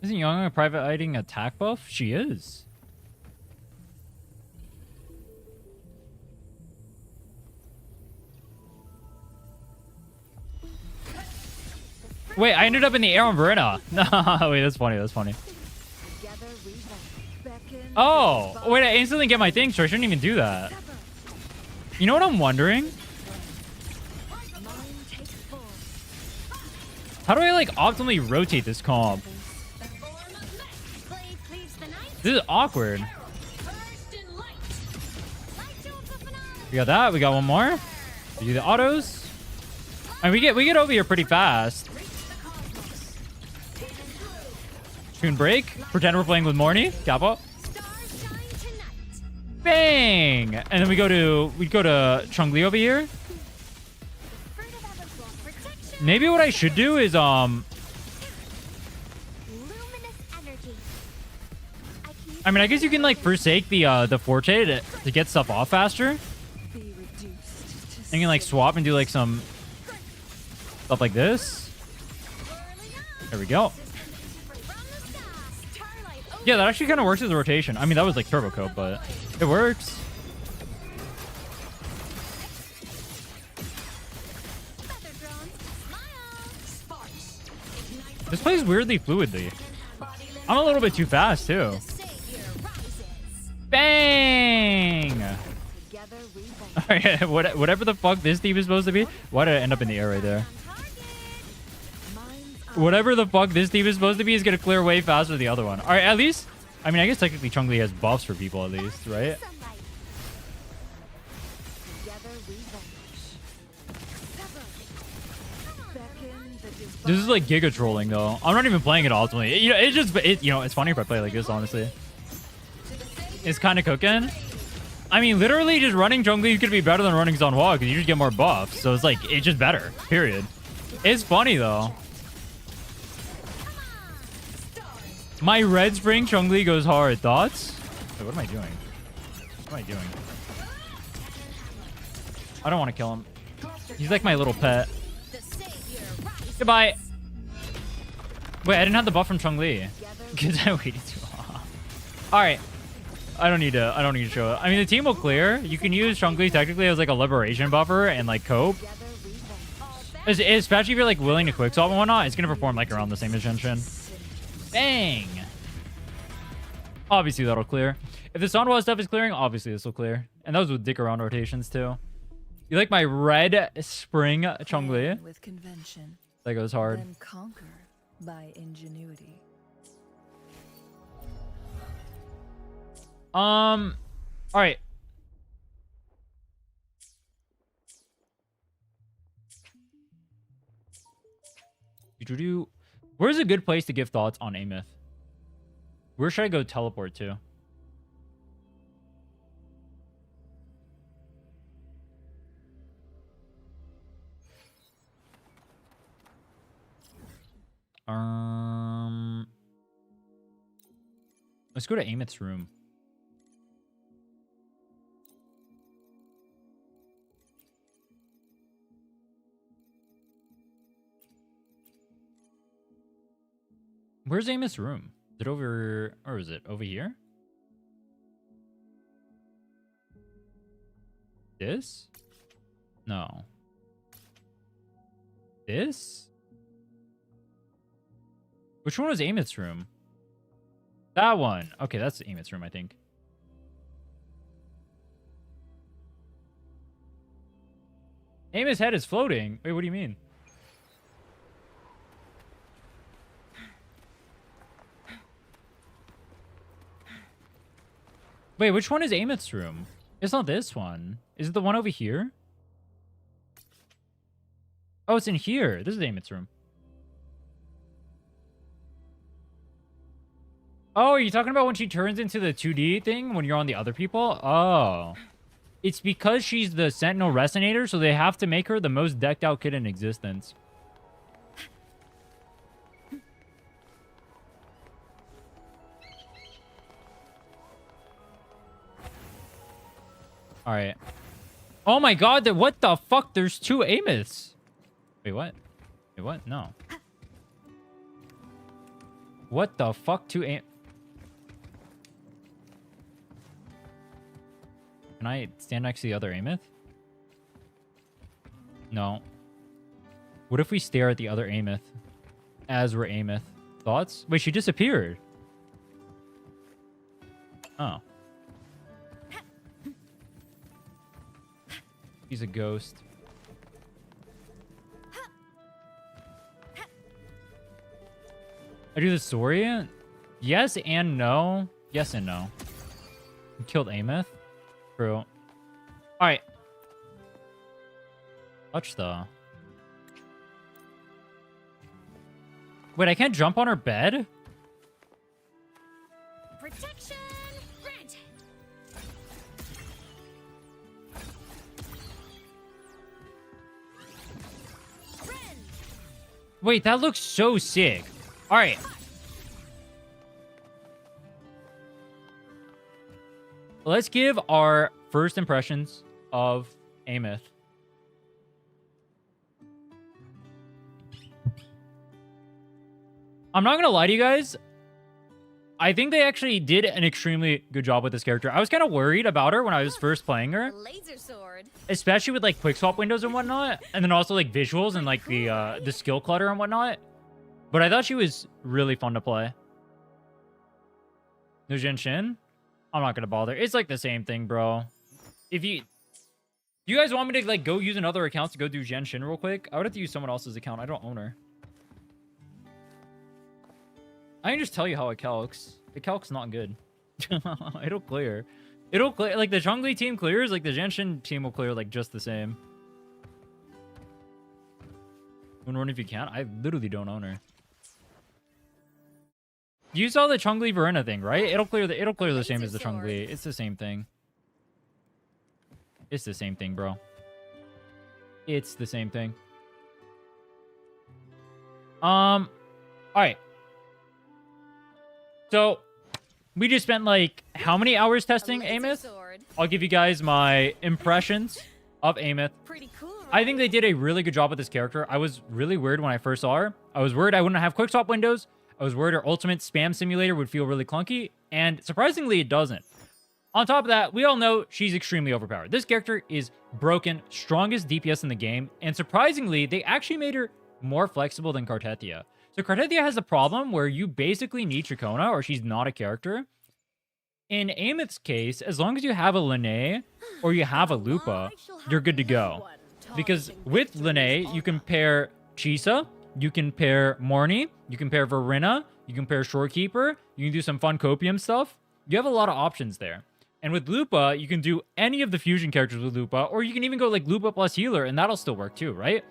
Isn't Young a private hiding attack buff? She is. Wait, I ended up in the air on Verena. No, wait, that's funny. That's funny. Together we won't. Beckon Oh, wait, I instantly get my thing, so I shouldn't even do that. You know what I'm wondering? mine take full. How do I, like, optimally rotate this comp? Blade cleaves the night. This is awkward. First in light. Light jewel for finale. We got that. We got one more. We do the autos. And we get over here pretty fast. Tune break. Pretend we're playing with Morny. Kappa. Stars shine tonight. Bang! And then we go to Chun-Li over here. Fruit of Everglow protection. Maybe what I should do is Luminous energy. I mean, I guess you can like forsake the Forte to get stuff off faster. Be reduced to And you can like swap and do like some stuff like this. There we go. Yeah, that actually kind of works as a rotation. I mean, that was like turbo cope, but it works. This plays weirdly fluidly. I'm a little bit too fast too. Bang! together we won't. Alright, whatever the fuck this team is supposed to be. Why did I end up in the air right there? Mine's Whatever the fuck this team is supposed to be is gonna clear way faster than the other one. Alright, at least... I mean, I guess technically Chun-Li has buffs for people at least, right? Sunlight. together we won't. Beckon the divine. This is like giga trolling though. I'm not even playing it ultimately. You know, it's funny if I play like this, honestly. It's kind of cooking. I mean, literally just running Chun-Li is gonna be better than running Zanhua because you just get more buffs. So it's like, it's just better, period. It's funny though. My red spring Chun-Li goes hard. Thoughts? Wait, what am I doing? What am I doing? I don't want to kill him. He's like my little pet. Goodbye. Wait, I didn't have the buff from Chun-Li because I waited too long. All right. I don't need to show it. I mean, the team will clear. You can use Chun-Li technically as like a liberation buffer and like cope. Especially if you're like willing to quick swap and whatnot, it's gonna perform like around the same as Shen. Bang! Obviously that'll clear. If the Sanhua stuff is clearing, obviously this will clear. And those would dick around rotations too. You like my red spring Chun-Li? Plan with convention, That goes hard. then conquer by ingenuity. All right. Where's a good place to give thoughts on Aemeath? Where should I go teleport to? Let's go to Aemeath's room. Where's Aemeath's room? Is it over... Or is it over here? This? No. This? Which one was Aemeath's room? That one. Okay, that's Aemeath's room, I think. Aemeath's head is floating. Wait, what do you mean? Wait, which one is Aemeath's room? It's not this one. Is it the one over here? Oh, it's in here. This is Aemeath's room. Oh, are you talking about when she turns into the 2D thing when you're on the other people? Oh. It's because she's the Sentinel Resonator, so they have to make her the most decked out kid in existence. All right. Oh my god, what the fuck? There's two Aemeaths. Wait, what? Wait, what? No. What the fuck? Two Aemeaths? Can I stand next to the other Aemeath? No. What if we stare at the other Aemeath? as were Aemeath. Thoughts? Wait, she disappeared. Oh. She's a ghost. I do the story? Yes and no. Yes and no. You killed Aemeath? True. Alright. Touch the... Wait, I can't jump on her bed? Protection granted. Friend. Wait, that looks so sick. Alright. Let's give our first impressions of Aemeath. I'm not gonna lie to you guys. I think they actually did an extremely good job with this character. I was kind of worried about her when I was first playing her, Laser sword. especially with like quick swap windows and whatnot, and then also like visuals and like the skill clutter and whatnot. But I thought she was really fun to play. No Genshin? I'm not gonna bother. It's like the same thing, bro. If you guys want me to like go use another account to go do Genshin real quick, I would have to use someone else's account. I don't own her. I can just tell you how it calcs. The calc's not good. It'll clear. It'll clear. Like, the Zhongli team clears, like, the Genshin team will clear, like, just the same. Run if you can. I literally don't own her. You saw the Chongli Verena thing, right? It'll clear the same as the Chongli. It's the same thing. It's the same thing, bro. It's the same thing. Alright. So, we just spent, like, how many hours testing Aemeath? I'll give you guys my impressions of Aemeath. Pretty cool, right? I think they did a really good job with this character. I was really worried when I first saw her. I was worried I wouldn't have quick swap windows. I was worried her ultimate spam simulator would feel really clunky. And surprisingly, it doesn't. On top of that, we all know she's extremely overpowered. This character is broken, strongest DPS in the game. And surprisingly, they actually made her more flexible than Kartetia. So Kartetia has a problem where you basically need Trikona or she's not a character. In Aemeath's case, as long as you have a Linné or you have a Lupa, you're good to go. Because with Linné, you can pair Chisa, you can pair Morny, you can pair Verena, you can pair Shorekeeper, you can do some fun Copium stuff. You have a lot of options there. And with Lupa, you can do any of the fusion characters with Lupa, or you can even go like Lupa plus Healer, and that'll still work too, right?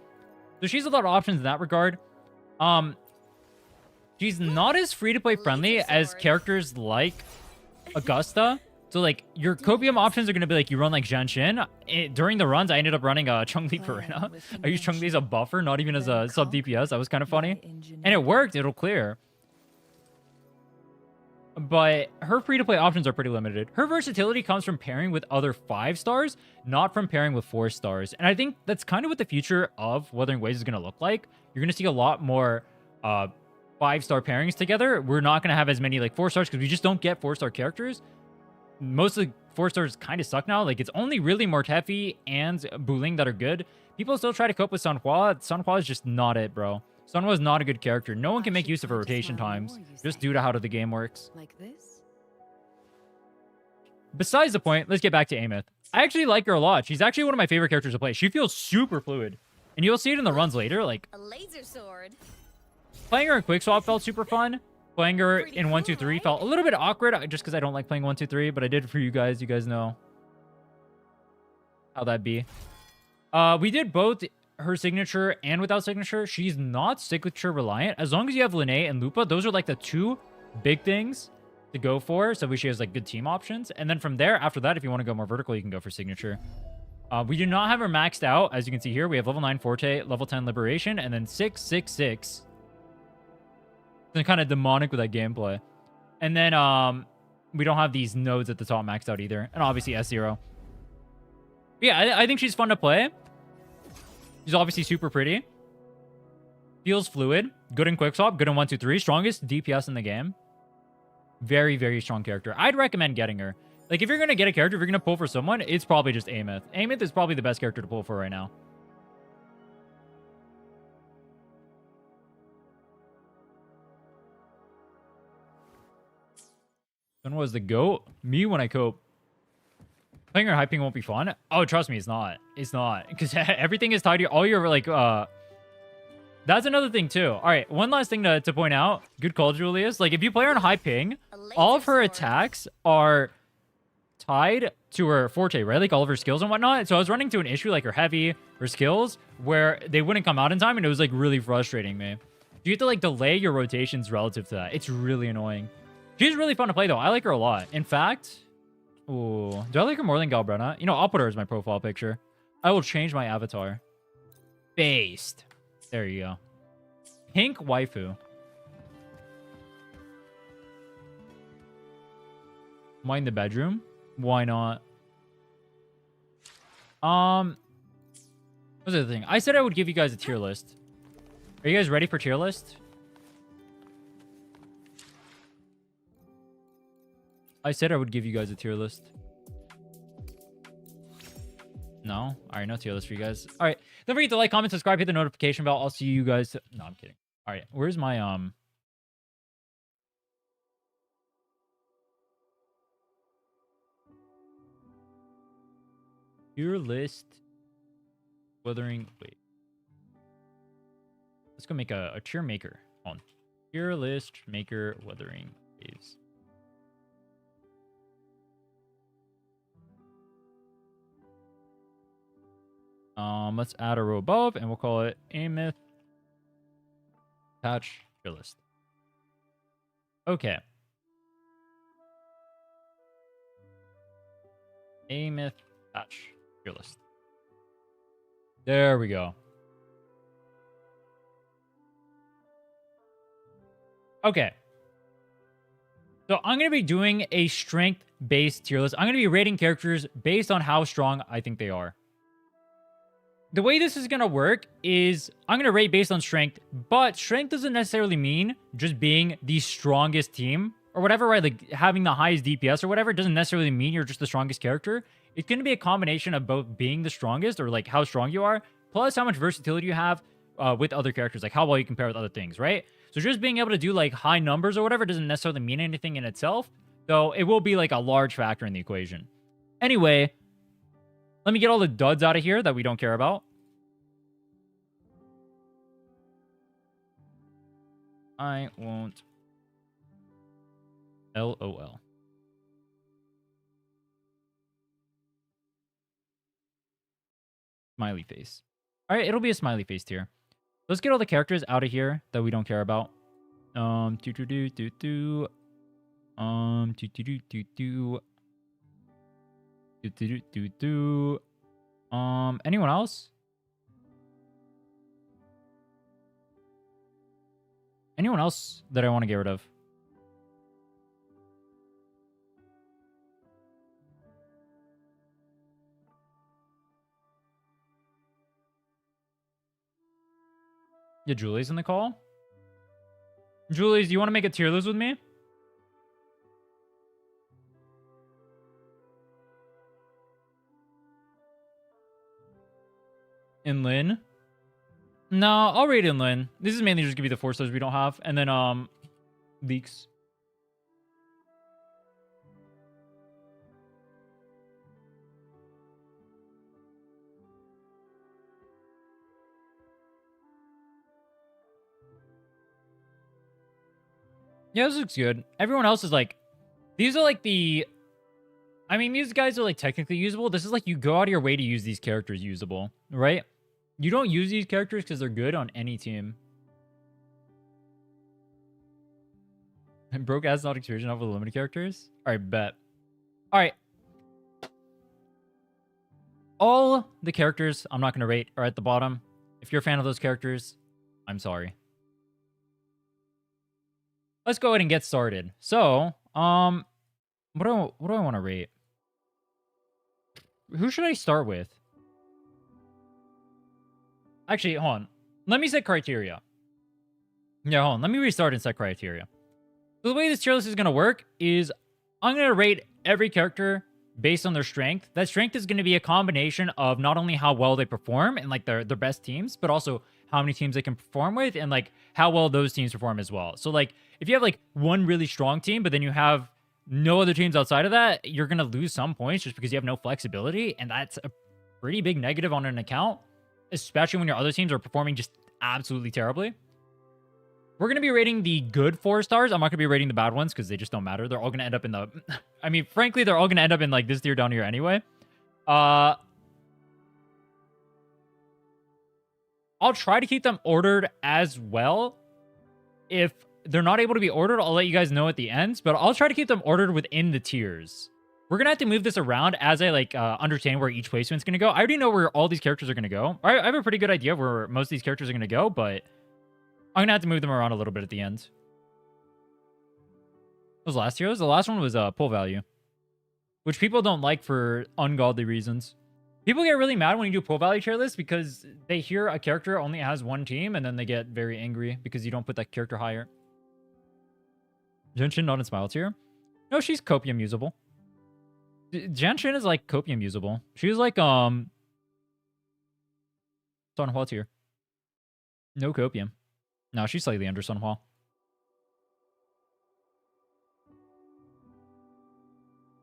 So she's a lot of options in that regard. She's not as free-to-play friendly as characters like Augusta. So, like, your Copium options are going to be like, you run like Genshin. During the runs, I ended up running a Chongli Verena. I used Chongli as a buffer, not even as a sub-DPS. That was kind of funny. And it worked. It'll clear. But her free-to-play options are pretty limited. Her versatility comes from pairing with other 5 stars, not from pairing with 4 stars. And I think that's kind of what the future of Wuthering Waves is going to look like. You're going to see a lot more 5-star pairings together. We're not going to have as many like 4 stars because we just don't get 4-star characters. Most of the 4 stars kind of suck now. Like, it's only really Mortefi and Buling that are good. People still try to cope with Sanhua. Sanhua is just not it, bro. Sanhua is not a good character. No one can make use of her rotation times just due to how the game works. Like this? Besides the point, let's get back to Aemeath. I actually like her a lot. She's actually one of my favorite characters to play. She feels super fluid. And you'll see it in the runs later. Like, A laser sword. playing her in Quick Swap felt super fun. Playing her in 1-2-3 felt a little bit awkward just because I don't like playing 1-2-3, but I did it for you guys. You guys know how that be. We did both her signature and without signature. She's not signature reliant. As long as you have Linné and Lupa, those are like the 2 big things to go for. So she has like good team options. And then from there, after that, if you want to go more vertical, you can go for signature. We do not have her maxed out. As you can see here, we have level 9 Forte, level 10 Liberation, and then 666. It's kind of demonic with that gameplay. And then we don't have these nodes at the top maxed out either. And obviously S0. Yeah, I think she's fun to play. She's obviously super pretty. Feels fluid. Good in quick swap. Good in 1-2-3. Strongest DPS in the game. Very, very strong character. I'd recommend getting her. Like, if you're going to get a character, if you're going to pull for someone, it's probably just Aemeath. Aemeath is probably the best character to pull for right now. When was the GOAT? Me when I cope. Playing or hyping won't be fun. Oh, trust me, it's not. It's not. Because everything is tied to all your, like, That's another thing, too. All right, one last thing to point out. Good call, Julius. Like, if you play her on high ping, all of her attacks are tied to her forte, right? Like, all of her skills and whatnot. So I was running to an issue, like her heavy, her skills, where they wouldn't come out in time, and it was, like, really frustrating me. You have to, like, delay your rotations relative to that. It's really annoying. She's really fun to play, though. I like her a lot. In fact... Ooh, do I like her more than Galbrena? You know, I'll put her as my profile picture. I will change my avatar. Based. There you go. Pink waifu. Why in the bedroom? Why not? What's the other thing? I said I would give you guys a tier list. Are you guys ready for tier list? I said I would give you guys a tier list. No? All right, no tier list for you guys. All right. Don't forget to like, comment, subscribe, hit the notification bell. I'll see you guys. No, I'm kidding. All right. Where's my, tier list. Weathering. Wait. Let's go make a tier maker. Hold on. Tier list maker weathering waves. Let's add a row above, and we'll call it Aemeath patch tier list. Okay. Aemeath patch tier list. There we go. Okay. So I'm going to be doing a strength-based tier list. I'm going to be rating characters based on how strong I think they are. The way this is going to work is I'm going to rate based on strength, but strength doesn't necessarily mean just being the strongest team or whatever, right? Like having the highest DPS or whatever. It doesn't necessarily mean you're just the strongest character. It's going to be a combination of both being the strongest or like how strong you are, plus how much versatility you have with other characters, like how well you compare with other things, right? So just being able to do like high numbers or whatever doesn't necessarily mean anything in itself, though it will be like a large factor in the equation. Anyway, let me get all the duds out of here that we don't care about. I won't. LOL. Smiley face. All right, it'll be a smiley face tier. Let's get all the characters out of here that we don't care about. Anyone else? Anyone else that I want to get rid of? Yeah, Julie's in the call. Julie, do you want to make a tier list with me? In Lin? No, I'll rate in Lin. This is mainly just gonna be the 4 stars we don't have, and then leaks. Yeah, this looks good. Everyone else is like, these are like the, I mean, these guys are like technically usable. This is like you go out of your way to use these characters usable, right? You don't use these characters because they're good on any team. And broke ass not experienced enough with limited characters? Alright, bet. Alright. All the characters I'm not going to rate are at the bottom. If you're a fan of those characters, I'm sorry. Let's go ahead and get started. So, what do I want to rate? Who should I start with? Actually, hold on. Let me set criteria. Yeah, hold on. Let me restart and set criteria. So the way this tier list is going to work is I'm going to rate every character based on their strength. That strength is going to be a combination of not only how well they perform and like their best teams, but also how many teams they can perform with and like how well those teams perform as well. So like if you have like one really strong team, but then you have no other teams outside of that, you're going to lose some points just because you have no flexibility. And that's a pretty big negative on an account, especially when your other teams are performing just absolutely terribly. We're going to be rating the good 4 stars. I'm not going to be rating the bad ones because they just don't matter. They're all going to end up in the... I mean, frankly, they're all going to end up in like this tier down here anyway. I'll try to keep them ordered as well. If they're not able to be ordered, I'll let you guys know at the end. But I'll try to keep them ordered within the tiers. We're going to have to move this around as I like understand where each placement's going to go. I already know where all these characters are going to go. I have a pretty good idea of where most of these characters are going to go, but I'm going to have to move them around a little bit at the end. Those last heroes? The last one was pull value, which people don't like for ungodly reasons. People get really mad when you do pull value tier lists because they hear a character only has one team and then they get very angry because you don't put that character higher. Genshin not in smile tier? No, she's copium usable. Genshin is like copium usable. She's like Sunhua tier. No copium. No, she's slightly under Sunhua.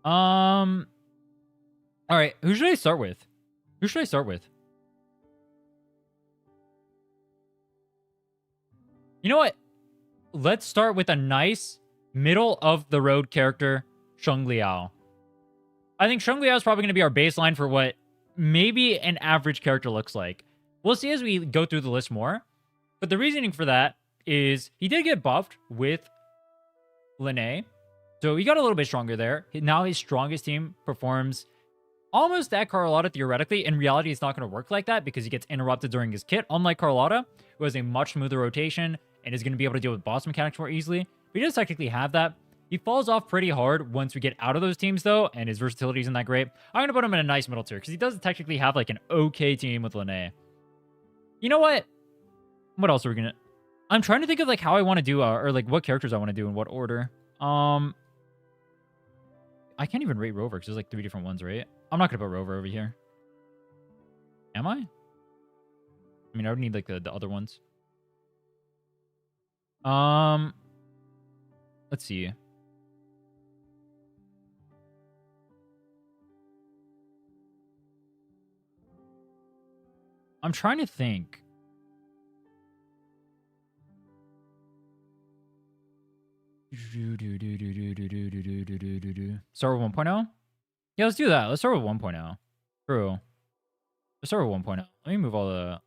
All right, who should I start with? Who should I start with? You know what? Let's start with a nice middle of the road character, Sheng Liao. I think Sheng Liao is probably going to be our baseline for what maybe an average character looks like. We'll see as we go through the list more. But the reasoning for that is he did get buffed with Linne. So he got a little bit stronger there. Now his strongest team performs almost at Carlotta theoretically. In reality, it's not going to work like that because he gets interrupted during his kit. Unlike Carlotta, who has a much smoother rotation and is going to be able to deal with boss mechanics more easily. But he does technically have that. He falls off pretty hard once we get out of those teams, though, and his versatility isn't that great. I'm going to put him in a nice middle tier because he does technically have like an okay team with Linne. You know what? What else are we going to... I'm trying to think of like how I want to do, or like what characters I want to do in what order. I can't even rate Rover because there's like 3 different ones, right? I'm not going to put Rover over here. Am I? I mean, I would need like the other ones. Let's see. I'm trying to think. Start with 1.0? Yeah, let's do that. Let's start with 1.0. True. Let's start with 1.0. Let me move all the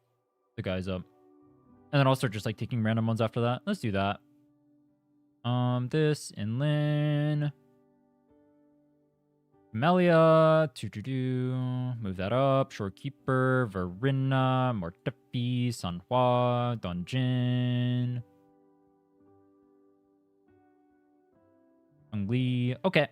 guys up. And then I'll start just like taking random ones after that. Let's do that. This and Lin. Melia. Move that up. Shorekeeper. Verina. Mortefi. Sanhua. Donjin. Li. Okay.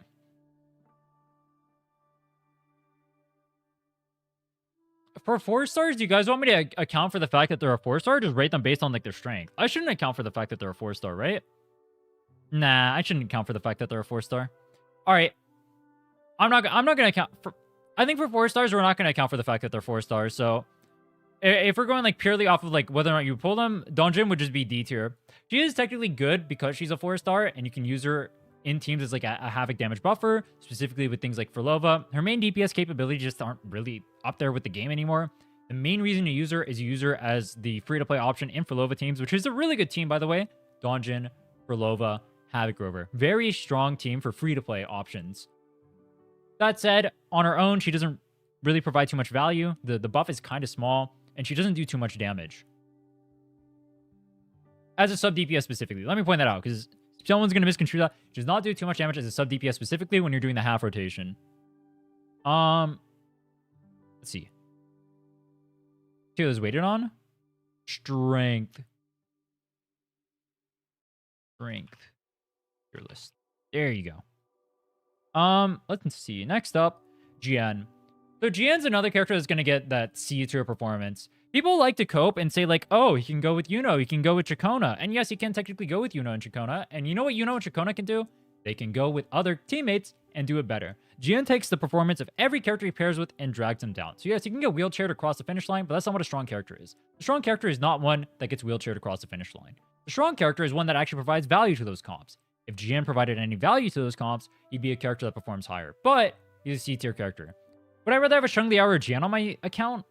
For 4 stars, do you guys want me to account for the fact that they're a 4-star or just rate them based on like their strength? I shouldn't account for the fact that they're a 4-star, right? Nah, I shouldn't account for the fact that they're a 4-star. All right. I'm not going to account for... I think for 4 stars, we're not going to account for the fact that they're 4 stars. So if we're going like purely off of like whether or not you pull them, Donjin would just be D tier. She is technically good because she's a 4-star and you can use her in teams as like a havoc damage buffer, specifically with things like Furlova. Her main DPS capabilities just aren't really up there with the game anymore. The main reason to use her is you use her as the free-to-play option in Furlova teams, which is a really good team, by the way. Donjin, Furlova, Havoc Rover. Very strong team for free-to-play options. That said, on her own, she doesn't really provide too much value. The buff is kind of small, and she doesn't do too much damage. As a sub-DPS specifically. Let me point that out, because someone's going to misconstrue that. She does not do too much damage as a sub-DPS specifically when you're doing the half rotation. Let's see. Taylor's waited on. Strength. Tierlist. There you go. Let's see. Next up, Jian. So Jian's another character that's going to get that C tier performance. People like to cope and say like, oh, he can go with Yuno, he can go with Chacona. And yes, he can technically go with Yuno and Chacona. And you know what Yuno and Chacona can do? They can go with other teammates and do it better. Jian takes the performance of every character he pairs with and drags them down. So yes, he can get wheelchaired across the finish line, but that's not what a strong character is. A strong character is not one that gets wheelchaired across the finish line. The strong character is one that actually provides value to those comps. If GN provided any value to those comps, he'd be a character that performs higher. But he's a C tier character. Would I rather have a Shangli or a GN on my account?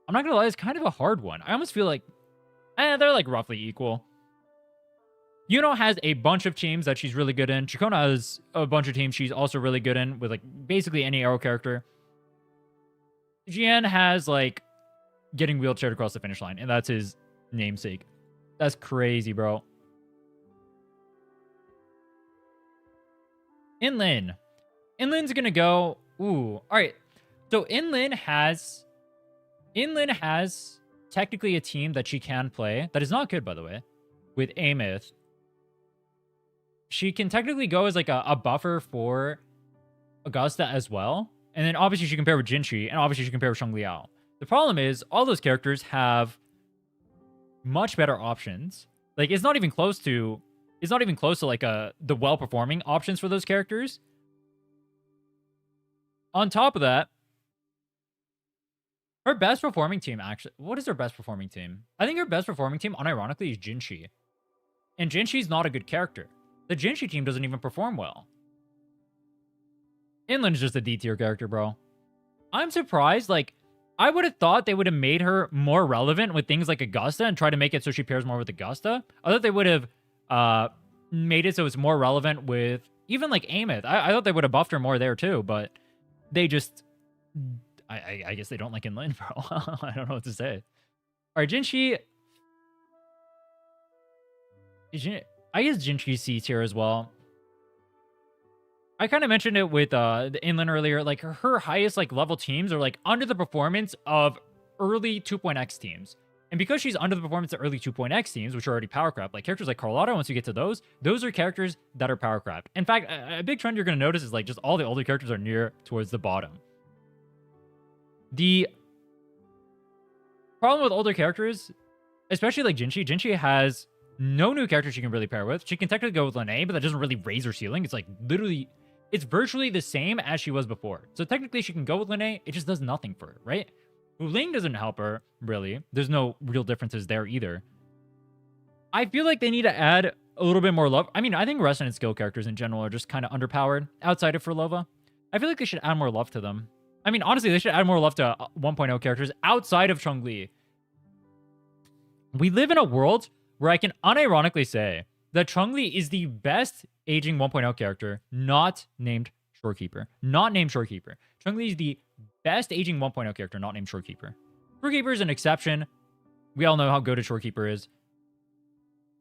I'm not gonna lie, it's kind of a hard one. I almost feel like, they're like roughly equal. Yuno has a bunch of teams that she's really good in. Chikona has a bunch of teams she's also really good in with like basically any arrow character. GN has like getting wheelchaired across the finish line, and that's his namesake. That's crazy, bro. Inlin. Inlin's gonna go. Ooh, all right. So Inlin has technically a team that she can play that is not good, by the way, with Aemeath. She can technically go as like a buffer for Augusta as well. And then obviously she can pair with Jinchi, and obviously she can pair with Shengliao. The problem is all those characters have much better options. Like it's not even close to like the well-performing options for those characters. On top of that, her best performing team actually... What is her best performing team? I think her best performing team, unironically, is Jinchi. And Jinchi's not a good character. The Jinchi team doesn't even perform well. Inlin's just a D tier character, bro. I'm surprised. Like, I would have thought they would have made her more relevant with things like Augusta and try to make it so she pairs more with Augusta. I thought they would have made it so it's more relevant with even like Aemeath. I thought they would have buffed her more there too, but they just... I guess they don't like Inlin, bro. I don't know what to say. All right, Jinchi... I guess Jinchi's C tier as well. I kind of mentioned it with the Inlin earlier. Like, her highest like level teams are like under the performance of early 2.x teams. And because she's under the performance of early 2.x teams, which are already power craft, like characters like Carlotta, once you get to those are characters that are power craft. In fact, a big trend you're going to notice is like just all the older characters are near towards the bottom. The problem with older characters, especially like Jinchi has no new character she can really pair with. She can technically go with Lene, but that doesn't really raise her ceiling. It's like literally, it's virtually the same as she was before. So technically she can go with Lene. It just does nothing for her, right? Ling doesn't help her, really. There's no real differences there either. I feel like they need to add a little bit more love. I mean, I think resonant skill characters in general are just kind of underpowered outside of Furlova. I feel like they should add more love to them. I mean, honestly, they should add more love to 1.0 characters outside of Chun-Li. We live in a world where I can unironically say that Chun-Li is the best aging 1.0 character, not named Shorekeeper. Not named Shorekeeper. Chun-Li is the best aging 1.0 character, not named Shorekeeper. Shorekeeper is an exception. We all know how good a Shorekeeper is.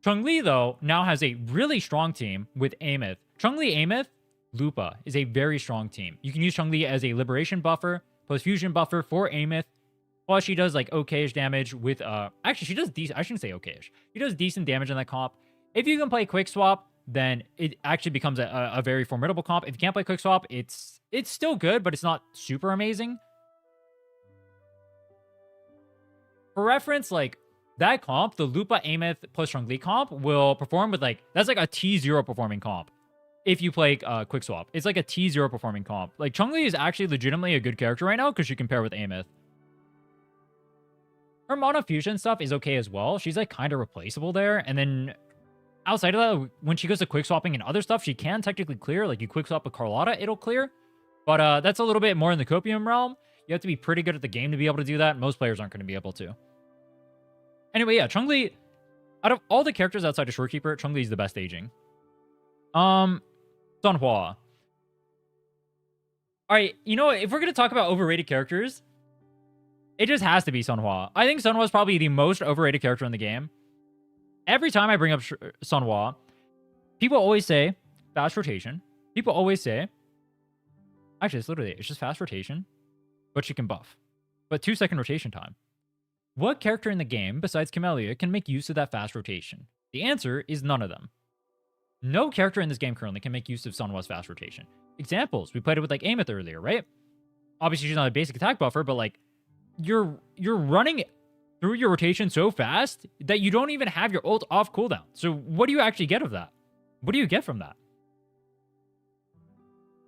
Chun-Li, though, now has a really strong team with Aemeath. Chun-Li, Aemeath, Lupa is a very strong team. You can use Chun-Li as a liberation buffer, post-fusion buffer for Aemeath. Plus, she does like okay-ish damage with actually, she does decent. I shouldn't say okay-ish. She does decent damage in that comp. If you can play quick swap, then it actually becomes a very formidable comp. If you can't play quick swap, it's still good, but it's not super amazing. For reference, like that comp, the Lupa Aemeath plus Chun-Li comp will perform with like, that's like a T0 performing comp. If you play quick swap, it's like a T0 performing comp. Like Chun-Li is actually legitimately a good character right now because she can pair with Aemeath. Her mono fusion stuff is okay as well. She's like kind of replaceable there. And then outside of that, when she goes to quick swapping and other stuff, she can technically clear. Like you quick swap with Carlotta, it'll clear. But that's a little bit more in the Copium realm. You have to be pretty good at the game to be able to do that. Most players aren't going to be able to. Anyway, yeah, Chun-Li, out of all the characters outside of Shorekeeper, Chun-Li is the best aging. Sunhua. All right, you know what? If we're going to talk about overrated characters, it just has to be Sunhua. I think Sunhua is probably the most overrated character in the game. Every time I bring up Sunhua, people always say fast rotation. People always say, actually, it's just fast rotation, but she can buff. But 2-second rotation time. What character in the game, besides Camellia, can make use of that fast rotation? The answer is none of them. No character in this game currently can make use of Sunhua's fast rotation. Examples, we played it with like Aemeath earlier, right? Obviously, she's not a basic attack buffer, but like, you're running through your rotation so fast that you don't even have your ult off cooldown. So what do you actually get of that? What do you get from that?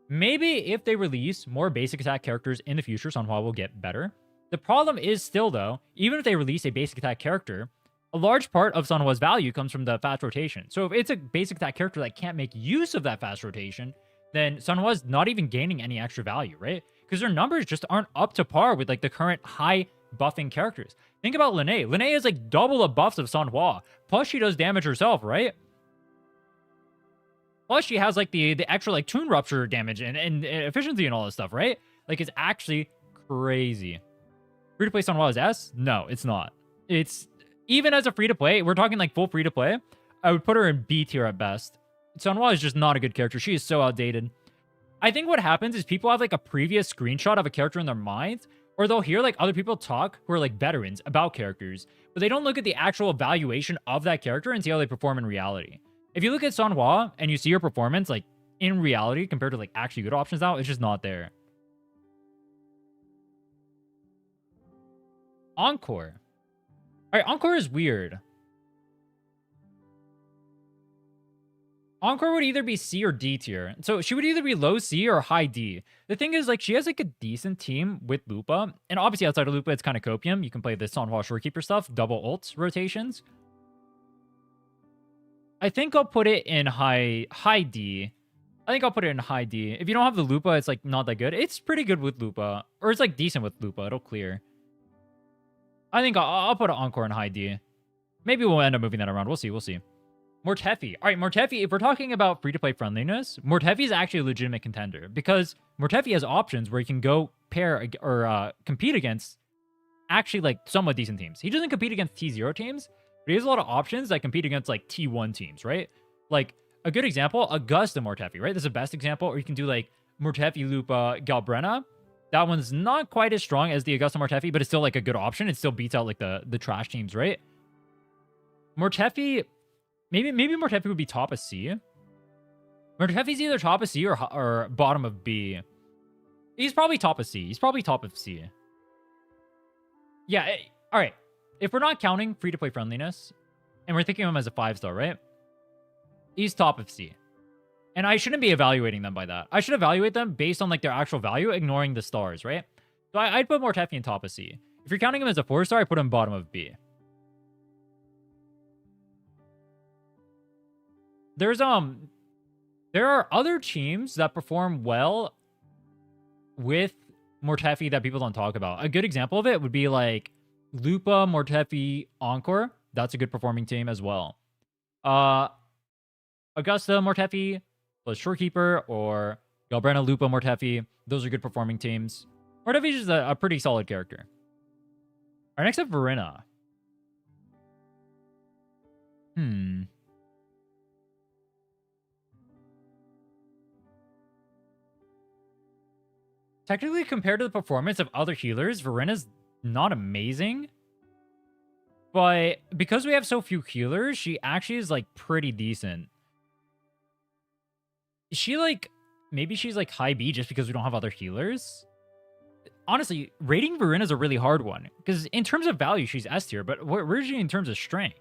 Maybe if they release more basic attack characters in the future, Sunhua will get better. The problem is still, though, even if they release a basic attack character, A large part of Sunhwa's value comes from the fast rotation. So if it's a basic attack character that can't make use of that fast rotation, then Sunhwa's not even gaining any extra value, right? Because their numbers just aren't up to par with like the current high buffing characters. Think about Linné. Linné is like double the buffs of Sunhwa. Plus she does damage herself, right? Plus she has like the extra like Toon Rupture damage and efficiency and all this stuff, right? Like it's actually crazy. Free to play Sunhwa is S? No, it's not. It's even as a free to play, we're talking like full free to play, I would put her in B tier at best. Sunhwa is just not a good character. She is so outdated. I think what happens is people have like a previous screenshot of a character in their minds, or they'll hear like other people talk who are like veterans about characters, but they don't look at the actual evaluation of that character and see how they perform in reality. If you look at Sunhwa and you see her performance like in reality compared to like actually good options now, it's just not there. Encore. All right, Encore is weird. Encore would either be C or D tier. So she would either be low C or high D. The thing is, like, she has like a decent team with Lupa. And obviously outside of Lupa, it's kind of copium. You can play the Sunhwa Shorekeeper stuff, double ults rotations. I think I'll put it in high D. I think I'll put it in high D. If you don't have the Lupa, it's like not that good. It's pretty good with Lupa. Or it's like decent with Lupa. It'll clear. I think I'll put an Encore in high D. Maybe we'll end up moving that around. We'll see. We'll see. Mortefi. All right, Mortefi, if we're talking about free-to-play friendliness, Mortefi is actually a legitimate contender because Mortefi has options where he can go pair or compete against actually like somewhat decent teams. He doesn't compete against T0 teams, but he has a lot of options that compete against like T1 teams, right? Like a good example, Augusta Mortefi, right? This is the best example. Or you can do like Mortefi, Lupa, Galbrena. That one's not quite as strong as the Augusta Mortefi, but it's still like a good option. It still beats out like the trash teams, right? Mortefi... Maybe Mortefi would be top of C. Mortefi's either top of C or bottom of B. He's probably top of C. He's probably top of C. Yeah, all right. If we're not counting free-to-play friendliness, and we're thinking of him as a 5-star, right? He's top of C. And I shouldn't be evaluating them by that. I should evaluate them based on like their actual value, ignoring the stars, right? So I'd put Mortefi in top of C. If you're counting him as a 4-star, I put him bottom of B. There are other teams that perform well with Mortefi that people don't talk about. A good example of it would be like Lupa, Mortefi, Encore. That's a good performing team as well. Augusta, Mortefi, plus Shorekeeper, or Galbrena, Lupa, Mortefi. Those are good performing teams. Mortefi is just a pretty solid character. All right, next up, Verena. Technically, compared to the performance of other healers, Verena's not amazing. But because we have so few healers, she actually is, like, pretty decent. Is she, like... Maybe she's, like, high B just because we don't have other healers? Honestly, rating Verena is a really hard one. Because in terms of value, she's S tier. But where is she in terms of strength?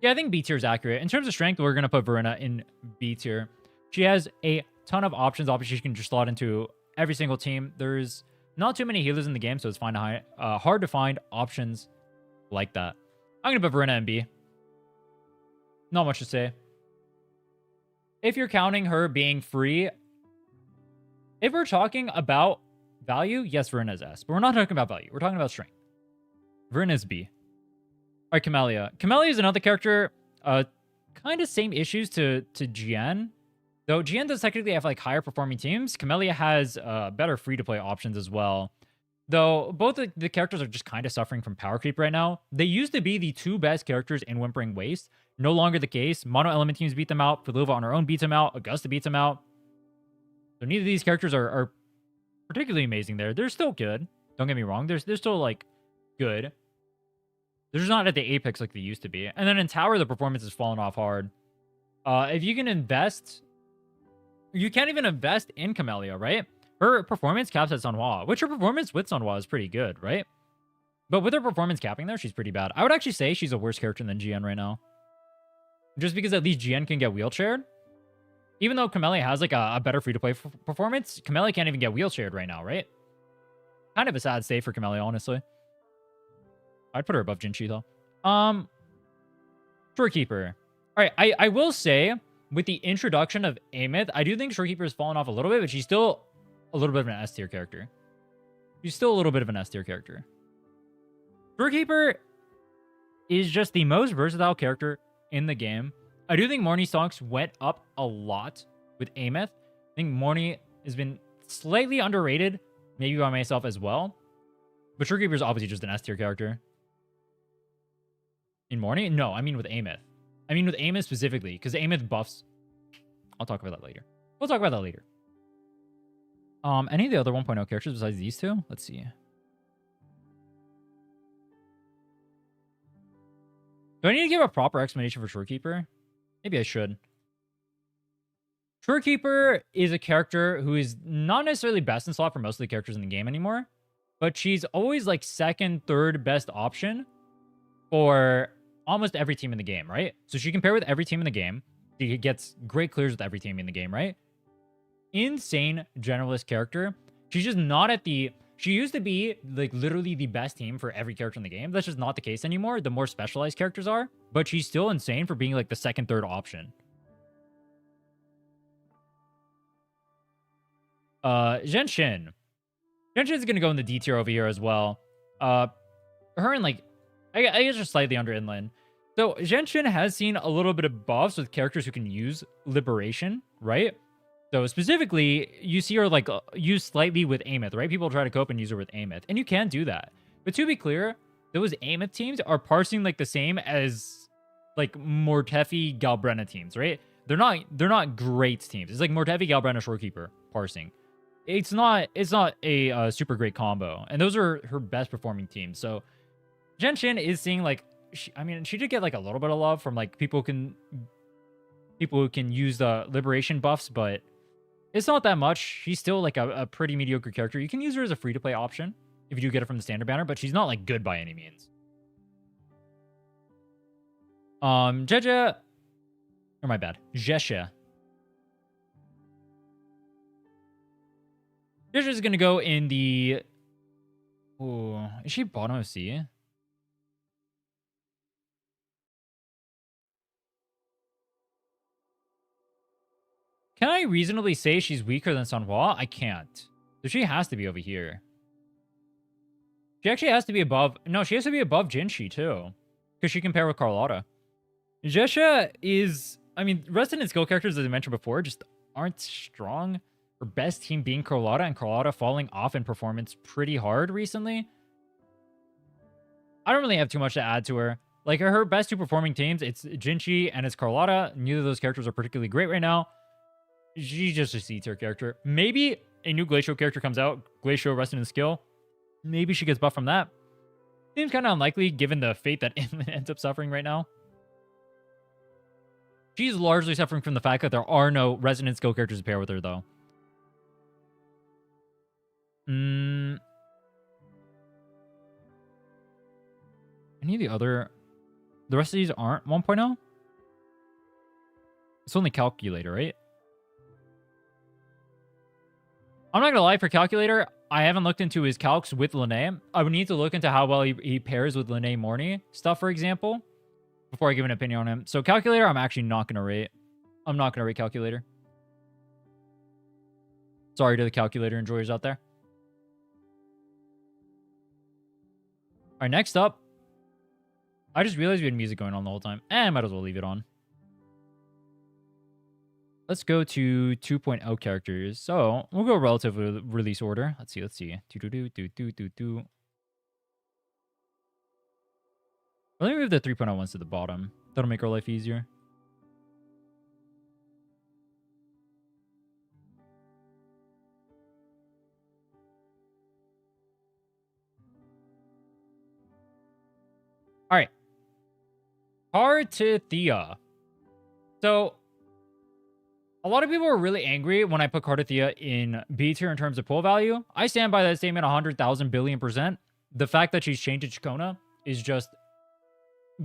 Yeah, I think B tier is accurate. In terms of strength, we're going to put Verena in B tier. She has a ton of options. Obviously, she can just slot into every single team. There's not too many healers in the game, so it's hard to find options like that. I'm going to put Verena in B. Not much to say. If you're counting her being free, if we're talking about value, yes, Verena is S. But we're not talking about value. We're talking about strength. Verena is B. All right, Camellia. Camellia is another character, kind of same issues to Jian. Though Jian does technically have like higher performing teams, Camellia has better free-to-play options as well. Though both the characters are just kind of suffering from power creep right now. They used to be the two best characters in Whimpering Waste. No longer the case. Mono element teams beat them out. Filova on her own beats them out. Augusta beats them out. So neither of these characters are particularly amazing there. They're still good. Don't get me wrong. They're still like good. They're just not at the apex like they used to be. And then in Tower, the performance has fallen off hard. If you can invest... You can't even invest in Camellia, right? Her performance caps at Sunhwa, which her performance with Sunhwa is pretty good, right? But with her performance capping there, she's pretty bad. I would actually say she's a worse character than GN right now. Just because at least GN can get wheelchaired. Even though Camellia has like a better free-to-play performance, Camellia can't even get wheelchaired right now, right? Kind of a sad state for Camellia, honestly. I'd put her above Jinchi, though. Shorekeeper. All right, I will say, with the introduction of Aemeath, I do think Shorekeeper has fallen off a little bit, but she's still a little bit of an S tier character. She's still a little bit of an S tier character. Shorekeeper is just the most versatile character in the game. I do think Morny stocks went up a lot with Aemeath. I think Morny has been slightly underrated, maybe by myself as well. But Shorekeeper is obviously just an S tier character. In Morny? No, I mean with Aemeath. I mean with Aemeath specifically, because Aemeath buffs. I'll talk about that later. We'll talk about that later. Any of the other 1.0 characters besides these two? Let's see. Do I need to give a proper explanation for Shorekeeper? Maybe I should. Shorekeeper is a character who is not necessarily best in slot for most of the characters in the game anymore, but she's always like second, third best option for almost every team in the game, right? So she can pair with every team in the game. She gets great clears with every team in the game, right? Insane generalist character. She's just not at the... She used to be like literally the best team for every character in the game. That's just not the case anymore. The more specialized characters are, but she's still insane for being like the second, third option. Genshin. Genshin's gonna go in the D tier over here as well. Her and like, I guess just slightly under inland. So Genshin has seen a little bit of buffs with characters who can use Liberation, right? So specifically, you see her like use slightly with Aemeath, right? People try to cope and use her with Aemeath, and you can do that. But to be clear, those Aemeath teams are parsing like the same as like Mortefi Galbrenna teams, right? They're not great teams. It's like Mortefi Galbrenna Shorekeeper parsing. It's not a super great combo, and those are her best performing teams. So Genshin is seeing like, she did get like a little bit of love from like people who can use the Liberation buffs, but it's not that much. She's still like a pretty mediocre character. You can use her as a free-to-play option if you do get it from the standard banner, but she's not like good by any means. Jeja, or my bad, Jesha. Jesha's gonna go in the... Ooh, is she bottom of C? Can I reasonably say she's weaker than Sanhua? I can't. So she has to be over here. She actually has to be above... No, she has to be above Jinshi, too. Because she can pair with Carlotta. Jesha is... I mean, resident skill characters, as I mentioned before, just aren't strong. Her best team being Carlotta, and Carlotta falling off in performance pretty hard recently. I don't really have too much to add to her. Like, her best two performing teams, it's Jinshi and it's Carlotta. Neither of those characters are particularly great right now. She's just a C tier character. Maybe a new Glacial character comes out. Glacial Resident Skill. Maybe she gets buffed from that. Seems kind of unlikely given the fate that Inland ends up suffering right now. She's largely suffering from the fact that there are no Resident Skill characters to pair with her, though. Any of the other... The rest of these aren't 1.0? It's only Calculator, right? I'm not gonna lie, for Calculator, I haven't looked into his calcs with Lene. I would need to look into how well he pairs with Lene Morny stuff, for example, before I give an opinion on him. So Calculator, I'm actually not gonna rate. I'm not gonna rate Calculator. Sorry to the Calculator enjoyers out there. All right, next up. I just realized we had music going on the whole time. I might as well leave it on. Let's go to 2.0 characters. So we'll go relative release order. Let's see. Let me move the 3.0 ones to the bottom. That'll make our life easier. All right. Cartithia. So a lot of people were really angry when I put Cartithia in B tier in terms of pull value. I stand by that statement 100,000 billion %. the fact that she's changed to Chacona is just,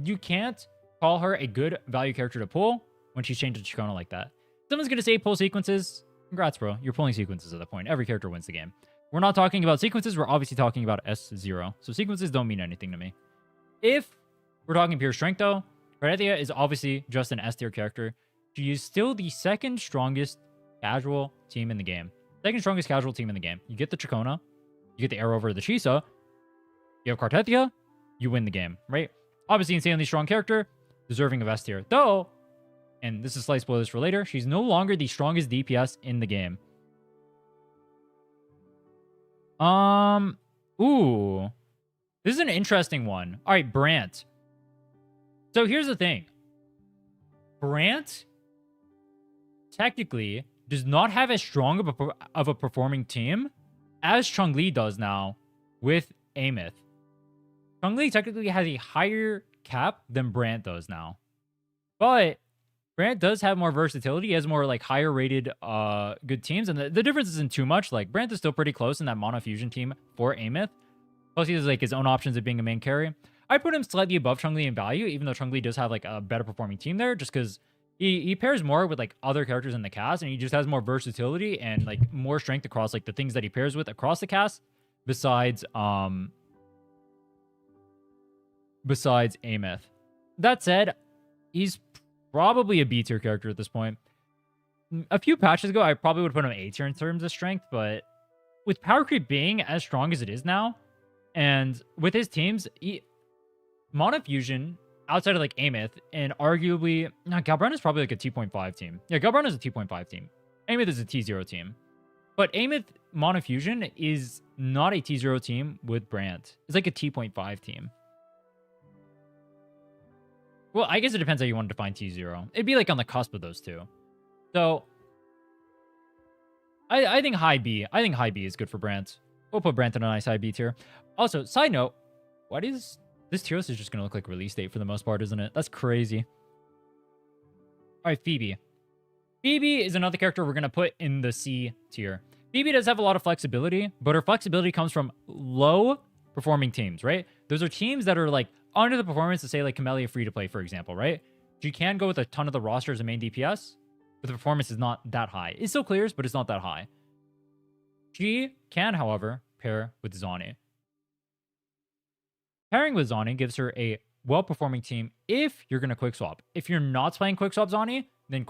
you can't call her a good value character to pull when she's changed to Chacona like that. Someone's going to say pull sequences. Congrats, bro. You're pulling sequences at the point. Every character wins the game. We're not talking about sequences. We're obviously talking about S0. So sequences don't mean anything to me. If we're talking pure strength, though, Carnithia is obviously just an S tier character. She is still the second strongest casual team in the game. Second strongest casual team in the game. You get the Chacona, you get the arrow over the Chisa, you have Carnithia, you win the game, right? Obviously, insanely strong character, deserving of S tier. Though, and this is slight spoilers for later, she's no longer the strongest DPS in the game. Ooh. This is an interesting one. All right, Brant. So here's the thing. Brant technically does not have as strong of a performing team as Chun-Li does now with Aemeath. Chun-Li technically has a higher cap than Brant does now. But Brant does have more versatility. He has more like higher rated good teams. And the difference isn't too much. Like Brant is still pretty close in that mono fusion team for Aemeath. Plus he has like his own options of being a main carry. I put him slightly above Chun-Li in value, even though Chun-Li does have like a better performing team there, just because he pairs more with like other characters in the cast, and he just has more versatility and like more strength across like the things that he pairs with across the cast, besides Aemeath. That said, he's probably a B tier character at this point. A few patches ago, I probably would put him A tier in terms of strength, but with power creep being as strong as it is now, and with his teams, Mono Fusion, outside of like Aemeath, and arguably, Galbrand is probably like a T.5 team. Yeah, Galbrand is a T.5 team. Aemeath is a T0 team. But Aemeath Mono Fusion is not a T0 team with Brant. It's like a T.5 team. Well, I guess it depends how you want to define T0. It'd be like on the cusp of those two. So, I think high B. I think high B is good for Brant. We'll put Brant in a nice high B tier. Also, side note, what is... This tier list is just going to look like release date for the most part, isn't it? That's crazy. All right, Phoebe. Phoebe is another character we're going to put in the C tier. Phoebe does have a lot of flexibility, but her flexibility comes from low performing teams, right? Those are teams that are like under the performance to say like Camellia free to play, for example, right? She can go with a ton of the roster as a main DPS, but the performance is not that high. It still clears, but it's not that high. She can, however, pair with Zani. Pairing with Zani gives her a well-performing team if you're going to quick swap. If you're not playing quick swap Zani, then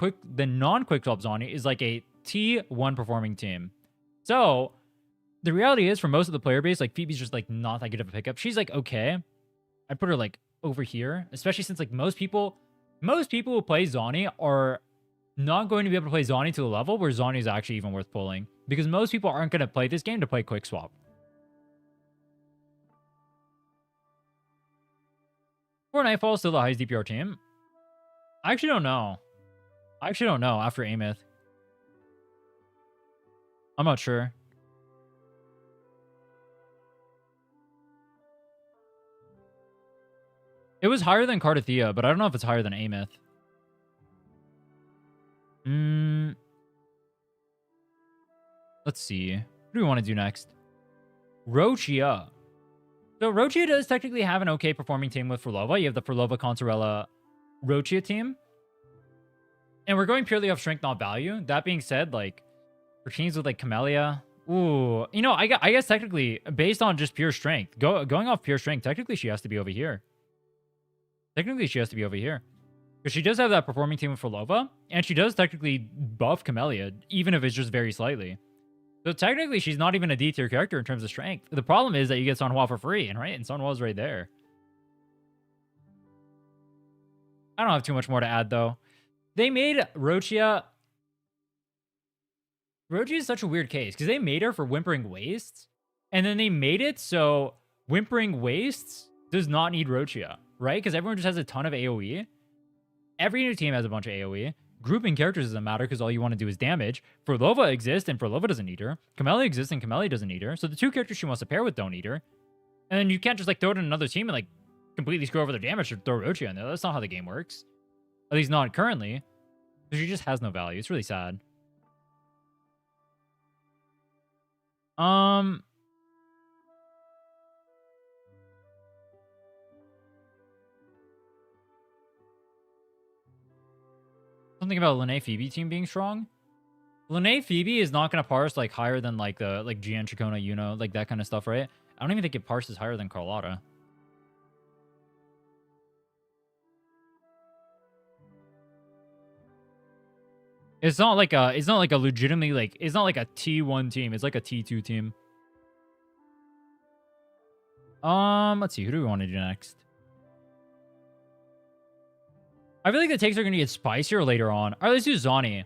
non-quick swap Zani is like a T1 performing team. So the reality is for most of the player base, like Phoebe's just like not that good of a pickup. She's like okay. I'd put her like over here, especially since like most people who play Zani are not going to be able to play Zani to the level where Zani is actually even worth pulling, because most people aren't going to play this game to play quick swap. For Nightfall, still the highest DPR team? I actually don't know. After Aemeath. I'm not sure. It was higher than Carnithia, but I don't know if it's higher than Aemeath. Let's see. What do we want to do next? Rochia. So Rochia does technically have an okay performing team with Furlova. You have the Furlova, Consorella, Rochia team. And we're going purely off strength, not value. That being said, like, for teams with like Camellia, ooh, you know, I guess technically, based on just pure strength, going off pure strength, technically she has to be over here. Because she does have that performing team with Furlova, and she does technically buff Camellia, even if it's just very slightly. So technically, she's not even a D tier character in terms of strength. The problem is that you get Sunhua for free, and Sunhua's right there. I don't have too much more to add, though. They made Rochia... Rochia is such a weird case, because they made her for Whimpering Wastes, and then they made it so Whimpering Wastes does not need Rochia, right? Because everyone just has a ton of AoE. Every new team has a bunch of AoE. Grouping characters doesn't matter because all you want to do is damage. Furlova exists and Furlova doesn't need her. Camellia exists and Camellia doesn't need her. So the two characters she wants to pair with don't need her. And then you can't just like throw it in another team and like completely screw over their damage to throw Rochia in there. That's not how the game works. At least not currently. So she just has no value. It's really sad. Something about Lene Phoebe team being strong. Lene Phoebe is not gonna parse like higher than like the like GN Chacona, you know, like that kind of stuff, right? I don't even think it parses higher than Carlotta. It's not like a legitimately like it's not like a T1 team. It's like a T2 team. Let's see, who do we want to do next? I feel like the takes are gonna get spicier later on. Alright, let's do Zani.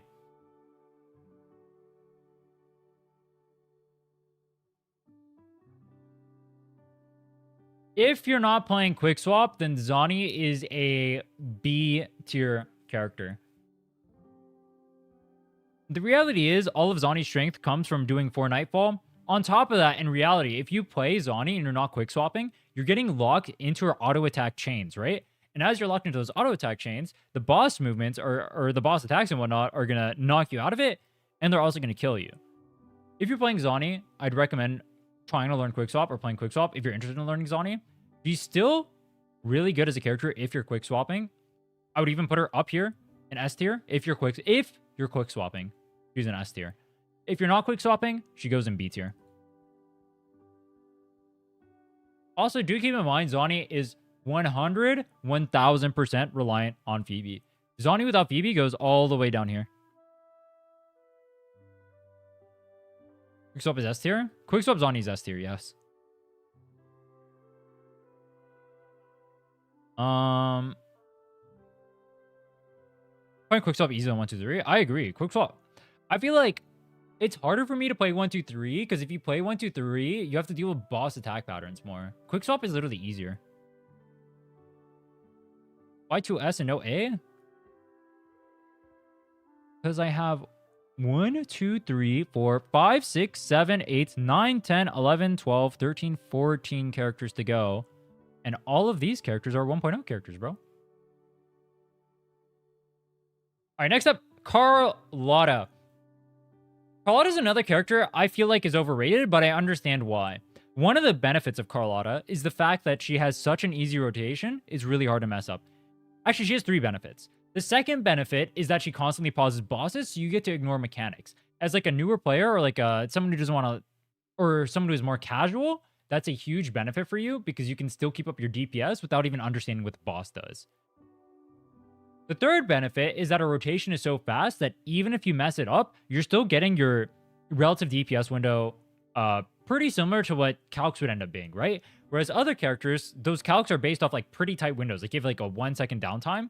If you're not playing Quick Swap, then Zani is a B tier character. The reality is, all of Zani's strength comes from doing 4 Nightfall. On top of that, in reality, if you play Zani and you're not quick swapping, you're getting locked into her auto attack chains, right? And as you're locked into those auto attack chains, the boss movements or the boss attacks and whatnot are gonna knock you out of it, and they're also gonna kill you. If you're playing Zani, I'd recommend trying to learn quick swap or playing quick swap if you're interested in learning Zani. She's still really good as a character if you're quick swapping. I would even put her up here in S tier if you're quick swapping. She's in S tier. If you're not quick swapping, she goes in B tier. Also, do keep in mind, Zani is 1000% reliant on Phoebe. Zani without Phoebe goes all the way down here. Quick swap is S tier? Quick swap Zani is S tier, yes. Playing quick swap easy on 1, 2, 3. I agree. Quick swap. I feel like it's harder for me to play 1, 2, 3 because if you play 1, 2, 3, you have to deal with boss attack patterns more. Quick swap is literally easier. Why 2S and no A? Because I have 1, 2, 3, 4, 5, 6, 7, 8, 9, 10, 11, 12, 13, 14 characters to go. And all of these characters are 1.0 characters, bro. All right, next up, Carlotta. Carlotta is another character I feel like is overrated, but I understand why. One of the benefits of Carlotta is the fact that she has such an easy rotation, it's really hard to mess up. Actually, she has 3 benefits. The second benefit is that she constantly pauses bosses, so you get to ignore mechanics. As like a newer player or like someone who doesn't want to, or someone who is more casual, that's a huge benefit for you because you can still keep up your DPS without even understanding what the boss does. The third benefit is that a rotation is so fast that even if you mess it up, you're still getting your relative DPS window pretty similar to what calcs would end up being, right? Whereas other characters, those calcs are based off like pretty tight windows. Like you have like a 1 second downtime.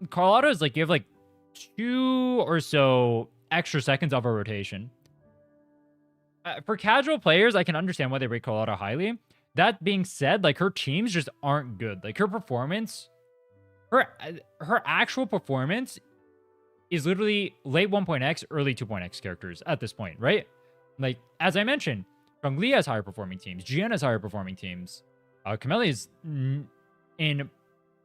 Carlotta is like you have like 2 or so extra seconds of a rotation. For casual players, I can understand why they rate Carlotta highly. That being said, like her teams just aren't good. Like her performance, her actual performance is literally late 1.x, early 2.x characters at this point, right? Like, as I mentioned, Zhongli has higher performing teams. Jian has higher performing teams. Camellia is in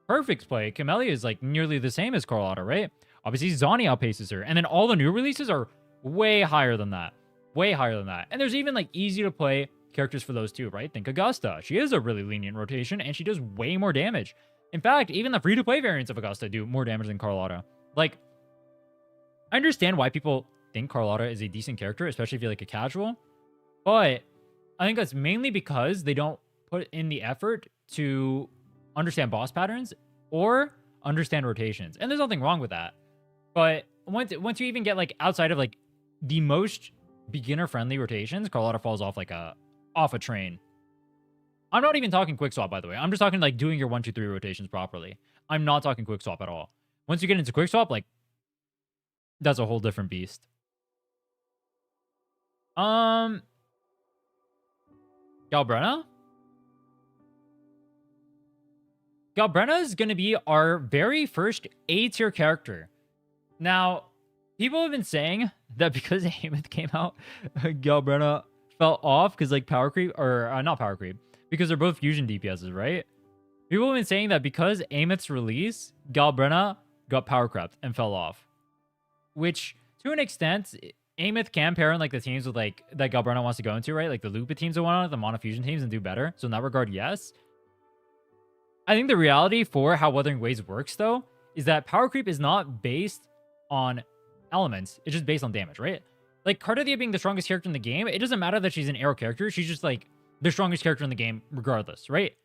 perfect play. Camellia is like nearly the same as Carlotta, right? Obviously, Zani outpaces her. And then all the new releases are way higher than that. Way higher than that. And there's even like easy to play characters for those too, right? Think Augusta. She is a really lenient rotation and she does way more damage. In fact, even the free-to-play variants of Augusta do more damage than Carlotta. Like, I understand why people think Carlotta is a decent character, especially if you're like a casual. But I think that's mainly because they don't put in the effort to understand boss patterns or understand rotations. And there's nothing wrong with that. But once you even get like outside of like the most beginner-friendly rotations, Carlotta falls off like off a train. I'm not even talking quick swap, by the way. I'm just talking like doing your 1, 2, 3 rotations properly. I'm not talking quick swap at all. Once you get into quick swap, like that's a whole different beast. Galbrenna? Galbrenna is going to be our very first A tier character. Now, people have been saying that because Aemeath came out, Galbrenna fell off because like power creep, or not power creep, because they're both fusion DPSs, right? People have been saying that because Aemeath's release, Galbrenna got power crept and fell off. Which, to an extent, Aemeath can pair in like the teams with like that Galbrenna wants to go into, right? Like the Lupa teams that want the mono fusion teams and do better. So in that regard, yes. I think the reality for how Wuthering Waves works though is that power creep is not based on elements. It's just based on damage, right? Like, Cardathia being the strongest character in the game, it doesn't matter that she's an arrow character. She's just, like, the strongest character in the game regardless, right?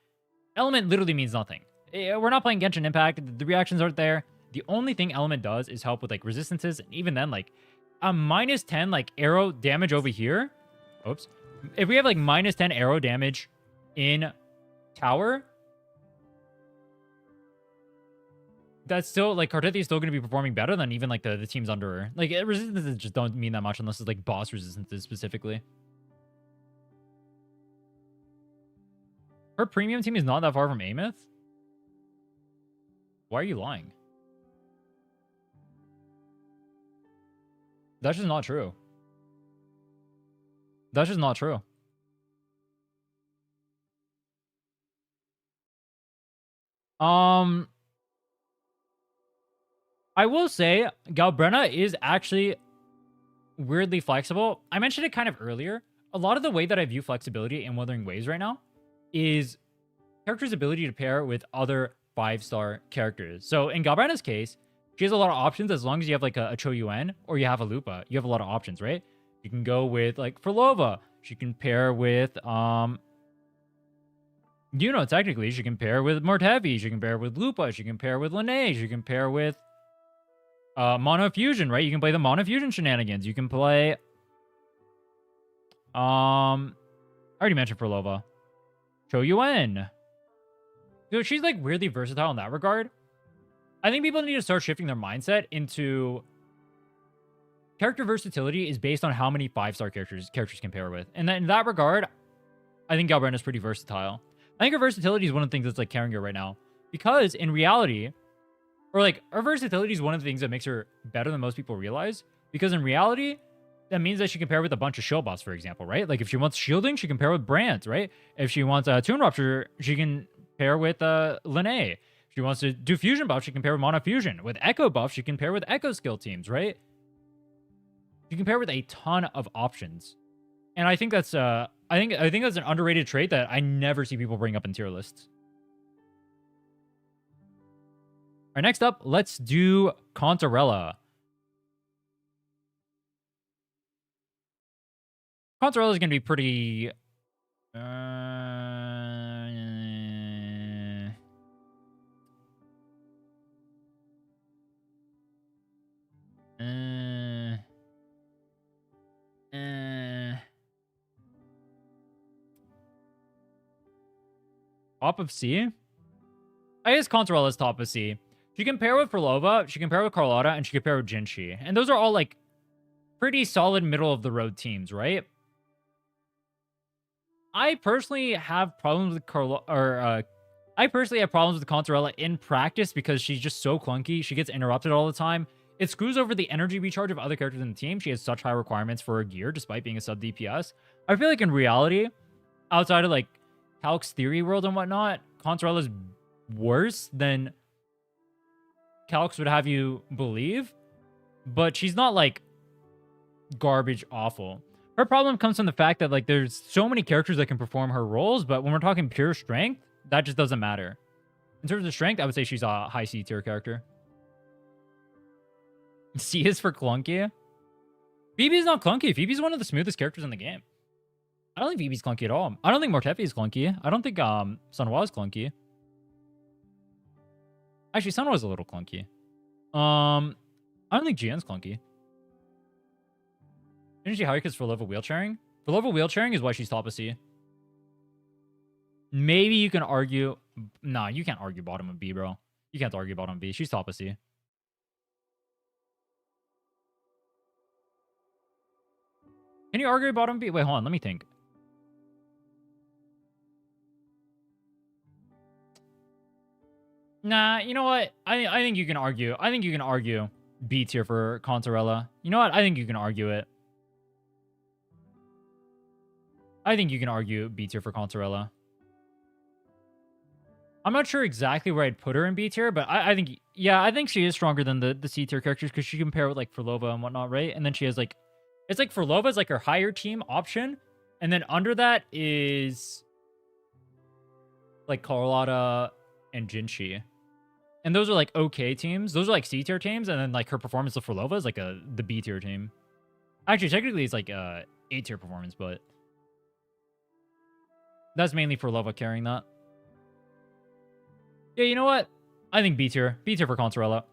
Element literally means nothing. We're not playing Genshin Impact. The reactions aren't there. The only thing element does is help with, like, resistances. And even then, like, a -10, like, arrow damage over here. Oops. If we have, like, -10 arrow damage in tower, that's still, like, Cardathia is still going to be performing better than even, like, the teams under her. Like, resistances just don't mean that much unless it's, like, boss resistances specifically. Her premium team is not that far from Aemeath? Why are you lying? That's just not true. That's just not true. I will say Galbrena is actually weirdly flexible. I mentioned it kind of earlier. A lot of the way that I view flexibility in Wuthering Waves right now is character's ability to pair with other 5-star characters. So in Galbrena's case, she has a lot of options as long as you have like a Cho Yuen or you have a Lupa. You have a lot of options, right? You can go with like Frolova. She can pair with technically she can pair with Mortevi. She can pair with Lupa. She can pair with Lene. She can pair with Mono Fusion, right? You can play the Mono Fusion shenanigans. You can play I already mentioned Frolova. Cho Yuen. So she's like weirdly versatile in that regard. I think people need to start shifting their mindset into character versatility is based on how many 5-star characters can pair with. And then in that regard, I think Galbrena is pretty versatile. I think her versatility is one of the things that's like carrying her right now. Because in reality, or like her versatility is one of the things that makes her better than most people realize. Because in reality, that means that she can pair with a bunch of shield buffs, for example, right? Like if she wants shielding, she can pair with Brand, right? If she wants a Toon Rupture, she can pair with Lene. If she wants to do fusion buff, she can pair with Mono Fusion. With Echo buff, she can pair with Echo skill teams, right? You can pair with a ton of options. And I think that's I think that's an underrated trait that I never see people bring up in tier lists. All right, next up, let's do Contarella. Contarella is going to be pretty top of C? I guess Contarella is top of C. She can pair with Frolova, she can pair with Carlotta, and she can pair with Jinshi. And those are all, like, pretty solid middle-of-the-road teams, right? I personally have problems with Contarella in practice because she's just so clunky. She gets interrupted all the time. It screws over the energy recharge of other characters in the team. She has such high requirements for her gear, despite being a sub DPS. I feel like in reality, outside of like Calc's theory world and whatnot, Contarella is worse than Calc's would have you believe. But she's not like garbage awful. Her problem comes from the fact that like there's so many characters that can perform her roles, but when we're talking pure strength, that just doesn't matter. In terms of strength, I would say she's a high C tier character. C is for clunky. Phoebe's not clunky. Phoebe's one of the smoothest characters in the game. I don't think Phoebe's clunky at all. I don't think Mortefi is clunky. I don't think Sunhwa is clunky. Actually, Sunhwa is a little clunky. I don't think Jian's clunky. Didn't she hire because for level wheelchairing? For level wheelchairing is why she's top of C. Maybe you can argue... Nah, you can't argue bottom of B, bro. You can't argue bottom of B. She's top of C. Can you argue bottom B? Wait, hold on. Let me think. Nah, you know what? I think you can argue. I think you can argue B tier for Contarella. You know what? I think you can argue it. I think you can argue B tier for Contarella. I'm not sure exactly where I'd put her in B tier, but I think, yeah, I think she is stronger than the C tier characters because she can pair with like Frolova and whatnot, right? And then she has like, it's like Frolova is like her higher team option. And then under that is like Carlotta and Jinshi. And those are like okay teams. Those are like C tier teams, and then like her performance of Frolova is like the B tier team. Actually, technically it's like A tier performance, but that's mainly Frolova carrying that. Yeah, you know what? I think B tier. B tier for Consorella.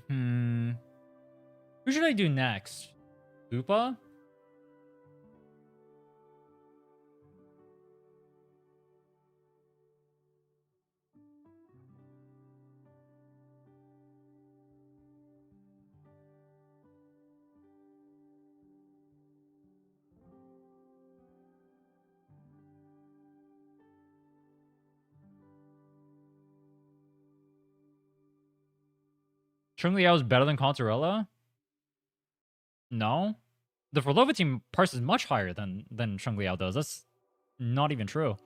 Who should I do next? Lupa? Chung Liao is better than Consorella? No. The Frolova team parses much higher than Chung Liao does. That's not even true.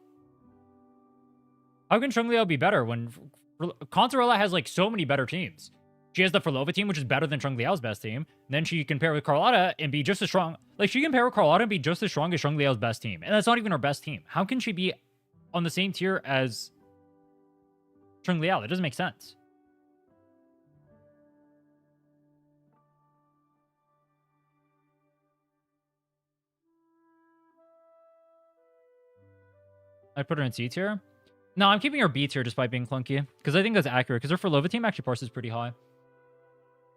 How can Chung Liao be better when Consorella has like so many better teams? She has the Frolova team, which is better than Chung Liao's best team. And then she can pair with Carlotta and be just as strong. Like, she can pair with Carlotta and be just as strong as Chung Liao's best team. And that's not even her best team. How can she be on the same tier as Chung Liao? That doesn't make sense. I put her in C tier. No, I'm keeping her B tier despite being clunky. Because I think that's accurate. Because her Frolova team actually parses pretty high.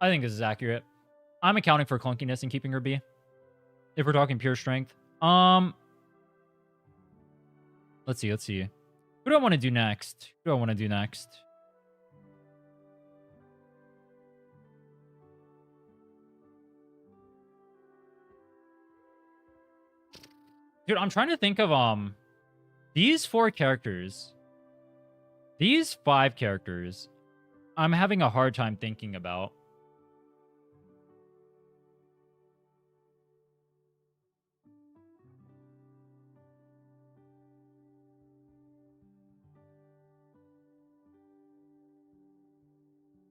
I think this is accurate. I'm accounting for clunkiness and keeping her B. If we're talking pure strength. Let's see. Who do I want to do next? Dude, I'm trying to think of these 4 characters. These 5 characters. I'm having a hard time thinking about.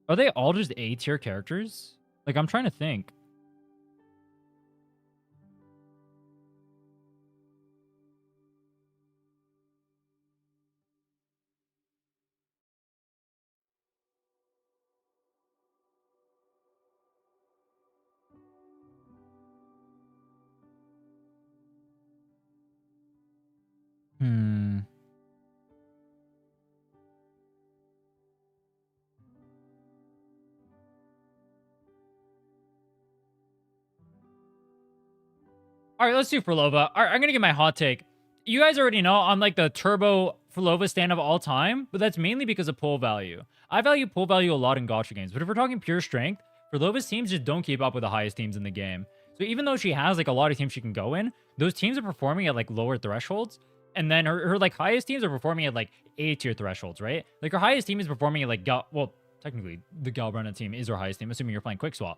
Are they all just A tier characters? Like, I'm trying to think. All right, let's do Frolova. All right, I'm going to give my hot take. You guys already know I'm like the turbo Frolova stand of all time, but that's mainly because of pull value. I value pull value a lot in gacha games, but if we're talking pure strength, Frolova's teams just don't keep up with the highest teams in the game. So even though she has like a lot of teams she can go in, those teams are performing at like lower thresholds, and then her like highest teams are performing at like A tier thresholds, right? Like her highest team is performing at like well, technically the Galbrana team is her highest team, assuming you're playing quick swap.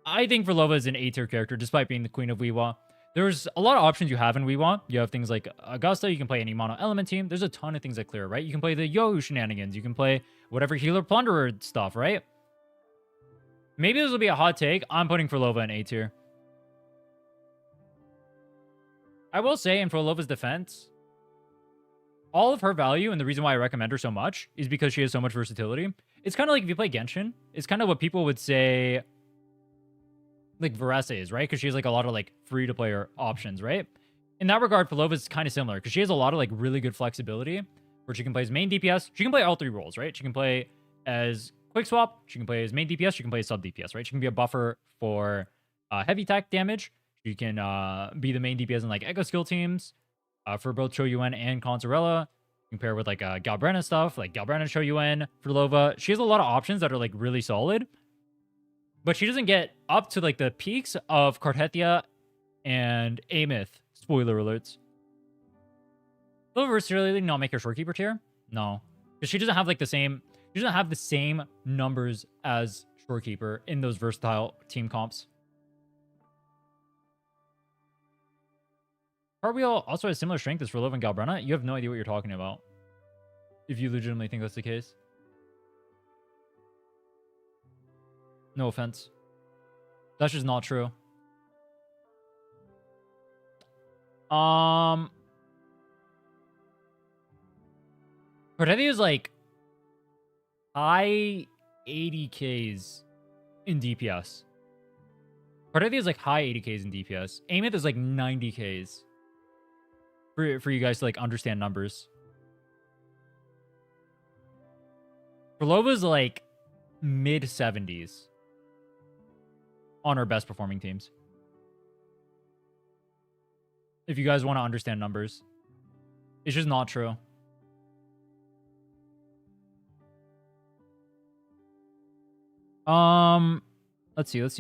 I think Frolova is an A tier character, despite being the queen of wuwa. There's a lot of options you have in wuwa. You have things like Augusta. You can play any mono element team. There's a ton of things that clear, right? You can play the Yo shenanigans. You can play whatever healer plunderer stuff, right? Maybe this will be a hot take. I'm putting Frolova in A tier. I will say in Frolova's defense, all of her value and the reason why I recommend her so much is because she has so much versatility. It's kind of like if you play Genshin, it's kind of what people would say like Varese is, right? Because she has like a lot of like free-to-player options, right? In that regard, Frolova is kind of similar because she has a lot of like really good flexibility where she can play as main DPS. She can play all 3 roles, right? She can play as quick swap. She can play as main DPS. She can play as sub DPS, right? She can be a buffer for heavy attack damage. She can be the main DPS in like Echo skill teams for both Choyuan and Consorella. You can pair with like Galbrana stuff, like Galbrana, Choyuan, Frolova. She has a lot of options that are like really solid. But she doesn't get up to like the peaks of Karthethia and Aemeath. Spoiler alerts. Will versatility not make her shorekeeper tier? No. Because she doesn't have like the same... She doesn't have the same numbers as shorekeeper in those versatile team comps. Cartwheel also has similar strength as Frolova and Galbrana. You have no idea what you're talking about. If you legitimately think that's the case. No offense. That's just not true. Cordelia is like high 80Ks in DPS. Cordelia is like high 80Ks in DPS. Aemeath is like 90Ks. For you guys to like understand numbers. Berlova's like mid 70s on our best performing teams. If you guys want to understand numbers. It's just not true. Let's see. What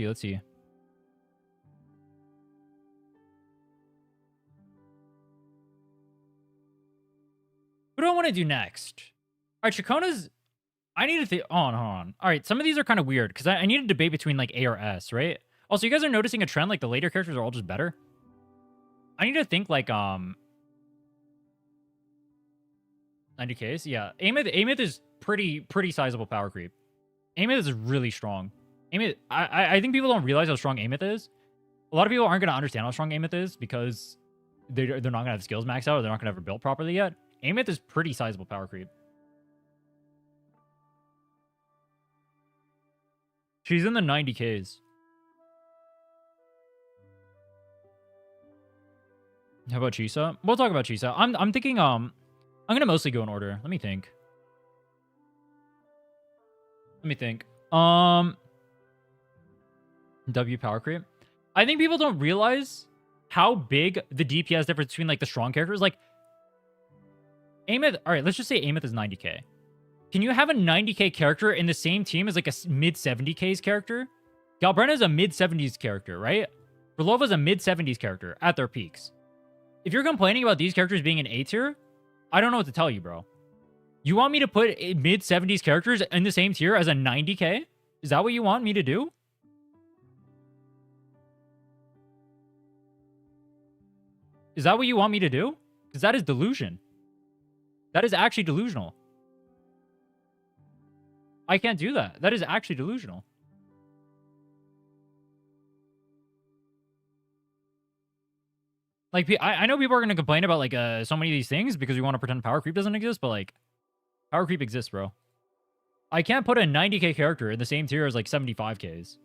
do I want to do next? All right, Chacona's... I need to think... Hold on. All right, some of these are kind of weird, because I need a debate between, like, A or S, right? Also, you guys are noticing a trend, like, the later characters are all just better? I need to think, like, 90Ks? Yeah. Aemeath is pretty sizable power creep. Aemeath is really strong. Aemeath... I think people don't realize how strong Aemeath is. A lot of people aren't going to understand how strong Aemeath is, because they're not going to have skills maxed out, or they're not going to have it built properly yet. Aemeath is pretty sizable power creep. She's in the 90Ks. How about Chisa? We'll talk about Chisa. I'm thinking I'm gonna mostly go in order. Let me think. W power creep. I think people don't realize how big the DPS difference between like the strong characters. Like Aemeath, all right, let's just say Aemeath is 90K. Can you have a 90K character in the same team as like a mid 70Ks character? Galbrena is a mid 70s character, right? Berlova is a mid 70s character at their peaks. If you're complaining about these characters being an A tier, I don't know what to tell you, bro. You want me to put mid 70s characters in the same tier as a 90K? Is that what you want me to do? Is that what you want me to do? Because that is delusion. That is actually delusional. I can't do that. That is actually delusional. Like, I know people are going to complain about, like, so many of these things because we want to pretend power creep doesn't exist, but, like, power creep exists, bro. I can't put a 90K character in the same tier as, like, 75Ks.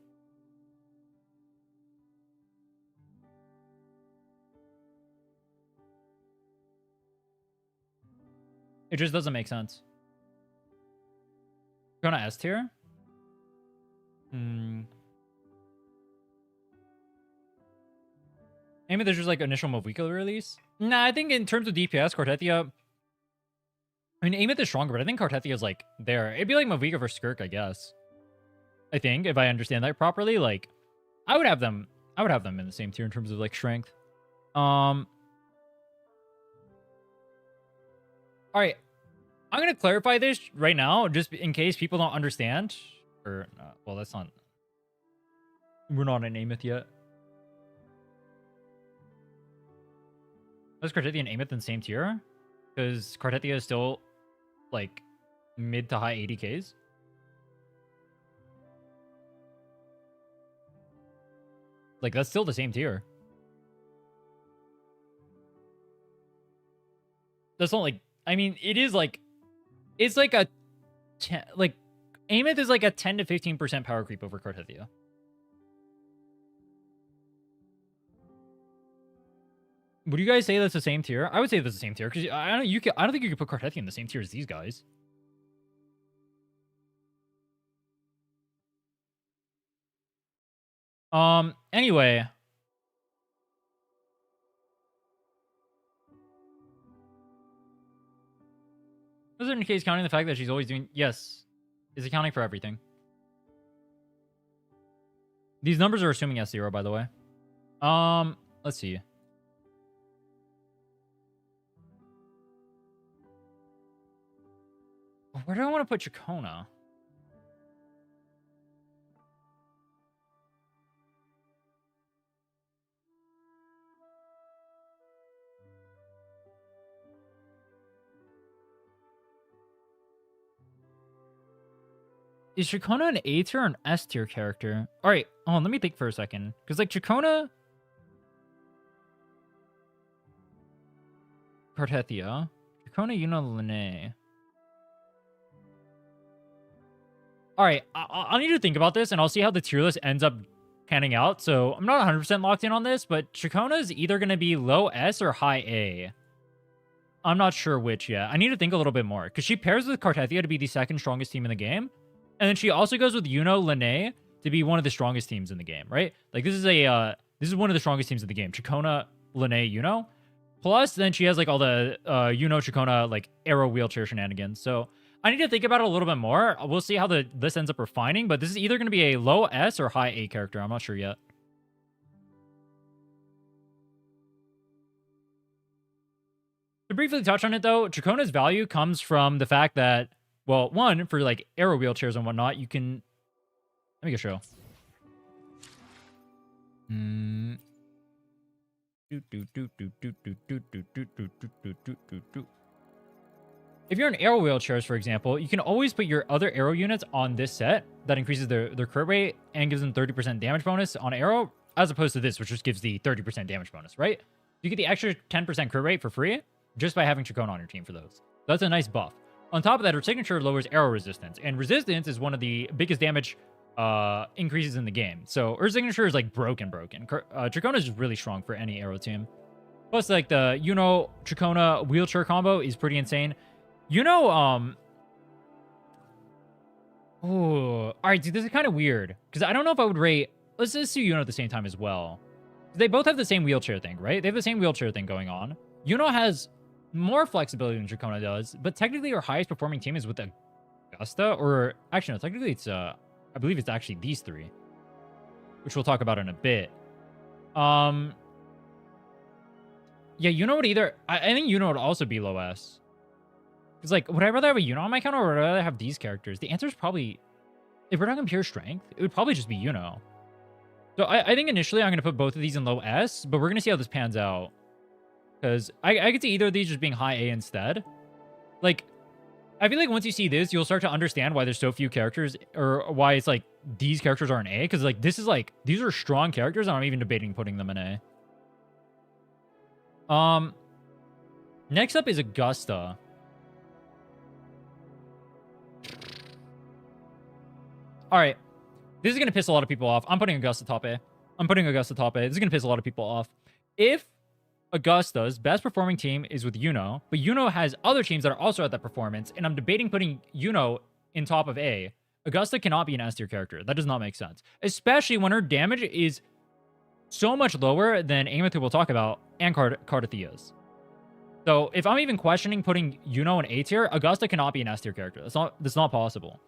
It just doesn't make sense. Going to S tier? Aemeath is just like initial Movico release. Nah, I think in terms of DPS, Cartethia... I mean, Aemeath is stronger, but I think Cartethia is like there. It'd be like Movico versus Skirk, I guess. I think, if I understand that properly, like... I would have them in the same tier in terms of like strength. Alright. I'm going to clarify this right now, just in case people don't understand. Or, well, that's not... We're not in Aemeath yet. Is Cartethia and Aemeath in the same tier? Because Cartethia is still, like, mid to high 80Ks. Like, that's still the same tier. That's not, like... I mean, it is, like... It's like a... like, Aemeath is like a 10 to 15% power creep over Cartethia. Would you guys say that's the same tier? I would say that's the same tier because I don't think you could put Cartethia in the same tier as these guys. Anyway. Was it in the case counting the fact that she's always doing... Yes. Is accounting for everything. These numbers are assuming S0, by the way. Let's see. Where do I want to put Chacona? Is Chacona an A tier or an S tier character? Alright, hold on, let me think for a second. Because, like, Chacona... Cartethia. Chacona, Yuno, Lene. All right, I'll need to think about this, and I'll see how the tier list ends up panning out. So I'm not 100% locked in on this, but Chacona is either going to be low S or high A. I'm not sure which yet. I need to think a little bit more, because she pairs with Cartethia to be the second strongest team in the game. And then she also goes with Yuno, Lene to be one of the strongest teams in the game, right? Like, this is one of the strongest teams in the game. Chacona, Lene, Yuno. Plus, then she has, like, all the Yuno, Chacona, like, arrow wheelchair shenanigans. So I need to think about it a little bit more. We'll see how this ends up refining, but this is either going to be a low S or high A character. I'm not sure yet. To briefly touch on it, though, Chacona's value comes from the fact that, well, one, for, like, arrow wheelchairs and whatnot, you can... Let me go show. If you're in arrow wheelchairs, for example, you can always put your other arrow units on this set that increases their crit rate and gives them 30% damage bonus on arrow, as opposed to this, which just gives the 30% damage bonus, right? You get the extra 10% crit rate for free just by having Chacona on your team for those. That's a nice buff. On top of that, her signature lowers arrow resistance, and resistance is one of the biggest damage increases in the game. So her signature is like broken. Chacona is just really strong for any arrow team. Plus, like, the Yuno Chacona wheelchair combo is pretty insane. All right, dude, this is kind of weird because I don't know if I would rate. Let's just do Yuno at the same time as well. They both have the same wheelchair thing, right? They have the same wheelchair thing going on. Yuno has more flexibility than Chacona does, but technically her highest performing team is with Augusta, or actually no, technically it's I believe it's actually these three, which we'll talk about in a bit. Yeah, Yuno would either... I think Yuno would also be low S. Because, like, would I rather have a Yuno on my account, or would I rather have these characters? The answer is probably... If we're talking pure strength, it would probably just be Yuno. So I think initially I'm going to put both of these in low S, but we're going to see how this pans out. Because I could see either of these just being high A instead. Like, I feel like once you see this, you'll start to understand why there's so few characters, or why it's like these characters are in A. Because, like, this is like... These are strong characters, and I'm even debating putting them in A. Next up is Augusta. All right. This is going to piss a lot of people off. I'm putting Augusta top A. This is going to piss a lot of people off. If Augusta's best performing team is with Yuno, but Yuno has other teams that are also at that performance, and I'm debating putting Yuno in top of A, Augusta cannot be an S tier character. That does not make sense. Especially when her damage is so much lower than Aemeath, who we'll talk about, and Cartethia's. So if I'm even questioning putting Yuno in A tier, Augusta cannot be an S tier character. That's not possible.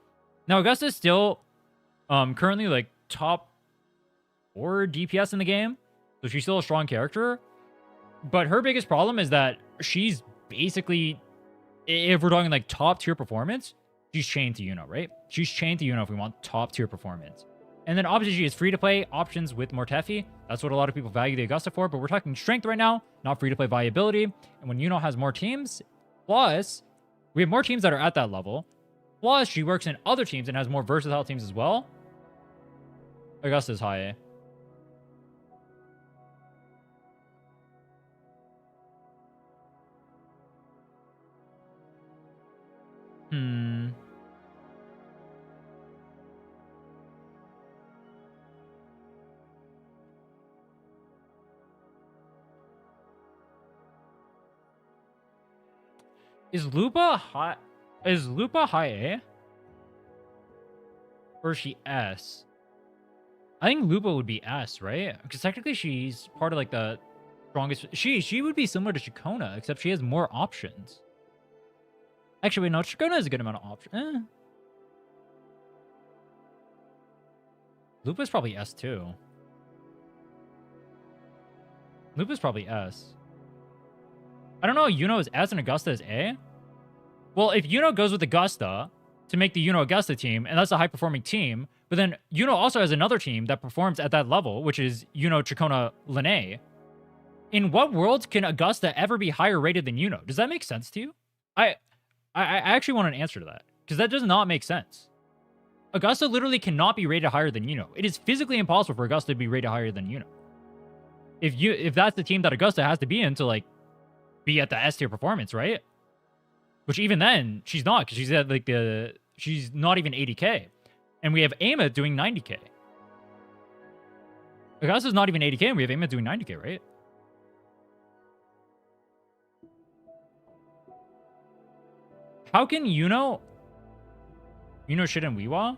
Now, Augusta is still currently like top 4 DPS in the game, so she's still a strong character. But her biggest problem is that she's basically, if we're talking like top tier performance, she's chained to Yuno, right? She's chained to Yuno if we want top tier performance. And then obviously she has free-to-play options with Mortefi. That's what a lot of people value the Augusta for, but we're talking strength right now, not free-to-play viability. And when Yuno has more teams, plus we have more teams that are at that level, plus she works in other teams and has more versatile teams as well, Augusta is high A. Is Lupa high A? Or is she S? I think Lupa would be S, right? Because technically she's part of like the strongest. She would be similar to Chacona, except she has more options. Actually, wait, no, Chacona has a good amount of options. Lupa's probably S too. Lupa's probably S. I don't know. Yuno is S and Augusta is A. Well, if Yuno goes with Augusta to make the Yuno Augusta team, and that's a high-performing team, but then Yuno also has another team that performs at that level, which is Yuno, Chacona, Lene. In what world can Augusta ever be higher rated than Yuno? Does that make sense to you? I actually want an answer to that, because that does not make sense. Augusta literally cannot be rated higher than Yuno. It is physically impossible for Augusta to be rated higher than Yuno. If that's the team that Augusta has to be in to like be at the S tier performance, right? Which even then, she's not, because she's at like she's not even 80k. And we have Aemeath doing 90k. Augusta's not even 80k, and we have Aemeath doing 90k, right? How can Yuno shit in wuwa?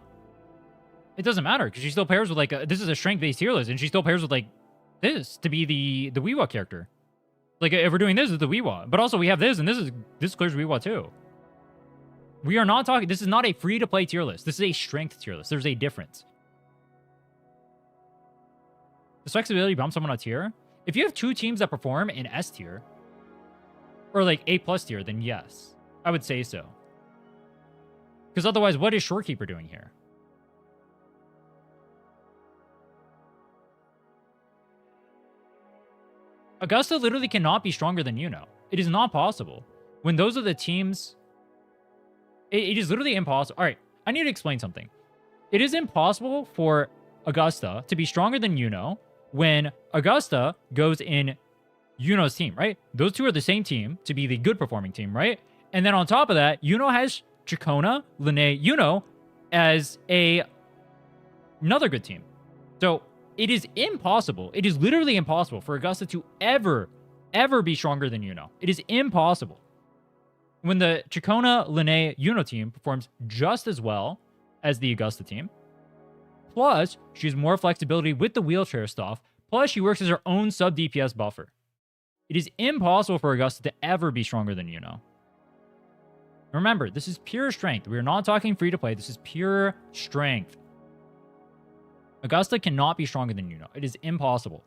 It doesn't matter, because she still pairs with like this is a strength-based tier list, and she still pairs with like this to be the wuwa character. Like if we're doing this, it's the wuwa. But also we have this, and this clears wuwa too. We are not talking. This is not a free-to-play tier list. This is a strength tier list. There's a difference. Does flexibility bump someone a tier? If you have two teams that perform in S tier, or like A+ tier, then yes, I would say so. Because otherwise, what is Shorekeeper doing here? Augusta literally cannot be stronger than Yuno. It is not possible. When those are the teams... It is literally impossible. All right, I need to explain something. It is impossible for Augusta to be stronger than Yuno when Augusta goes in Yuno's team, right? Those two are the same team to be the good performing team, right? And then on top of that, Yuno has Chikona, Lene, Yuno as another good team. So it is impossible. It is literally impossible for Augusta to ever be stronger than Yuno. It is impossible. When the Chikona, Lene, Yuno team performs just as well as the Augusta team, plus she has more flexibility with the wheelchair stuff, plus she works as her own sub-DPS buffer. It is impossible for Augusta to ever be stronger than Yuno. Remember, this is pure strength. We are not talking free-to-play. This is pure strength. Augusta cannot be stronger than Yuno. It is impossible.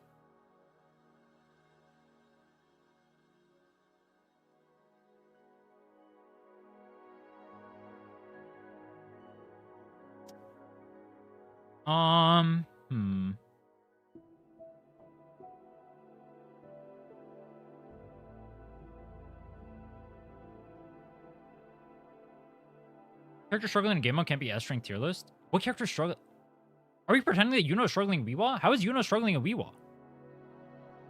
Character struggling in game mode can't be S strength tier list? What character struggle? Are we pretending that Yuno is struggling in wuwa? How is Yuno struggling in wuwa?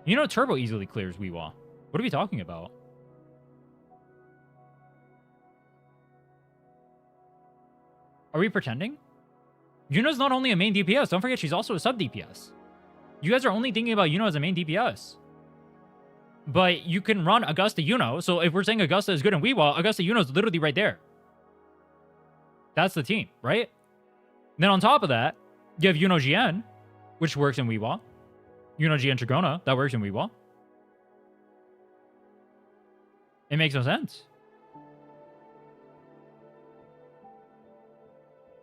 Yuno Turbo easily clears wuwa. What are we talking about? Are we pretending? Yuno's not only a main DPS. Don't forget, she's also a sub DPS. You guys are only thinking about Yuno as a main DPS. But you can run Augusta Yuno. So if we're saying Augusta is good in wuwa, Augusta Yuno is literally right there. That's the team, right? Then on top of that, you have Yuno GN, which works in wuwa. Yuno GN Trigona, that works in wuwa. It makes no sense.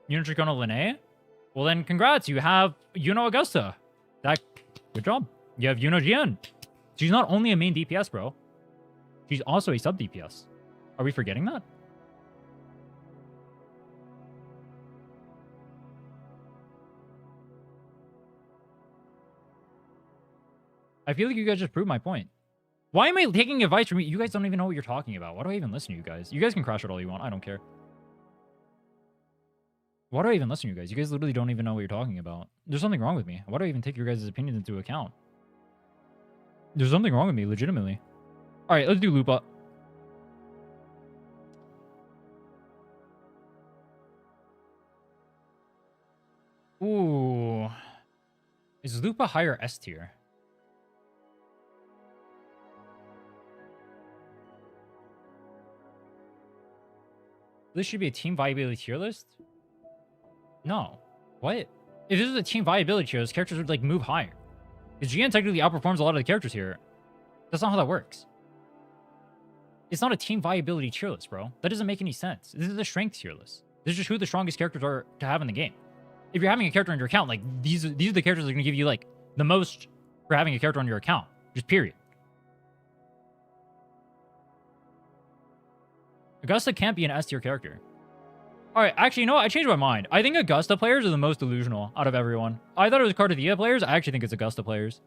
Yuno Trigona Lene? Well then, congrats, you have Yuno Augusta. Good job. You have Yuno GN. She's not only a main DPS, bro. She's also a sub DPS. Are we forgetting that? I feel like you guys just proved my point. Why am I taking advice from you? You guys don't even know what you're talking about. Why do I even listen to you guys? You guys can crash it all you want. I don't care. Why do I even listen to you guys? You guys literally don't even know what you're talking about. There's something wrong with me. Why do I even take your guys' opinions into account? There's something wrong with me, legitimately. All right, let's do Lupa. Ooh. Is Lupa higher S tier? This should be a team viability tier list? No. What? If this is a team viability tier list, characters would like move higher. Because GN technically outperforms a lot of the characters here. That's not how that works. It's not a team viability tier list, bro. That doesn't make any sense. This is a strength tier list. This is just who the strongest characters are to have in the game. If you're having a character on your account, like these are the characters that are going to give you like the most for having a character on your account. Just period. Augusta can't be an S tier character. Alright, actually, you know what? I changed my mind. I think Augusta players are the most delusional out of everyone. I thought it was Cartavia players. I actually think it's Augusta players.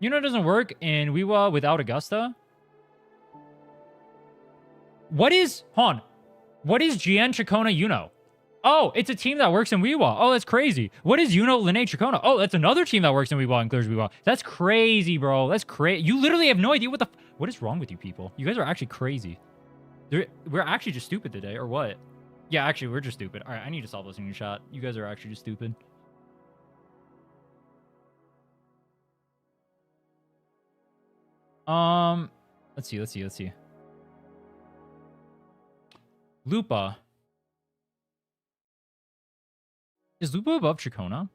Yuno doesn't work in wuwa without Augusta. What is... Hold on. What is GN Chacona Yuno? Oh, it's a team that works in Weewa. Oh, that's crazy. What is Yuno Linnae Chacona? Oh, that's another team that works in Weewa and clears Weewa. That's crazy, bro. That's crazy. You literally have no idea what is wrong with you people. You guys are actually crazy. We're actually just stupid today, or what? Yeah, actually, we're just stupid. All right, I need to stop listening to chat. You guys are actually just stupid. Let's see. Lupa. Is Lupa above Chacona?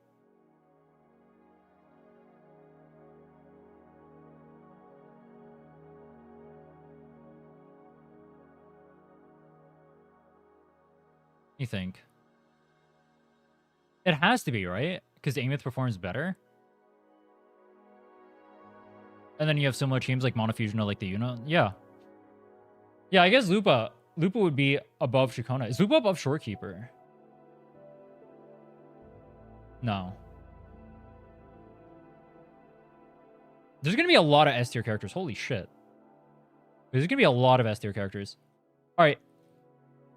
You think? It has to be, right? Because Aemeath performs better. And then you have similar teams like Monofusion or like the Yuno. Yeah. Yeah, I guess Lupa would be above Chacona. Is Lupa above Shorekeeper? No. There's going to be a lot of S tier characters. Holy shit. There's going to be a lot of S tier characters. All right.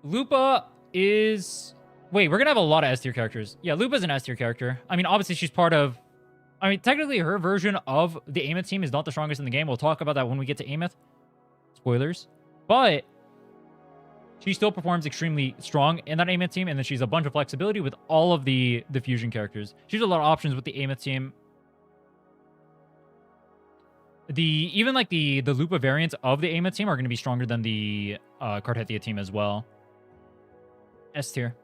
Lupa is... Wait, we're going to have a lot of S tier characters. Yeah, Lupa's an S tier character. I mean, obviously she's part of... I mean, technically her version of the Aemeath team is not the strongest in the game. We'll talk about that when we get to Aemeath. Spoilers. But she still performs extremely strong in that Aemeath team, and then she's a bunch of flexibility with all of the fusion characters. She's a lot of options with the Aemeath team. Even like the Lupa variants of the Aemeath team are going to be stronger than the Cartethia team as well. S tier.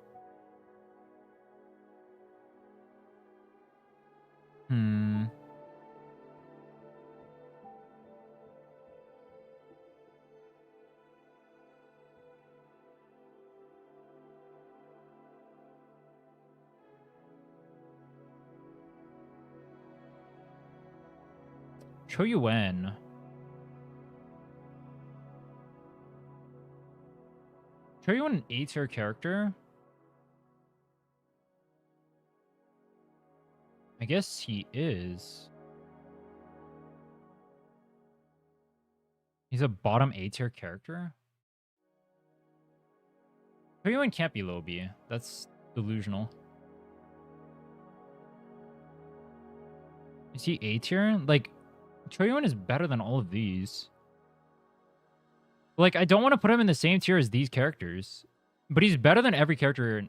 Choyuan. Choyuan an A-tier character? I guess he is. He's a bottom A-tier character? Choyuan can't be low B. That's delusional. Is he A-tier? Like, Choyuan is better than all of these. Like, I don't want to put him in the same tier as these characters. But he's better than every character.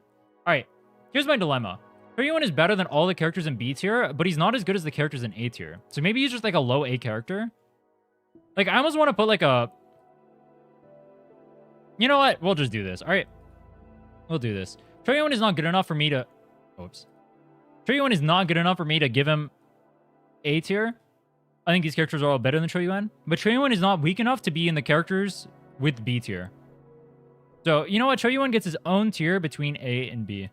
Alright, here's my dilemma. Choyuan is better than all the characters in B tier, but he's not as good as the characters in A tier. So maybe he's just like a low A character. Like, I almost want to put like a... You know what? We'll just do this. Alright. We'll do this. Choyuan is not good enough for me to... Oops. Choyuan is not good enough for me to give him A tier. I think these characters are all better than Choyuan. But Choyuan is not weak enough to be in the characters with B tier. So, you know what? Choyuan gets his own tier between A and B.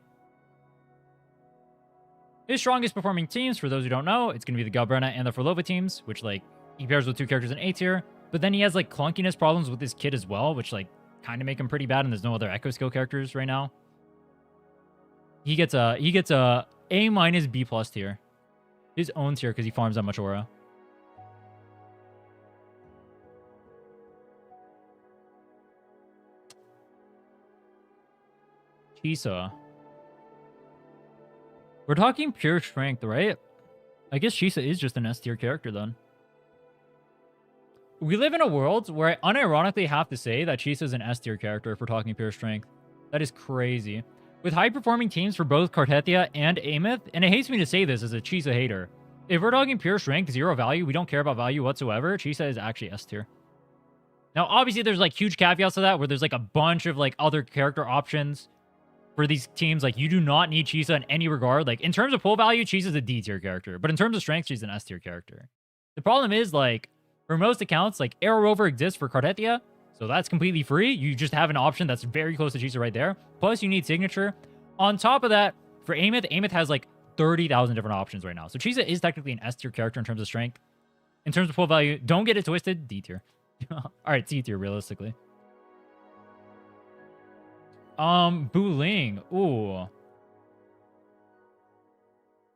His strongest performing teams, for those who don't know, it's going to be the Galbrena and the Forlova teams, which, like, he pairs with two characters in A tier. But then he has, like, clunkiness problems with his kit as well, which, like, kind of make him pretty bad, and there's no other Echo skill characters right now. He gets a A minus B plus tier. His own tier because he farms that much aura. Chisa. We're talking pure strength, right? I guess Chisa is just an S tier character then. We live in a world where I unironically have to say that Chisa is an S tier character if we're talking pure strength. That is crazy. With high-performing teams for both Cartethia and Aemeath, and it hates me to say this as a Chisa hater, if we're talking pure strength, zero value, we don't care about value whatsoever, Chisa is actually S tier. Now, obviously, there's, like, huge caveats to that, where there's, like, a bunch of, like, other character options for these teams. Like, you do not need Chisa in any regard. Like, in terms of pull value, Chisa's a D tier character, but in terms of strength, she's an S tier character. The problem is, like, for most accounts, like, Arrow Rover exists for Cartethia, so that's completely free. You just have an option that's very close to Chisa right there. Plus, you need Signature. On top of that, for Aemeath, Aemeath has, like, 30,000 different options right now. So Chisa is technically an S tier character in terms of strength. In terms of pull value, don't get it twisted, D tier. Alright, C tier, realistically. Buling. Ooh.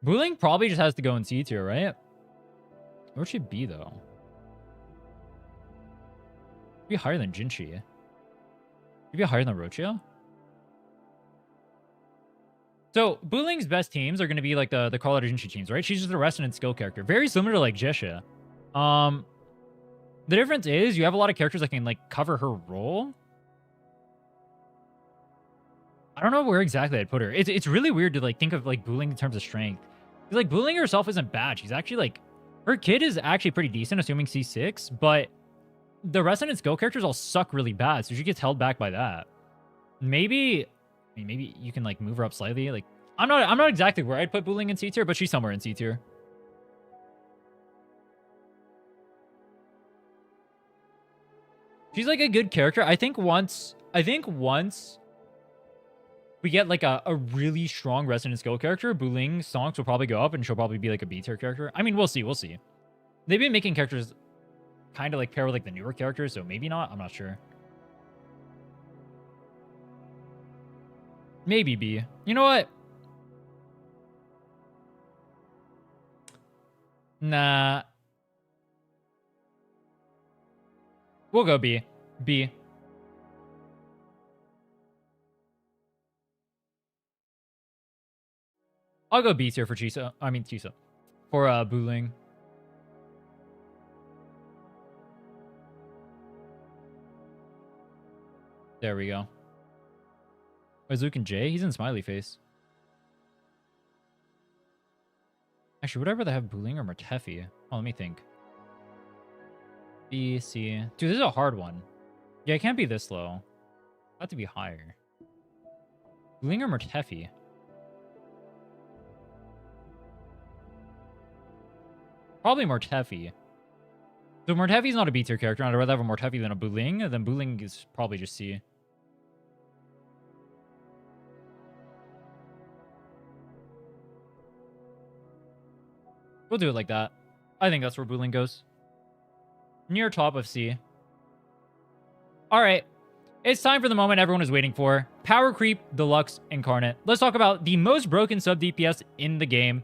Buling probably just has to go in C tier, right? Where should it be, though? Be higher than Jinchi. Maybe higher than Rochia? So Buling's best teams are going to be like the Call Out Agency teams, right? She's just a resonant skill character, very similar to like Jisha. The difference is you have a lot of characters that can like cover her role. I don't know where exactly I'd put her. It's really weird to like think of like Buling in terms of strength. Like Buling herself isn't bad. She's actually like, her kid is actually pretty decent, assuming C6, but the resonant skill characters all suck really bad, so she gets held back by that. Maybe, I mean, maybe you can like move her up slightly. Like, I'm not exactly where I'd put Buling in C tier, but she's somewhere in C tier. She's like a good character. I think once we get like a really strong resonant skill character, Buling's stonks will probably go up and she'll probably be like a B tier character. I mean, we'll see. They've been making characters kind of like pair with like the newer characters, so maybe not. I'm not sure. Maybe B. You know what? Nah. We'll go B. B. I'll go B tier for Chisa. I mean, Chisa. For Buling. There we go. Where's Luke and Jay? He's in smiley face. Actually, would I rather have Buling or Mertefi? Oh, let me think. B, C. Dude, this is a hard one. Yeah, it can't be this low. Have to be higher. Buling or Mertefi? Probably Mertefi. So Mertefi's not a B tier character. I'd rather have a Mertefi than a Buling. Then Buling is probably just C. We'll do it like that. I think that's where Buling goes. Near top of C. Alright. It's time for the moment everyone is waiting for. Power Creep Deluxe Incarnate. Let's talk about the most broken sub DPS in the game.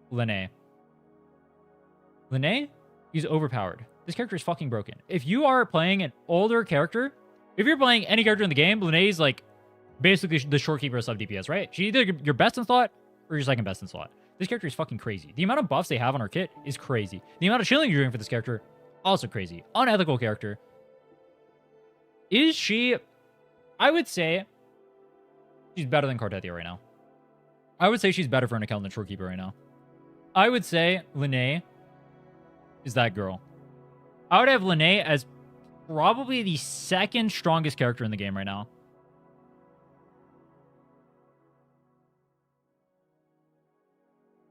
Lene. Lene is overpowered. This character is fucking broken. If you are playing an older character, if you're playing any character in the game, Lene is like basically the short keeper of sub DPS, right? She's either your best in slot or your second best in slot. This character is fucking crazy. The amount of buffs they have on her kit is crazy. The amount of chilling you're doing for this character, also crazy. Unethical character. Is she... I would say she's better than Cartethia right now. I would say she's better for an account than Shorekeeper right now. I would say Lene is that girl. I would have Lene as probably the second strongest character in the game right now.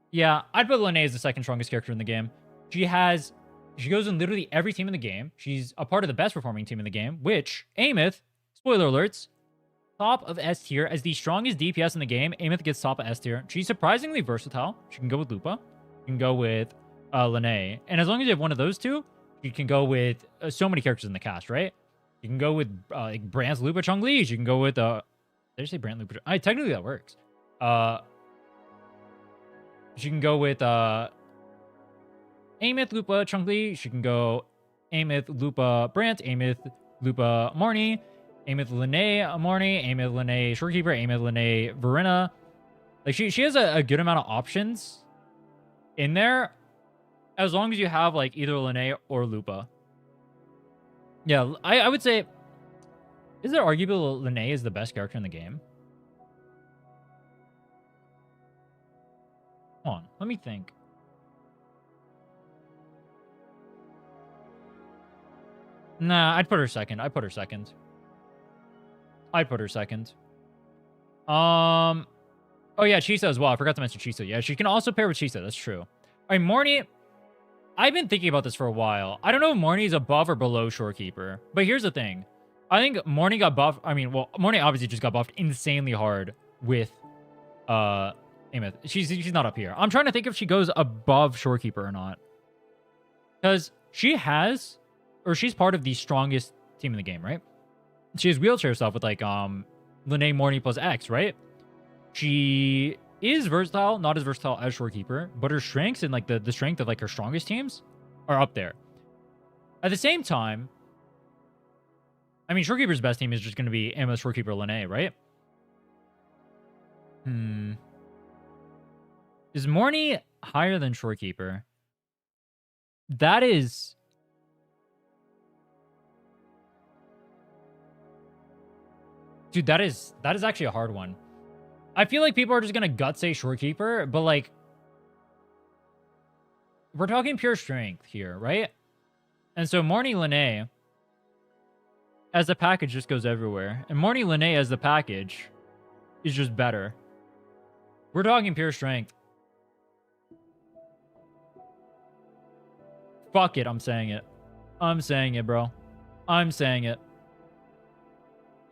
Yeah, I'd put Lene as the second strongest character in the game. She goes in literally every team in the game. She's a part of the best performing team in the game, which Aemeath, spoiler alerts, top of S tier as the strongest DPS in the game. Aemeath gets top of S tier. She's surprisingly versatile. She can go with Lupa. She can go with Lene. And as long as you have one of those two, you can go with so many characters in the cast, right? You can go with like Brand's Lupa Chongli. You can go with... did I say Brand Lupa? Technically that works. She can go with Aemeath, Lupa, Chongli. She can go Aemeath, Lupa, Brant, Aemeath, Lupa, Marnie, Aemeath, Lene, Marnie, Aemeath, Lene, Shorekeeper, Aemeath, Lene, Verena. Like, she has a good amount of options in there, as long as you have, like, either Lene or Lupa. Yeah, I would say... Is it arguable Lene is the best character in the game? Hold on, let me think. Nah, I'd put her second. I'd put her second. Oh yeah, Chisa as well. I forgot to mention Chisa. Yeah, she can also pair with Chisa. That's true. All right, Morny. I've been thinking about this for a while. I don't know if Morny is above or below Shorekeeper. But here's the thing. I think Morny got buffed. I mean, well, Morny obviously just got buffed insanely hard with Aemeath. She's not up here. I'm trying to think if she goes above Shorekeeper or not. Because she's part of the strongest team in the game, right? She has wheelchair stuff with like Lene, Morny plus X, right? She is versatile, not as versatile as Shorekeeper, but her strengths and like the strength of like her strongest teams are up there. At the same time, I mean, Shorekeeper's best team is just going to be Aemeath, Shorekeeper, Lene, right? Is Morny higher than Shorekeeper? That is... Dude, that is actually a hard one. I feel like people are just gonna gut say Shorekeeper, but like... We're talking pure strength here, right? And so Morny Lene as a package just goes everywhere. And Morny Lene as the package is just better. We're talking pure strength. Fuck it, I'm saying it. I'm saying it, bro. I'm saying it.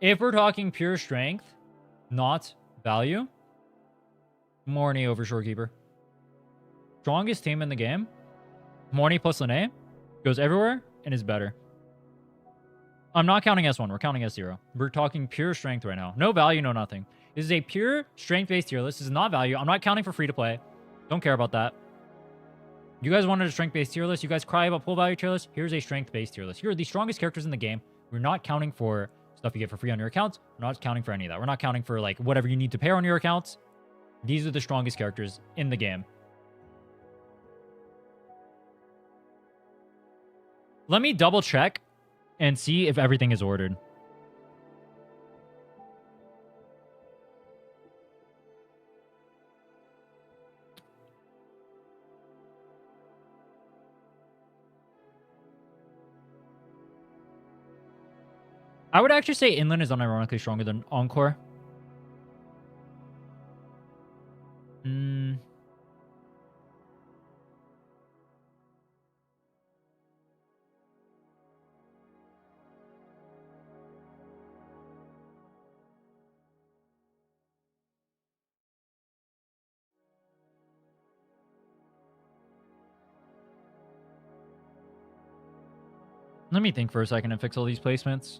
If we're talking pure strength, not value, Morny over Shorekeeper. Strongest team in the game, Morny plus Lene, goes everywhere and is better. I'm not counting S1. We're counting S0. We're talking pure strength right now. No value, no nothing. This is a pure strength-based tier list. This is not value. I'm not counting for free-to-play. Don't care about that. You guys wanted a strength-based tier list. You guys cry about full value tier list. Here's a strength-based tier list. Here are the strongest characters in the game. We're not counting for stuff you get for free on your accounts. We're not counting for any of that. We're not counting for like whatever you need to pair on your accounts. These are the strongest characters in the game. Let me double check and see if everything is ordered. I would actually say Inland is unironically stronger than Encore. Let me think for a second and fix all these placements.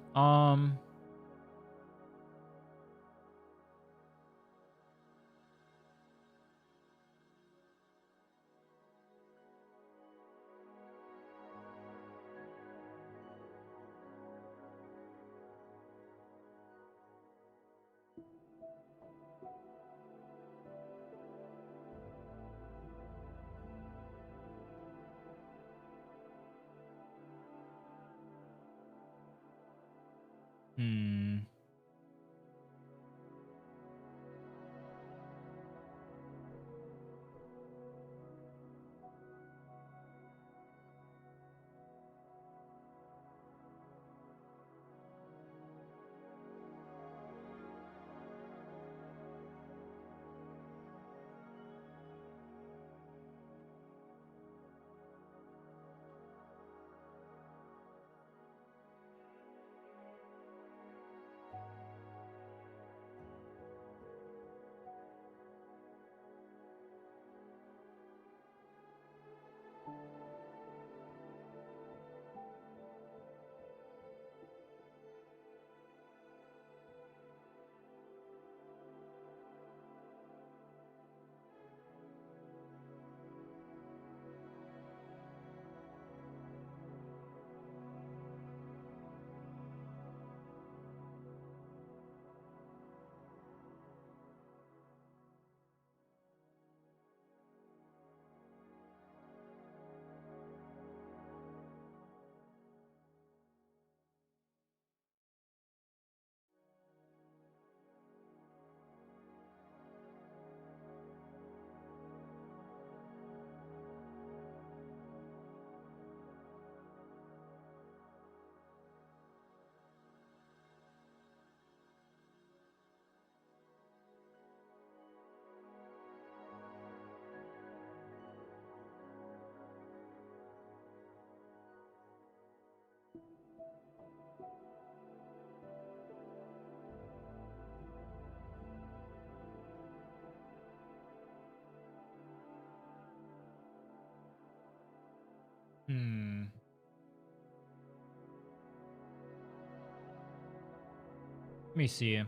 Let me see.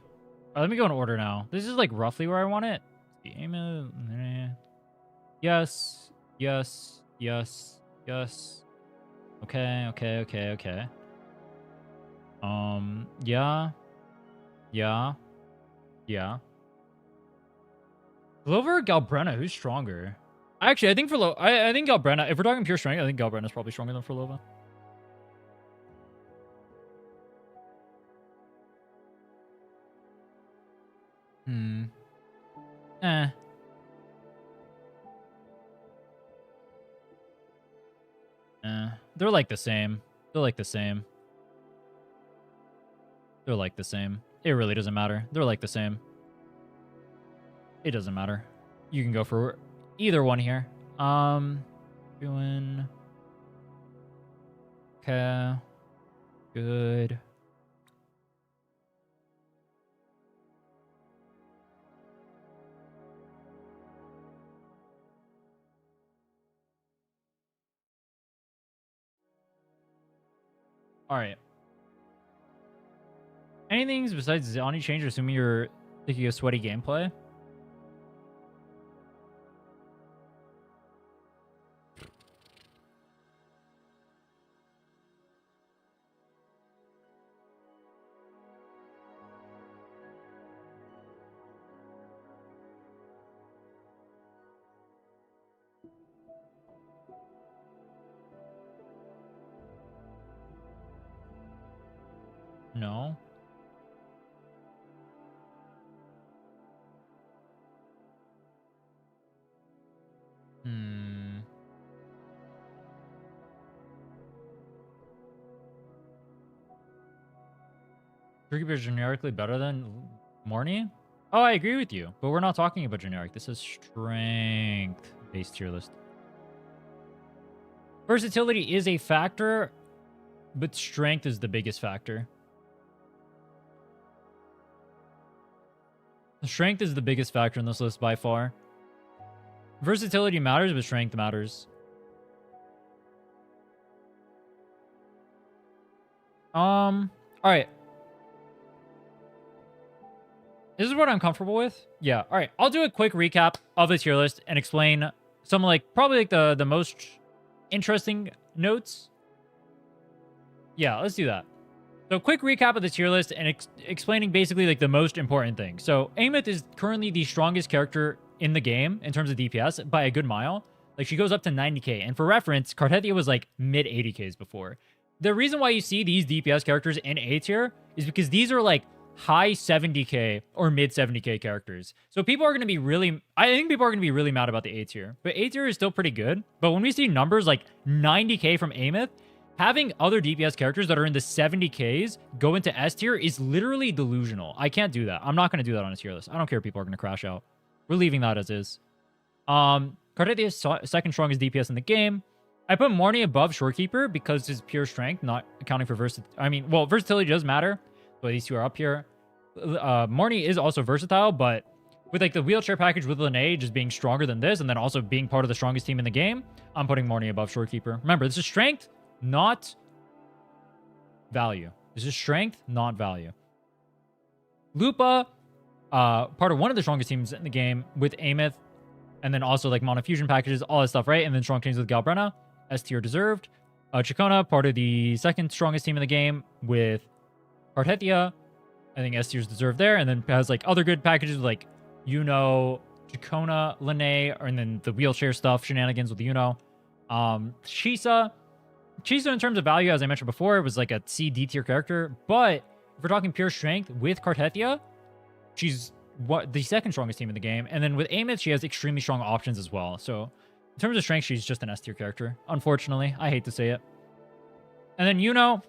Let me go in order now. This is like roughly where I want it. The Aemeath. Yes. Yes. Yes. Yes. Okay. Okay. Okay. Okay. Yeah. Yeah. Yeah. Glover or Galbrenna? Who's stronger? Actually, I think for I think Galbrenna. If we're talking pure strength, I think Galbrenna's probably stronger than Forlova. Eh. They're like the same. They're like the same. They're like the same. It really doesn't matter. They're like the same. It doesn't matter. You can go for either one here. Doing... Okay. Good. All right. Anything besides Zani change, assuming you're thinking of sweaty gameplay? No. Zookeeper is generically better than Morny? Oh, I agree with you, but we're not talking about generic. This is strength-based tier list. Versatility is a factor, but strength is the biggest factor. Strength is the biggest factor in this list by far. Versatility matters, but strength matters. All right. This is what I'm comfortable with. Yeah. All right. I'll do a quick recap of the tier list and explain some probably the most interesting notes. Yeah, let's do that. So quick recap of the tier list and explaining basically the most important thing. So Aemeath is currently the strongest character in the game in terms of DPS by a good mile. She goes up to 90k. And for reference, Karthethia was mid 80ks before. The reason why you see these DPS characters in A tier is because these are high 70k or mid 70k characters. So people are going to be I think people are going to be really mad about the A tier. But A tier is still pretty good. But when we see numbers 90k from Aemeath, having other DPS characters that are in the 70ks go into S tier is literally delusional. I can't do that. I'm not going to do that on a tier list. I don't care if people are going to crash out. We're leaving that as is. Karthethia is second strongest DPS in the game. I put Morny above Shorekeeper because his pure strength, not accounting for versatility. Versatility does matter. So these two are up here. Morny is also versatile, but with the wheelchair package with Lene just being stronger than this, and then also being part of the strongest team in the game, I'm putting Morny above Shorekeeper. Remember, this is strength, not value. This is strength, not value. Lupa, part of one of the strongest teams in the game with Aemeath, and then also mono fusion packages, all that stuff, right? And then strong teams with Galbrenna, S tier deserved. Chikona, part of the second strongest team in the game with Karthethia, I think S tier's deserved there, and then has other good packages with Yuno, Chikona, Lene, and then the wheelchair stuff, shenanigans with Yuno. Shisa in terms of value, as I mentioned before, was a C, D tier character, but if we're talking pure strength with Karthethia, she's the second strongest team in the game, and then with Aemeath, she has extremely strong options as well. So in terms of strength, she's just an S tier character, unfortunately. I hate to say it. And then Yuno,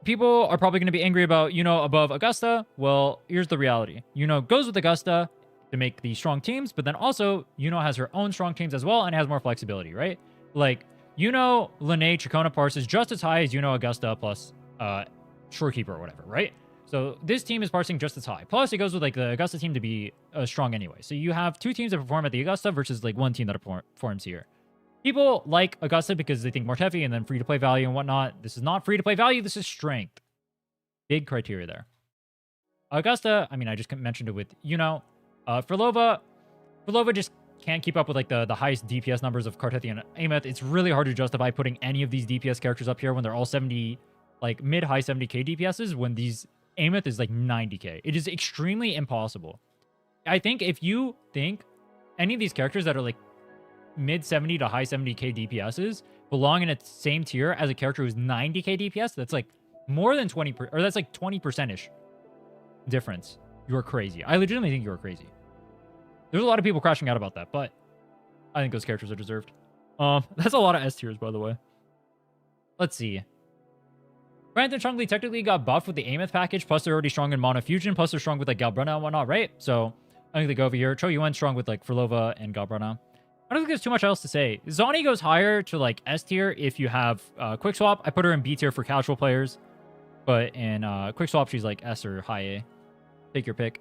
people are probably going to be angry about Yuno above Augusta. Well, here's the reality. Yuno goes with Augusta to make the strong teams, but then also Yuno has her own strong teams as well and has more flexibility, right? Yuno, Lene, Chikona parse is just as high as Yuno, Augusta plus Shorekeeper or whatever, right? So this team is parsing just as high. Plus, it goes with the Augusta team to be strong anyway. So you have two teams that perform at the Augusta versus one team that performs here. People like Augusta because they think more heavy and then free-to-play value and whatnot. This is not free-to-play value. This is strength. Big criteria there. Augusta, I just mentioned it with Yuno. Forlova just can't keep up with the highest DPS numbers of Karthethia and Aemeath. It's really hard to justify putting any of these DPS characters up here when they're all 70, mid-high 70k DPSs when these Aemeath is 90k. It is extremely impossible. I think if you think any of these characters that are like mid 70 to high 70k DPSs belong in a same tier as a character who's 90k DPS, that's like more than 20, or that's like 20%-ish difference. You're crazy. I legitimately think you're crazy. There's a lot of people crashing out about that, but I think those characters are deserved. That's a lot of S tiers, by the way. Let's see. Grant and Chun-Li technically got buffed with the Aemeath package, plus they're already strong in Mono Fusion, plus they're strong with like Galbrunna and whatnot, right? So I think they go over here. Cho Yuen strong with like Furlova and Galbrunna. I don't think there's too much else to say. Zani goes higher to like S tier if you have Quick Swap. I put her in B tier for casual players, but in Quick Swap she's like S or high A. Take your pick.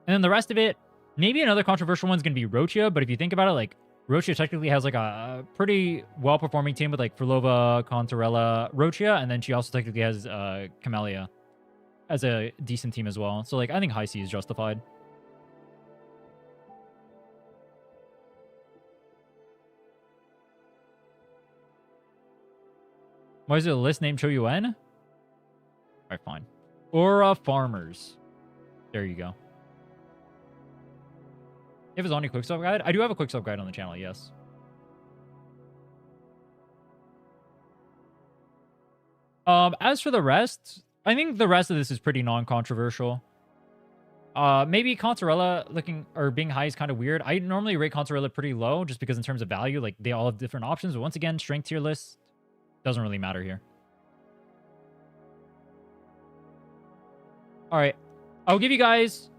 And then the rest of it, maybe another controversial one's going to be Rochia, but if you think about it, like, Rochia technically has, like, a pretty well-performing team with, like, Furlova, Contarella, Rochia, and then she also technically has Camellia as a decent team as well. So, like, I think high C is justified. Why is it a list named Cho Yuen? All right, fine. Aura Farmers. There you go. You have a Zani Quickswap guide? I do have a Quickswap guide on the channel, yes. As for the rest, I think the rest of this is pretty non-controversial. Maybe Contarella looking or being high is kind of weird. I normally rate Contarella pretty low just because in terms of value, like they all have different options. But once again, strength tier list doesn't really matter here. All right. I'll give you guys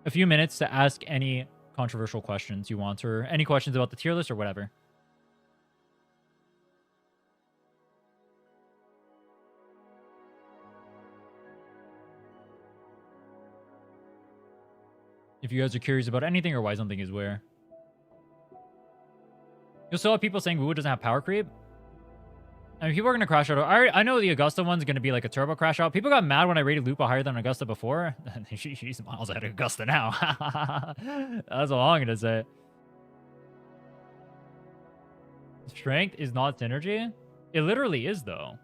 a few minutes to ask any controversial questions you want, or any questions about the tier list or whatever. If you guys are curious about anything or why something is where. You'll still have people saying wuwa doesn't have power creep. I mean, people are going to crash out. I know the Augusta one's going to be like a turbo crash out. People got mad when I rated Lupa higher than Augusta before. She's miles ahead of Augusta now. That's all I'm going to say. Strength is not synergy? It literally is, though.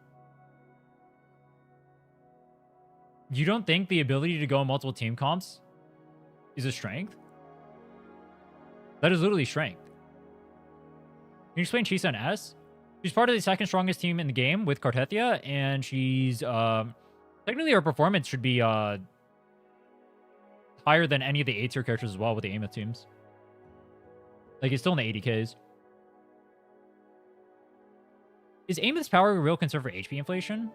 You don't think the ability to go on multiple team comps is a strength? That is literally strength. Can you explain Chisa and S? She's part of the second strongest team in the game with Cartethia, and she's technically her performance should be higher than any of the A tier characters as well with the Aemeath teams. Like, it's still in the 80Ks. Is Aemeath's power a real concern for HP inflation?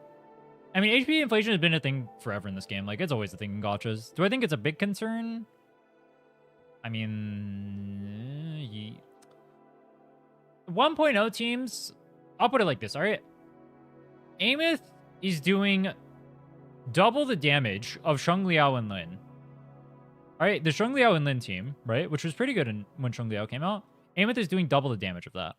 I mean, HP inflation has been a thing forever in this game. Like, it's always a thing in gachas. Do I think it's a big concern? I mean, 1.0 teams... I'll put it like this, all right? Aemeath is doing double the damage of Sheng Liao and Lin. All right, the Sheng Liao and Lin team, right, which was pretty good when Sheng Liao came out. Aemeath is doing double the damage of that.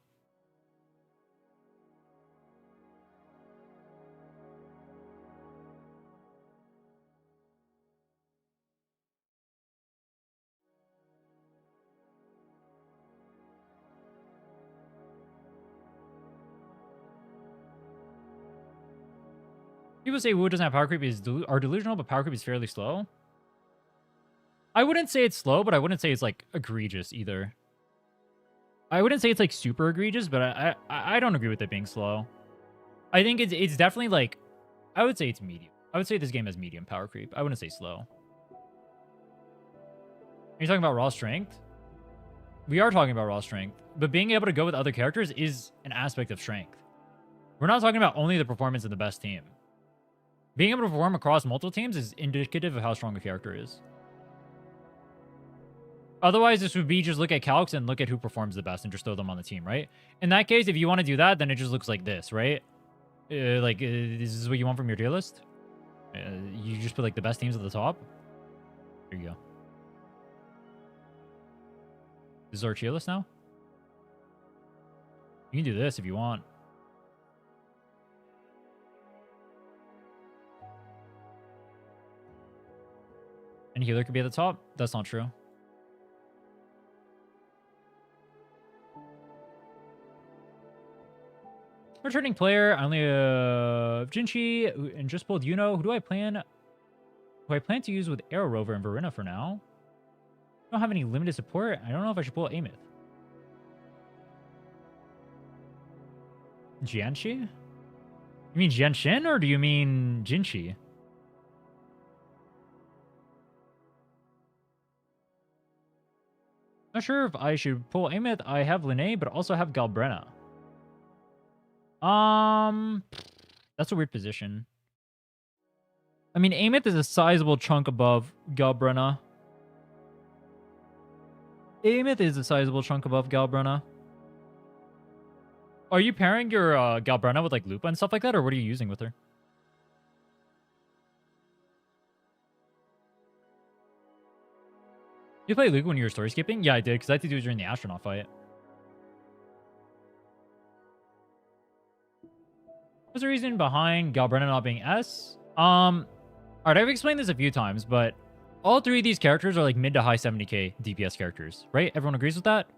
People say wuwa doesn't have power creep are delusional, but power creep is fairly slow. I wouldn't say it's slow, but I wouldn't say it's like egregious either. I wouldn't say it's like super egregious, but I don't agree with it being slow. I think it's definitely like, I would say it's medium. I would say this game has medium power creep. I wouldn't say slow. Are you talking about raw strength? We are talking about raw strength, but being able to go with other characters is an aspect of strength. We're not talking about only the performance of the best team. Being able to perform across multiple teams is indicative of how strong a character is. Otherwise, this would be just look at calcs and look at who performs the best and just throw them on the team, right? In that case, if you want to do that, then it just looks like this, right? This is what you want from your tier list? You just put like the best teams at the top? There you go. This is our tier list now? You can do this if you want. And healer could be at the top? That's not true. Returning player, I only have Jinchi and just pulled Yuno. Who do I plan to use with Arrow Rover and Verena for now? don't have any limited support. I don't know if I should pull Aemeath. Jianxi? You mean Jianshin or do you mean Jinchi? Not sure if I should pull Aemeath. I have Linné, but also have Galbrenna. That's a weird position. I mean, Aemeath is a sizable chunk above Galbrenna. Aemeath is a sizable chunk above Galbrenna. Are you pairing your Galbrenna with like Lupa and stuff like that, or what are you using with her? You play Luca when you were story skipping? Yeah, I did, because I had to do it during the astronaut fight. What's the reason behind Galbrenna not being S? Alright, I've explained this a few times, but all three of these characters are like mid to high 70k DPS characters, right? Everyone agrees with that?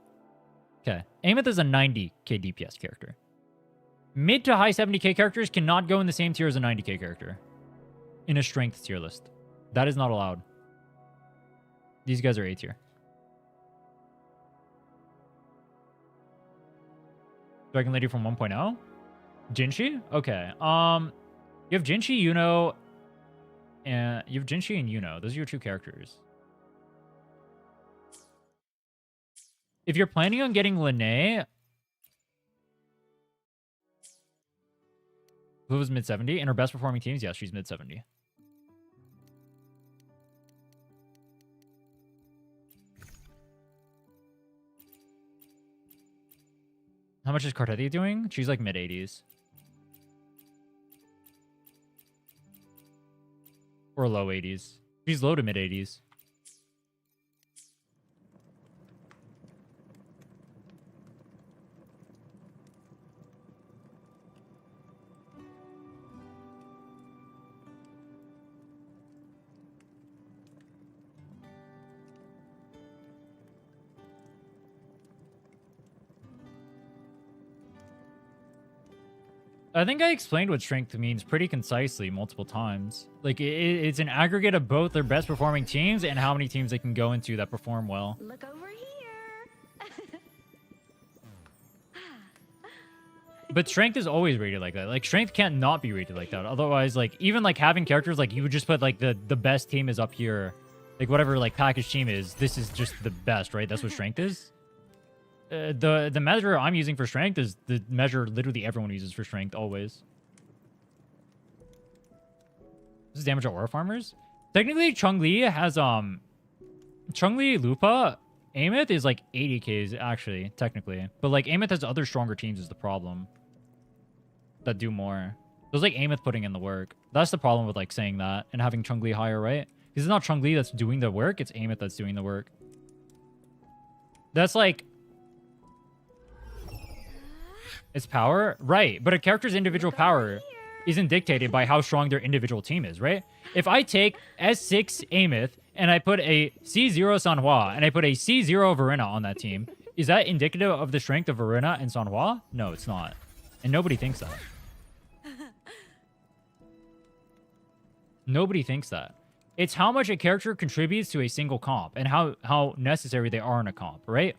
Okay. Aemeath is a 90k DPS character. Mid to high 70k characters cannot go in the same tier as a 90k character in a strength tier list. That is not allowed. These guys are A tier. Dragon Lady from 1.0? Jinchi? Okay. You have Jinchi, Yuno, and you have Jinchi and Yuno. Those are your two characters. If you're planning on getting Linné, who was mid 70 in her best performing teams, yes, she's mid 70. How much is Cartetti doing? She's like mid 80s. Or low 80s. She's low to mid 80s. I think I explained what strength means pretty concisely multiple times. Like, it's an aggregate of both their best performing teams and how many teams they can go into that perform well. Look over here. But strength is always rated like that. Like, strength can't not be rated like that. Otherwise, like, even, like, having characters, like, you would just put, like, the best team is up here. Like, whatever, like, package team is, this is just the best, right? That's what strength is. The measure I'm using for strength is the measure literally everyone uses for strength always. This is damage to aura farmers. Technically, Chun-Li has Chun-Li, Lupa, Aemeath is like 80k actually, technically. But like Aemeath has other stronger teams is the problem. That do more. So it's like Aemeath putting in the work. That's the problem with like saying that and having Chun-Li higher, right? Because it's not Chun-Li that's doing the work, it's Aemeath that's doing the work. That's like its power, right? But a character's individual power isn't dictated by how strong their individual team is, right? If I take S6 Aemeath and I put a C0 Sanhua and I put a C0 Verena on that team, is that indicative of the strength of Verena and Sanhua? No, it's not. And nobody thinks that. Nobody thinks that. It's how much a character contributes to a single comp and how necessary they are in a comp, right?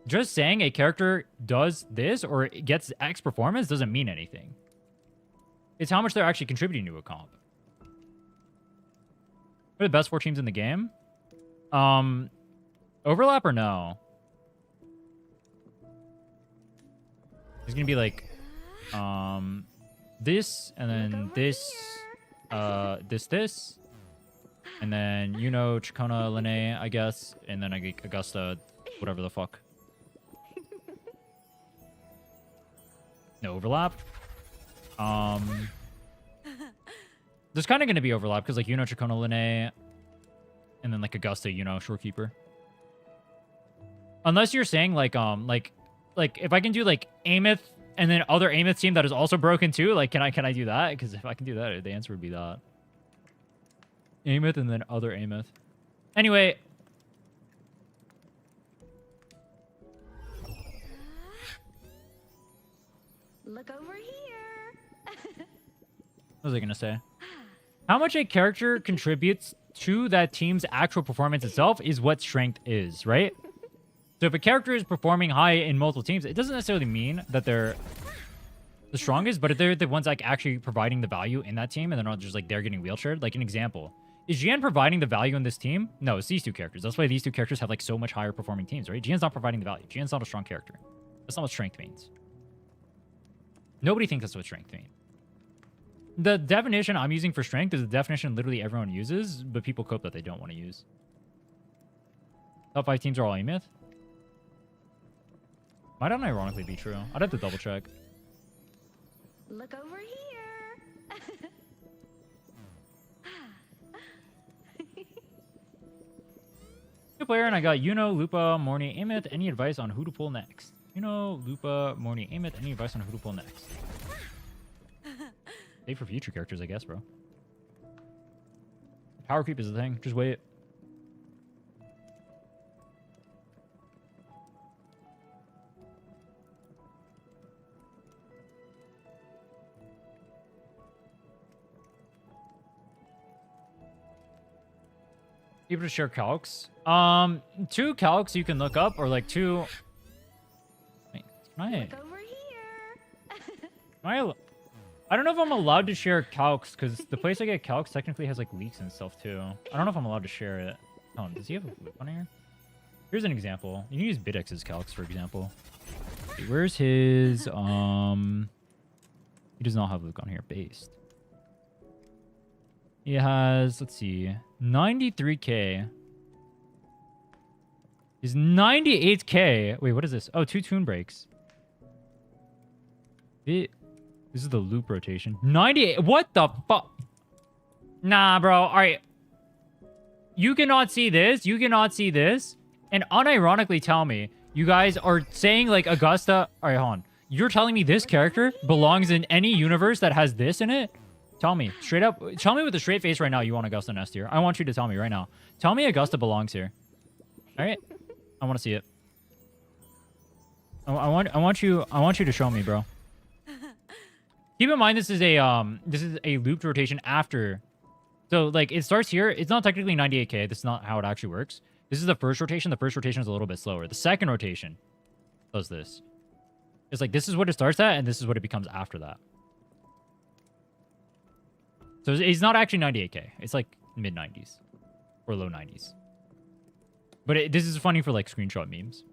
Just saying a character does this or gets X performance doesn't mean anything. It's how much they're actually contributing to a comp. What are the best 4 teams in the game? Overlap or no? It's gonna be like this and then this this and then Chikona, Linné, I guess, and then I get Augusta, whatever the fuck. No overlap. There's kind of going to be overlap because like Chikona, Linné, and then like Augusta, Shorekeeper. Unless you're saying like if I can do like Aemeath and then other Aemeath team that is also broken too, like can I do that? Because if I can do that, the answer would be that. Aemeath and then other Aemeath. Anyway. Look over here. What was I going to say? How much a character contributes to that team's actual performance itself is what strength is, right? So if a character is performing high in multiple teams, it doesn't necessarily mean that they're the strongest, but if they're the ones like actually providing the value in that team and they're not just like they're getting wheelchaired. Like an example, is Jian providing the value in this team? No, it's these two characters. That's why these two characters have like so much higher performing teams, right? Jian's not providing the value. Jian's not a strong character. That's not what strength means. Nobody thinks that's what strength means. The definition I'm using for strength is the definition literally everyone uses, but people cope that they don't want to use. Top 5 teams are all Aemeath. Might not ironically be true. I'd have to double check. Look over here. New player, and I got Yuno, Lupa, Morny, Aemeath. Any advice on who to pull next? Yuno, Lupa, Morny, Aemeath. Any advice on who to pull next? Save for future characters, I guess, bro. Power creep is the thing. Just wait. Able to share calcs. 2 calcs you can look up, or like 2. Wait, can I? Look over here. I don't know if I'm allowed to share calcs because the place I get calcs technically has like leaks and stuff too. I don't know if I'm allowed to share it. Oh, does he have a loop on here? Here's an example. You can use Bidex's calcs, for example. Okay, where's his? He does not have Luke on here. Based. He has, let's see, 93k. He's 98k. Wait, what is this? Oh, 2 tune breaks. This is the loop rotation. 98. What the fuck? Nah, bro. All right. You cannot see this. You cannot see this. And unironically tell me, you guys are saying like Augusta. All right, hold on. You're telling me this character belongs in any universe that has this in it? Tell me straight up. Tell me with a straight face right now you want Augusta next tier. I want you to tell me right now. Tell me Augusta belongs here. All right. I want to see it. I want you to show me, bro. Keep in mind this is a looped rotation after. So like it starts here. It's not technically 98k. This is not how it actually works. This is the first rotation. The first rotation is a little bit slower. The second rotation does this. It's like this is what it starts at, and this is what it becomes after that. So it's not actually 98k. It's like mid 90s or low 90s. But this is funny for like screenshot memes.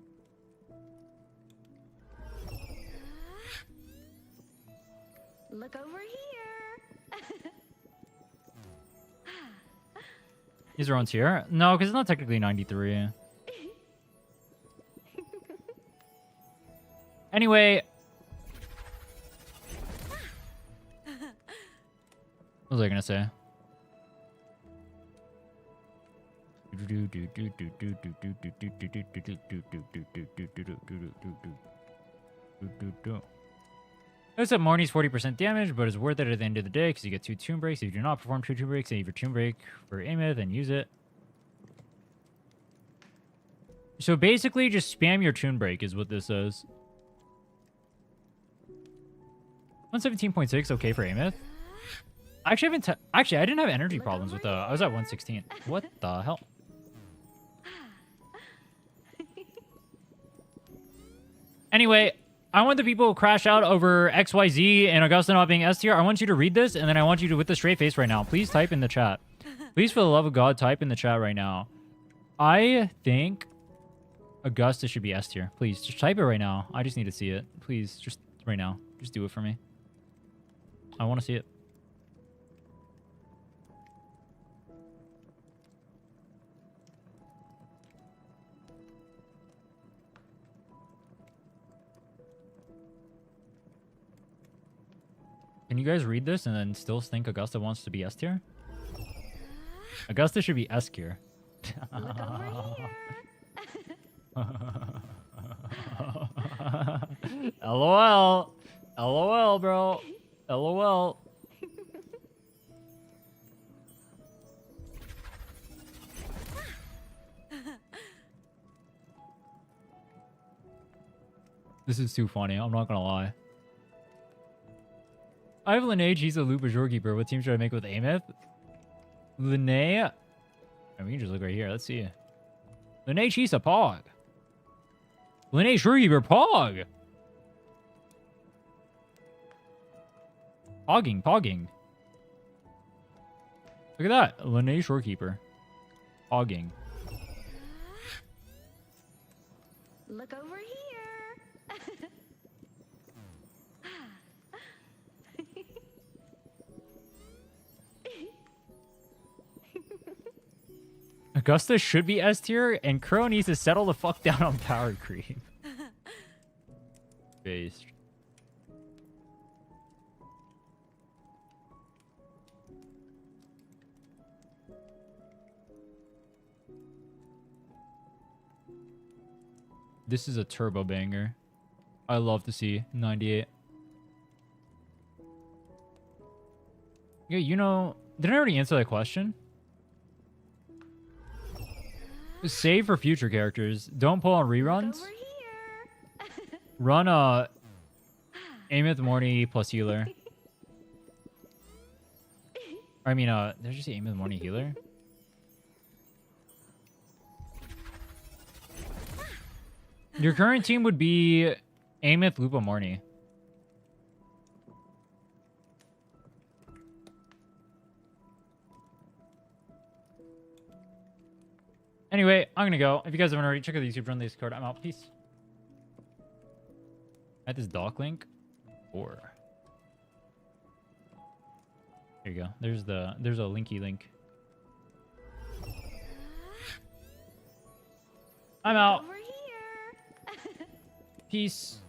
Look over here. These are on tier? No, because it's not technically 93. Anyway. What was I gonna say? Notice that Morny's 40% damage, but it's worth it at the end of the day because you get 2 tune breaks. If you do not perform 2 tune breaks, save your tune break for Aemeath and use it. So basically, just spam your tune break is what this says. 117.6, okay for Aemeath. Actually, I didn't have energy problems with I was at 116. What the hell? Anyway, I want the people who crash out over XYZ and Augusta not being S tier. I want you to read this, and then I want you to, with a straight face right now, please type in the chat. Please, for the love of God, type in the chat right now. I think Augusta should be S tier. Please, just type it right now. I just need to see it. Please, just right now. Just do it for me. I want to see it. Can you guys read this and then still think Augusta wants to be S tier? Augusta should be S tier. LOL. LOL, bro. LOL. This is too funny. I'm not gonna lie. I have Linnea. He's a Lupa Jorkeeper. What team should I make with Aemeath? Linnea? And we can just look right here. Let's see. Lineage Chisa Pog. Lineage Shorekeeper Pog. Pogging. Look at that. Lineage Shorekeeper. Pogging. Look over here. Augusta should be S tier, and Crow needs to settle the fuck down on power creep. Based. This is a turbo banger. I love to see 98. Yeah, you know, did I already answer that question? Save for future characters. Don't pull on reruns. Over here. Run Aemeath Morny plus healer. I mean, did I just say Aemeath Morny healer? Your current team would be Aemeath Lupa Morny. Anyway, I'm gonna go. If you guys haven't already, check out the YouTube, run the Discord. I'm out. Peace. At this dock link, or there you go. There's a linky link. I'm out. Over here. Peace.